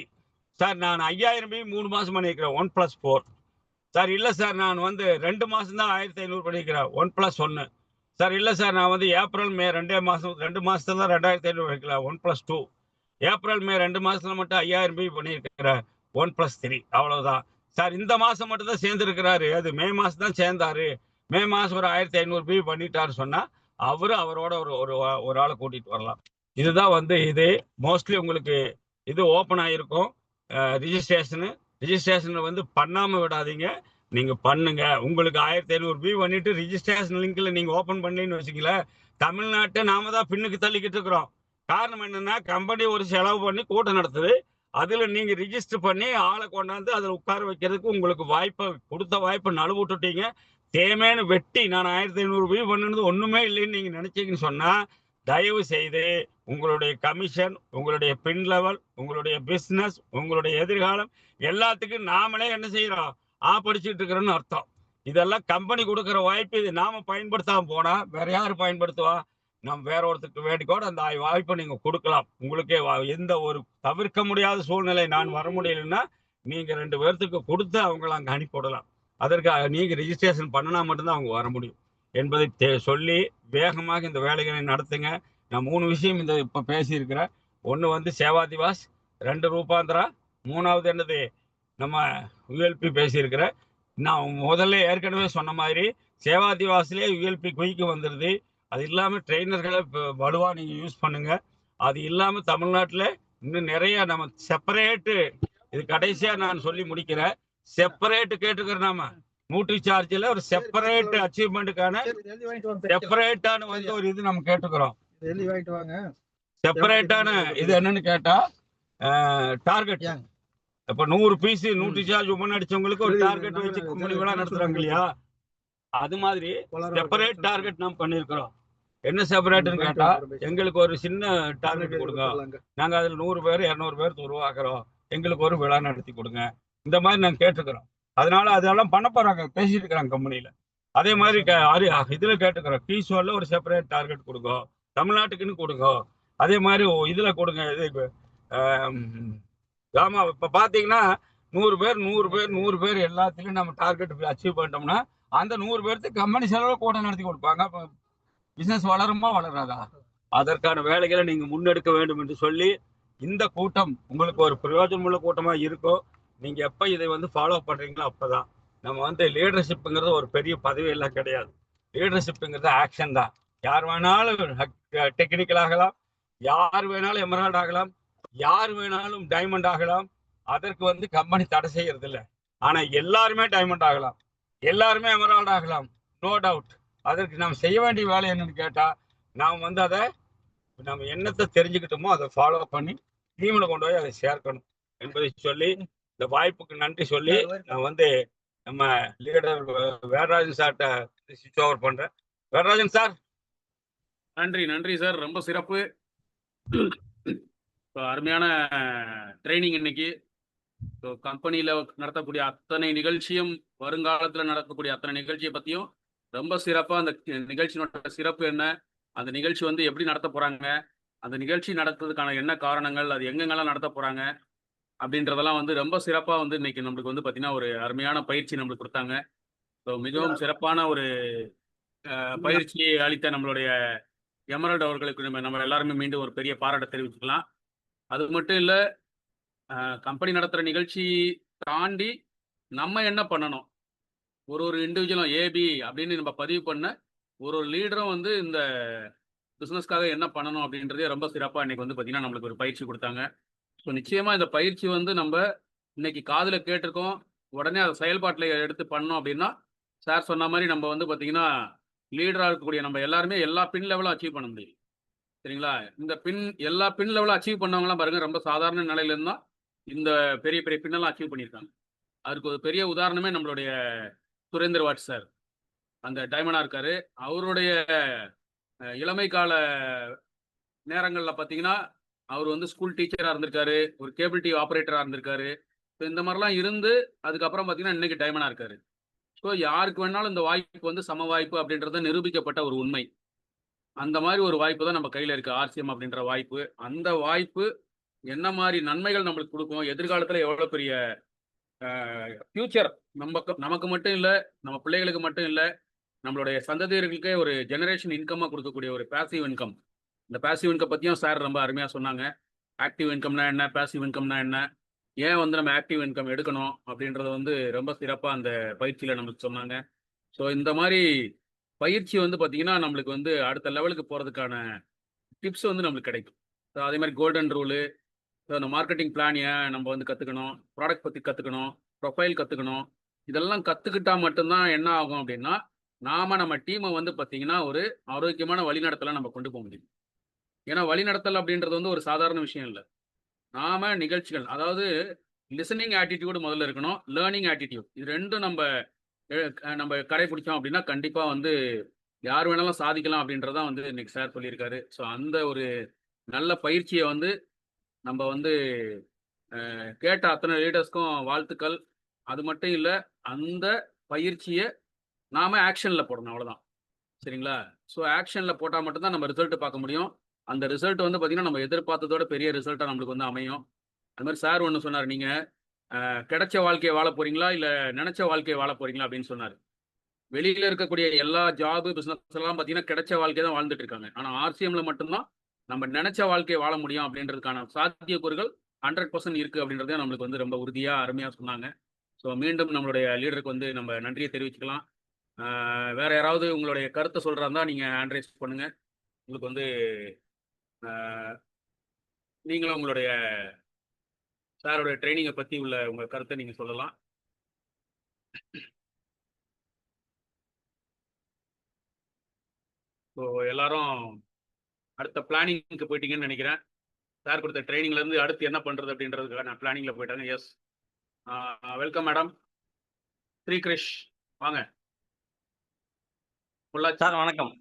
சார் நான் 5000 பி 3 மாசம் பண்ணியிருக்கிறேன், 1+4. சார் இல்லை சார் நான் வந்து 2 மாசம் தான் 1500 பண்ணியிருக்கிறேன், 1+1. சார் இல்லை சார் நான் வந்து ஏப்ரல் மே 2 மாசத்துல தான் 2500 வைக்கல, 1+2. ஏப்ரல் மே 2 மாசத்துல மட்டும் 5000 பி பண்ணியிருக்கிறேன், 1+3. அவ்வளவுதான். சார் இந்த மாசம் மட்டும் தான் சேர்ந்து இருக்கிறாரு, அது மே மாசம் தான் சேர்ந்தாரு, மே மாசம் ஒரு 1500 பி பண்ணிட்டாரு சொன்னா அவரோட ஒரு ஆளை கூட்டிட்டு வரலாம். இதுதான் வந்து இது மோஸ்ட்லி உங்களுக்கு இது ஓப்பன் ஆகிருக்கும். ரிஜிஸ்ட்ரேஷன் வந்து பண்ணாம விடாதீங்க, நீங்க பண்ணுங்க. உங்களுக்கு 1500 பி பண்ணிட்டு ரிஜிஸ்ட்ரேஷன் லிங்க்ல நீங்க ஓபன் பண்ணலன்னு வச்சுக்கல, தமிழ்நாட்டை நாம தான் பின்னுக்கு தள்ளிக்கிட்டு இருக்கிறோம். காரணம் என்னன்னா, கம்பெனி ஒரு செலவு பண்ணி கூட்டம் நடத்துது, அதுல நீங்க ரிஜிஸ்டர் பண்ணி ஆளை கொண்டாந்து அதுல உட்கார வைக்கிறதுக்கு உங்களுக்கு கொடுத்த வாய்ப்பை நழுவிட்டுட்டீங்க. தேமேன்னு வெட்டி நான் 1500 பி பண்ணுனது ஒண்ணுமே இல்லைன்னு நீங்க நினைச்சீங்கன்னு சொன்னா, தயவு செய்து உங்களுடைய கமிஷன், உங்களுடைய பின் லெவல், உங்களுடைய பிசினஸ், உங்களுடைய எதிர்காலம் எல்லாத்துக்கும் நாமளே என்ன செய்யறோம், படிச்சுட்டு இருக்கிறோம்னு அர்த்தம். இதெல்லாம் கம்பெனி கொடுக்கிற வாய்ப்பு. இது நாம பயன்படுத்தாம போனா வேற யாரு பயன்படுத்துவா? நம்ம வேற ஒருத்தருக்கு வேண்டி கூட அந்த வாய்ப்பை நீங்க கொடுக்கலாம். உங்களுக்கே எந்த ஒரு தவிர்க்க முடியாத சூழ்நிலை நான் வர முடியலன்னா நீங்க 2 பேர்த்துக்கு கொடுத்து அவங்கள அங்க அனுப்பிவிடலாம். அதற்கு நீங்க ரிஜிஸ்ட்ரேஷன் பண்ணனா மட்டும்தான் அவங்க வர முடியும் என்பதை சொல்லி வேகமாக இந்த வேலைகளை நடத்துங்க. நான் 3 விஷயம் இந்த இப்ப பேசியிருக்கிறேன். ஒண்ணு வந்து சேவா திவாஸ், 2 ரூபாந்திரா, 3வது என்னது நம்ம யுஎல்பி பேசியிருக்கிறேன். நான் முதல்ல ஏற்கனவே சொன்ன மாதிரி சேவா திவாஸ்லயே யுஎல்பி குயிக்கு வந்துருது. அது இல்லாம ட்ரெயினர்களை வலுவா நீங்க யூஸ் பண்ணுங்க. அது இல்லாம தமிழ்நாட்டுல இன்னும் நிறைய நம்ம செப்பரேட்டு, இது கடைசியா நான் சொல்லி முடிக்கிறேன். செப்பரேட் கேட்டுக்கிறோம். நாம நியூட்ரி சார்ஜ்ல ஒரு செப்பரேட் அச்சீவ்மெண்ட்டுக்கான செப்பரேட்டான வந்து ஒரு இது நம்ம கேட்டுக்கிறோம். செப்பரேட்டான இது என்னன்னு கேட்டா டார்கெட். இப்ப 100 பீஸ் நியூட்ரி சார்ஜ் அடிச்சவங்களுக்கு ஒரு டார்கெட் வச்சு கம்பெனி விழா நடத்துறாங்க இல்லையா? அது மாதிரி செப்பரேட் டார்கெட் நாம் பண்ணியிருக்கிறோம். என்ன செப்பரேட்னு கேட்டா எங்களுக்கு ஒரு சின்ன டார்கெட் கொடுங்க. நாங்க அதுல 100 பேர் 200 பேர் உருவாக்குறோம். எங்களுக்கு ஒரு விழா நடத்தி கொடுங்க. இந்த மாதிரி நாங்க கேட்டுக்கிறோம். அதனால அதெல்லாம் பண்ண போறாங்க, பேசிட்டு இருக்கிறாங்க கம்பெனில. அதே மாதிரி இதுல கேட்டுக்கிறோம். டீசோல்ல ஒரு செப்பரேட் டார்கெட் கொடுங்க, தமிழ்நாட்டுக்குன்னு கொடுங்க. அதே மாதிரி இதுல கொடுங்க. இது ஆமா, இப்ப பாத்தீங்கன்னா 100 பேர் எல்லாத்துலயும் நம்ம டார்கெட் அச்சீவ் பண்ணிட்டோம்னா அந்த 100 பேருக்கு கம்பெனி செலவு கூட்டம் நடத்தி கொடுப்பாங்க. பிசினஸ் வளருமா வளராதா? அதற்கான வேலைகளை நீங்க முன்னெடுக்க வேண்டும் என்று சொல்லி இந்த கூட்டம் உங்களுக்கு ஒரு பிரயோஜனமுள்ள கூட்டமா இருக்கும். நீங்க எப்ப இதை வந்து ஃபாலோ பண்றீங்களோ அப்பதான். நம்ம வந்து லீடர்ஷிப்ங்கிறது ஒரு பெரிய பதவி எல்லாம் கிடையாது. லீடர்ஷிப்ங்கிறது ஆக்ஷன் தான். யார் வேணாலும் டெக்னிக்கல் ஆகலாம், யார் வேணாலும் எமரால்ட் ஆகலாம், யார் வேணாலும் டைமண்ட் ஆகலாம். அதற்கு வந்து கம்பெனி தடை செய்யறது இல்லை. ஆனா எல்லாருமே டைமண்ட் ஆகலாம், எல்லாருமே எமரால்ட் ஆகலாம், நோ டவுட். அதற்கு நாம் செய்ய வேண்டிய வேலை என்னன்னு கேட்டா, நாம் வந்து அதை நம்ம என்னத்தை தெரிஞ்சுக்கிட்டோமோ அதை ஃபாலோ பண்ணி டீம்ல கொண்டு போய் அதை சேர்க்கணும் என்பதை சொல்லி இந்த வாய்ப்புக்கு நன்றி சொல்லி நான் வந்து நம்ம லீடர் வேடராஜன் சார்கிட்ட ஸ்விட்ச் ஓவர் பண்றேன். வேடராஜன் சார். நன்றி சார், ரொம்ப சிறப்பு. அருமையான ட்ரைனிங் இன்னைக்கு. கம்பெனியில நடத்தக்கூடிய அத்தனை நிகழ்ச்சியும், வருங்காலத்துல நடக்கக்கூடிய அத்தனை நிகழ்ச்சியை பத்தியும் ரொம்ப சிறப்பா அந்த நிகழ்ச்சியோட சிறப்பு என்ன, அந்த நிகழ்ச்சி வந்து எப்படி நடத்த போறாங்க, அந்த நிகழ்ச்சி நடத்துறதுக்கான என்ன காரணங்கள், அது எங்கெங்கெல்லாம் நடத்த போறாங்க அப்படின்றதெல்லாம் வந்து ரொம்ப சிறப்பா வந்து இன்னைக்கு நம்மளுக்கு வந்து பாத்தீங்கன்னா ஒரு அருமையான பயிற்சி நம்மளுக்கு கொடுத்தாங்க. மிகவும் சிறப்பான ஒரு பயிற்சியை அளித்த நம்மளுடைய எமரல்ட் அவர்களுக்கு நம்ம எல்லாருமே மீண்டும் ஒரு பெரிய பாராட்ட தெரிவிச்சுக்கலாம். அது மட்டும் இல்ல, கம்பெனி நடத்துற நிகழ்ச்சி தாண்டி நம்ம என்ன பண்ணணும், ஒரு இண்டிவிஜுவலும் ஏபி அப்படின்னு நம்ம பதிவு பண்ண ஒரு லீடரும் வந்து இந்த பிசினஸ்க்காக என்ன பண்ணணும் அப்படின்றதே ரொம்ப சிறப்பா இன்னைக்கு வந்து பாத்தீங்கன்னா நம்மளுக்கு ஒரு பயிற்சி கொடுத்தாங்க. ஸோ நிச்சயமா இந்த பயிற்சி வந்து நம்ம இன்னைக்கு காதுல கேட்டிருக்கோம், உடனே அதை செயல்பாட்டில் எடுத்து பண்ணோம் அப்படின்னா, சார் சொன்ன மாதிரி நம்ம வந்து பாத்தீங்கன்னா லீடரா இருக்கக்கூடிய நம்ம எல்லாருமே எல்லா பின் லெவலும் அச்சீவ் பண்ண முடியும். சரிங்களா? இந்த எல்லா பின் லெவலும் அச்சீவ் பண்ணவங்கலாம் பாருங்க, ரொம்ப சாதாரண நிலையில இருந்தா இந்த பெரிய பெரிய பின்னெல்லாம் அச்சீவ் பண்ணியிருக்காங்க. அதுக்கு ஒரு பெரிய உதாரணமே நம்மளுடைய சுரேந்தர் வாட் சார். அந்த டைமண்டா இருக்காரு. அவருடைய இளமை கால நேரங்கள்ல பார்த்தீங்கன்னா, அவர் வந்து ஸ்கூல் டீச்சரா இருந்திருக்காரு. ஒரு கேபிள் டிவி ஆப்பரேட்டரா இருந்திருக்காரு. இந்த மாரிலாம் இருந்து, அதுக்கப்புறம் பார்த்தீங்கன்னா, இன்னைக்கு டைமண்டா இருக்காரு. ஸோ யாருக்கு வேணாலும் இந்த வாய்ப்பு வந்து சம வாய்ப்பு அப்படின்றது நிரூபிக்கப்பட்ட ஒரு உண்மை. அந்த மாரி ஒரு வாய்ப்பு தான் நம்ம கையில இருக்கு. ஆர்சிஎம் அப்படின்ற வாய்ப்பு. அந்த வாய்ப்பு என்ன மாரி நன்மைகள் நம்மளுக்கு குடுக்கும், எதிர்காலத்தில எவ்வளோ பெரிய ஃபியூச்சர் நமக்கு மட்டும் இல்ல, நம்ம பிள்ளைகளுக்கு மட்டும் இல்ல, நம்மளுடைய சந்ததியர்களுக்கே ஒரு ஜெனரேஷன் இன்கம்மா குடுக்கக்கூடிய ஒரு பேசிவ் இன்கம். இந்த பேசிவ் இன்கம் பத்தியும் சார் ரொம்ப அருமையா சொன்னாங்க. ஆக்டிவ் இன்கம்னா என்ன? பேசிவ் இன்கம்னா என்ன? ஏன் வந்து நம்ம ஆக்டிவ் இன்கம் எடுக்கணும்? அப்படின்றத வந்து ரொம்ப சிறப்பா அந்த பயிற்சியில நமக்கு சொன்னாங்க. ஸோ இந்த மாரி பயிற்சி வந்து பார்த்தீங்கன்னா, நம்மளுக்கு வந்து அடுத்த லெவலுக்கு போறதுக்கான டிப்ஸ் வந்து நம்மளுக்கு கிடைக்கும். ஸோ அதே மாரி கோல்டன் ரூலு, அந்த மார்க்கெட்டிங் பிளான் ஏன் நம்ம வந்து கத்துக்கணும்? ப்ராடக்ட் பத்தி கத்துக்கணும், ப்ரொஃபைல் கத்துக்கணும். இதெல்லாம் கத்துக்கிட்டா மட்டும் தான் என்ன ஆகும் அப்படின்னா, நம்ம டீம வந்து பார்த்தீங்கன்னா, ஒரு ஆரோக்கியமான வழிநடத்தல நம்ம கொண்டு முடியும். ஏன்னா வழிநடத்தல் அப்படின்றது வந்து ஒரு சாதாரண விஷயம் இல்ல. நிகழ்ச்சிகள், அதாவது லிசனிங் ஆட்டிட்யூட் முதல்ல இருக்கணும். Learning attitude. இது 2ம் நம்ம கடைபிடிச்சோம் அப்படின்னா, கண்டிப்பா வந்து யார் வேணாலும் சாதிக்கலாம் அப்படின்றத வந்து இன்னைக்கு சார் சொல்லியிருக்காரு. ஸோ அந்த ஒரு நல்ல பயிற்சிய வந்து நம்ம வந்து கேட்ட அத்தனை லீடர்ஸ்க்கும் வாழ்த்துக்கள். அது மட்டும் இல்ல, அந்த பயிற்சிய நாம ஆக்ஷன்ல போடணும், அவ்வளோதான். சரிங்களா? ஸோ ஆக்ஷனில் போட்டால் மட்டும்தான் நம்ம ரிசல்ட் பார்க்க முடியும். அந்த ரிசல்ட் வந்து பார்த்தீங்கன்னா, நம்ம எதிர்பார்த்ததோட பெரிய ரிசல்ட்டாக நம்மளுக்கு வந்து அமையும். அது மாதிரி சார் ஒண்ணு சொன்னாரு. நீங்க கிடைச்ச வாழ்க்கைய வாழ போறீங்களா? இல்ல நெனச்ச வாழ்க்கைய வாழ போறீங்களா? அப்படின்னு சொன்னாரு. வெளியில இருக்கக்கூடிய எல்லா ஜாப், பிசினஸ் எல்லாம் பார்த்தீங்கன்னா, கிடைச்ச வாழ்க்கைய தான் வாழ்ந்துட்டு இருக்காங்க. ஆனா ஆர்சிஎம்ல மட்டும் தான் நம்ம நெனச்ச வாழ்க்கைய வாழ முடியும் அப்படின்றதுக்கான சாத்தியக்கூறுகள் 100% இருக்கு அப்படின்றத நம்மளுக்கு வந்து ரொம்ப உறுதியா, அருமையா சொன்னாங்க. ஸோ மீண்டும் நம்மளுடைய லீடருக்கு வந்து நம்ம நன்றிய தெரிவிச்சுக்கலாம். வேற யாராவது உங்களுடைய கருத்த சொல்றதா இருந்தா நீங்க ஹேண்ட் ரைஸ் பண்ணுங்க. உங்களுக்கு வந்து அ நீங்களும் உங்களுடைய சாரோட ட்ரெய்னிங்க பத்தி உள்ள உங்க கருத்த நீங்க சொல்லலாம். ஸோ எல்லாரும் அடுத்த பிளானிங்க்கு போயிட்டீங்கன்னு நெனைக்கிறேன். சார் குடுத்த ட்ரெய்னிங்ல இருந்து அடுத்து என்ன பண்றது அப்படின்றதுக்கான பிளானிங்ல போயிட்டாங்க. எஸ். Welcome madam. ஸ்ரீகிரிஷ் வாங்க. பொள்ளாச்சி. சார் வணக்கம்.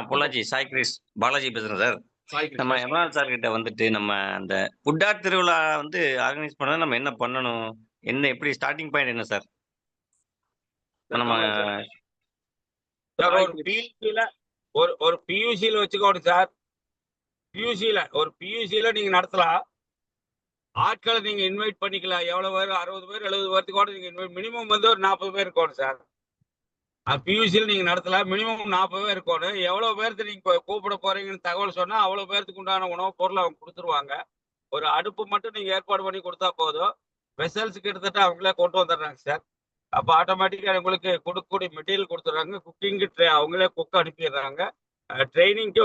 பொள்ளாச்சி சாய் கிரிஸ் பாலாஜி பேசுறேன் சார். சாய் கிருஷ்ணா. நம்ம எமரால்ட் சார் கிட்ட வந்துட்டு நம்ம அந்த ஃபுட் ஆர்ட் திருவிழா வந்து ஆர்கனைஸ் பண்ண நம்ம என்ன பண்ணணும்? எப்படி ஸ்டார்ட்டிங் பாயிண்ட் என்ன சார்? நம்ம காமராஜ் சார். சார் சாய் ஒரு கிருஷ்ணா. பியூசில ஒரு பியூசில வச்சுக்கோங்க சார். பியூசில நீங்க நடத்தலாம். ஆட்களை நீங்க இன்வைட் பண்ணிக்கலாம். எவ்வளவு பேர் 60 பேர் 70 பேருக்கு கூட நீங்க இன்வைட் மினிமம் வந்து ஒரு 40 பேர் இருக்கணும் சார். பியூசியில் நீங்க நடத்தலாம். மினிமம் 40 பேர் இருக்கணும். எவ்வளவு பேருக்கு நீங்க கூப்பிட போறீங்கன்னு தகவல் சொன்னா அவ்வளவு பேருக்கு உண்டான உணவுப் பொருள் அவங்க கொடுத்துருவாங்க. ஒரு அடுப்பு மட்டும் நீங்க ஏற்பாடு பண்ணி கொடுத்தா போதும். வெசல்ஸ் கிட்டத்தட்ட அவங்களே கொண்டு வந்துடுறாங்க சார். அப்ப ஆட்டோமேட்டிக்கா உங்களுக்கு கொடுக்கக்கூடிய மெட்டீரியல் கொடுத்துட்றாங்க. குக்கிங்கு அவங்களே குக் அனுப்பிடுறாங்க. ட்ரைனிங்க்கு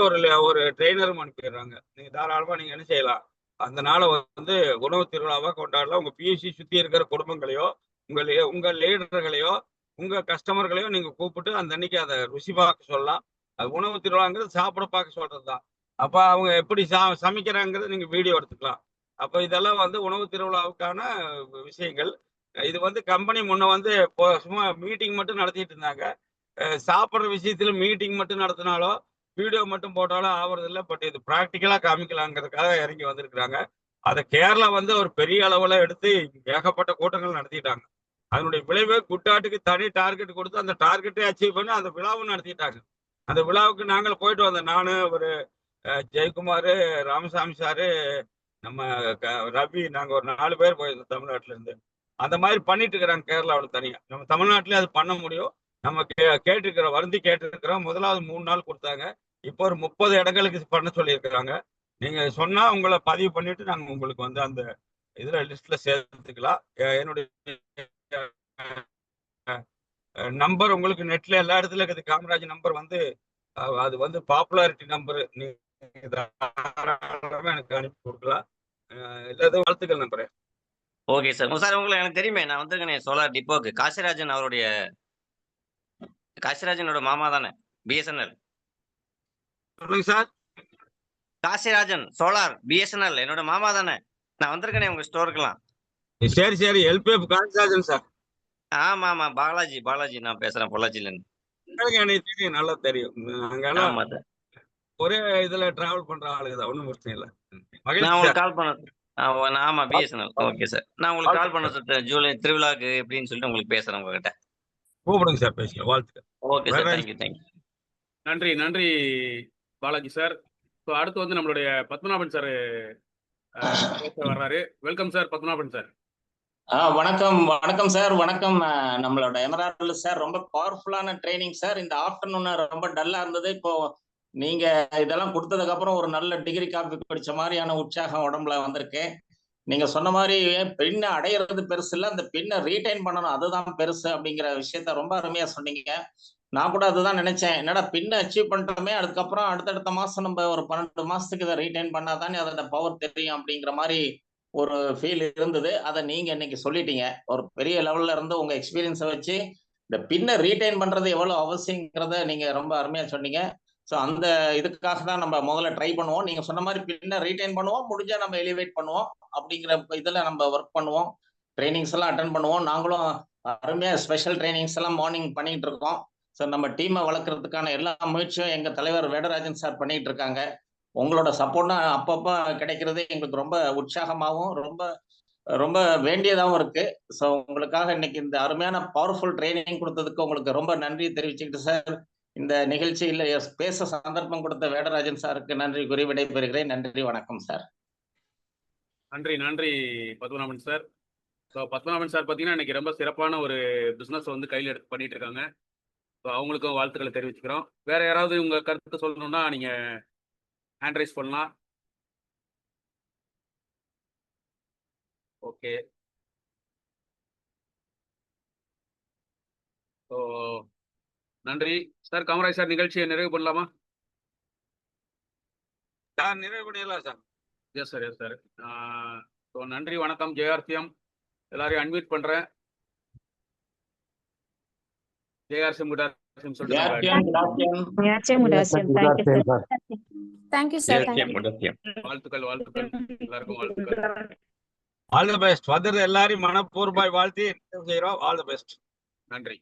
ஒரு ட்ரெயினரும் அனுப்பிடுறாங்க. நீங்க தாராளமா நீங்க என்ன செய்யலாம், அந்த நாளை வந்து உணவு திருவிழாவா கொண்டாடலாம். உங்க பியூசி சுத்தி இருக்கிற குடும்பங்களையோ, உங்க லீடர்களையோ, உங்க கஸ்டமர்களையும் நீங்க கூப்பிட்டு அந்த அன்னைக்கு அதை ருசி பார்க்க சொல்லலாம். அது உணவு திருவிழாங்கிறது சாப்பிட பார்க்க சொல்றதுதான். அப்ப அவங்க எப்படி சமைக்கிறாங்கிறது நீங்க வீடியோ எடுத்துக்கலாம். அப்ப இதெல்லாம் வந்து உணவு திருவிழாவுக்கான விஷயங்கள். இது வந்து கம்பெனி முன்ன வந்து சும்மா மீட்டிங் மட்டும் நடத்திட்டு இருந்தாங்க. சாப்பிடுற விஷயத்துல மீட்டிங் மட்டும் நடத்தினாலோ வீடியோ மட்டும் போட்டாலும் ஆவறது இல்லை. பட் இது பிராக்டிக்கலா காமிக்கலாங்கிறதுக்காக இறங்கி வந்திருக்கிறாங்க. அதை கேரளா வந்து ஒரு பெரிய அளவுல எடுத்து ஏகப்பட்ட கூட்டங்கள் நடத்திட்டாங்க. அதனுடைய விளைவு குட்டாட்டுக்கு தனி டார்கெட் கொடுத்து அந்த டார்கெட்டை அச்சீவ் பண்ணி அந்த விழாவும் நடத்திட்டாங்க. அந்த விழாவுக்கு நாங்கள் போயிட்டு வந்தோம். நானு ஒரு ஜெயக்குமார், ராமசாமி சாரு, நம்ம ரவி, நாங்க ஒரு 4 பேர் போயிருந்தோம் தமிழ்நாட்டுல இருந்து. அந்த மாதிரி பண்ணிட்டு இருக்கிறாங்க கேரளாவில் தனியா. நம்ம தமிழ்நாட்டிலே அது பண்ண முடியும். நம்ம கேட்டிருக்கிறோம், வருந்தி கேட்டிருக்கிறோம். முதலாவது 3 நாள் கொடுத்தாங்க. இப்போ ஒரு 30 இடங்களுக்கு பண்ண சொல்லியிருக்கிறாங்க. நீங்க சொன்னா உங்களை பதிவு பண்ணிட்டு நாங்க உங்களுக்கு வந்து அந்த இதுல லிஸ்ட்ல சேர்த்துக்கலாம். என்னுடைய நம்பர் உங்களுக்கு நெட்ல எல்லா இடத்துல இருக்குது. காமராஜ் நம்பர் வந்து அது வந்து பாப்புலாரிட்டி நம்பர். நீங்க எனக்கு அனுப்பி கொடுக்கலாம். எல்லாத்தையும் வாழ்த்துக்கள் நம்புறேன். Okay sir. சார் உங்களுக்கு எனக்கு தெரியுமே, நான் வந்திருக்கேனே சோலார் டிப்போக்கு. காசிராஜனோட மாமா தானே பிஎஸ்என்எல்? சொல்லுங்க சார். காசிராஜன் சோலார் பிஎஸ்என்எல் என்னோட மாமா தானே? நான் வந்திருக்கேனே உங்க ஸ்டோருக்குலாம். சரி எல்பிஎஃப் காசிராஜன் சார். ஆமா பாலாஜி நான் பேசுறேன் பொள்ளாச்சியில இருந்து. எனக்கு தெரியும், நல்லா தெரியும். அங்கெல்லாம் ஆமா சார். ஒரே இதுல டிராவல் பண்ற ஆளுங்க தான், ஒன்றும் பிரச்சனை இல்லை. நான் உங்களுக்கு கால் பண்ண ஆமா பிஎஸ்என்எல். Okay sir. நான் உங்களுக்கு கால் பண்ண சார் ஜூலை திருவிழாக்கு எப்படின்னு சொல்லிட்டு உங்களுக்கு பேசுறேன் உங்ககிட்ட. கூப்பிடுங்க சார், பேசலாம். வாழ்த்துக்கள். Okay sir. தேங்க்யூ. நன்றி பாலாஜி சார். ஸோ அடுத்து வந்து நம்மளுடைய பத்மநாபன் சார் வர்றாரு. Welcome sir Padmanabhan sir. வணக்கம் சார். வணக்கம். நம்மளோட எமரால்ட் சார் ரொம்ப பவர்ஃபுல்லான ட்ரைனிங் சார். இந்த ஆஃப்டர்நூன் ரொம்ப டல்லா இருந்தது. இப்போ நீங்க இதெல்லாம் கொடுத்ததுக்கு அப்புறம் ஒரு நல்ல டிகிரி காப்பி படிச்ச மாதிரியான உற்சாகம் உடம்புல வந்திருக்கு. நீங்க சொன்ன மாதிரி பெண்ணை அடையிறது பெருசு இல்லை, அந்த பெண்ணை ரீடைன் பண்ணணும், அதுதான் பெருசு அப்படிங்கிற விஷயத்த ரொம்ப அருமையா சொன்னீங்க. நான் கூட அதுதான் நினைச்சேன். என்னடா பின்ன அச்சீவ் பண்ணிட்டோமே, அதுக்கப்புறம் அடுத்தடுத்த மாசம் நம்ம ஒரு 12 மாசத்துக்கு இதை ரீடைன் பண்ணாதானே அதோட பவர் தெரியும் அப்படிங்கிற மாதிரி ஒரு ஃபீல் இருந்தது. அதை நீங்க இன்னைக்கு சொல்லிட்டீங்க. ஒரு பெரிய லெவல்ல இருந்து உங்க எக்ஸ்பீரியன்ஸை வச்சு இந்த பின்ன ரீடைன் பண்றது எவ்வளவு அவசியங்கிறத நீங்க ரொம்ப அருமையா சொன்னீங்க. ஸோ அந்த இதுக்காக தான் நம்ம முதல்ல ட்ரை பண்ணுவோம். நீங்க சொன்ன மாதிரி பின்ன ரீடைன் பண்ணுவோம், முடிஞ்சா நம்ம எலிவேட் பண்ணுவோம் அப்படிங்கிற இதுல நம்ம ஒர்க் பண்ணுவோம். ட்ரைனிங்ஸ் எல்லாம் அட்டன் பண்ணுவோம். நாங்களும் அருமையா ஸ்பெஷல் ட்ரைனிங்ஸ் எல்லாம் மார்னிங் பண்ணிட்டு இருக்கோம். ஸோ நம்ம டீமை வளர்க்கறதுக்கான எல்லா முயற்சியும் எங்க தலைவர் வேடராஜன் சார் பண்ணிட்டு இருக்காங்க. உங்களோட சப்போர்ட்னா அப்பப்போ கிடைக்கிறது எங்களுக்கு ரொம்ப உற்சாகமாகவும் ரொம்ப ரொம்ப வேண்டியதாகவும் இருக்கு. ஸோ உங்களுக்காக இன்னைக்கு இந்த அருமையான பவர்ஃபுல் ட்ரைனிங் கொடுத்ததுக்கு உங்களுக்கு ரொம்ப நன்றி தெரிவிச்சுக்கிட்டு சார், இந்த நிகழ்ச்சியில் பேச சந்தர்ப்பம் கொடுத்த வேடராஜன் சாருக்கு நன்றி கூறி விடைபெறுகிறேன். நன்றி, வணக்கம் சார். நன்றி நன்றி Padmanabhan sir. So Padmanabhan sir பார்த்தீங்கன்னா இன்னைக்கு ரொம்ப சிறப்பான ஒரு பிஸ்னஸ் வந்து கையில் எடுத்து பண்ணிட்டு இருக்காங்க. ஸோ அவங்களுக்கும் வாழ்த்துக்களை தெரிவிச்சுக்கிறோம். வேற யாராவது உங்க கருத்து சொல்லணும்னா நீங்க ஹேண்ட் ரைஸ் பண்ணலாம். ஓகே. ஸோ நன்றி சார். காமராஜ் சார், நிகழ்ச்சியை நிறைவு பண்ணலாமா? சார் நிறைவு பண்ணிடலாம் sir. Yes sir, yes sir. So நன்றி, வணக்கம். ஜேஆர்சிஎம் எல்லாரையும் அன்மியூட் பண்றேன். ஜேஆர்சிஎம் குட் ஆஃப்டர்நூன் சொல்லிட்டு வாழ்த்துக்கள் வாழ்த்துக்கள் எல்லாருக்கும் வாழ்த்துக்கள். All the best. எல்லாரையும் மனப்பூர்வமாய் வாழ்த்தி செய்கிறோம். All the best. நன்றி.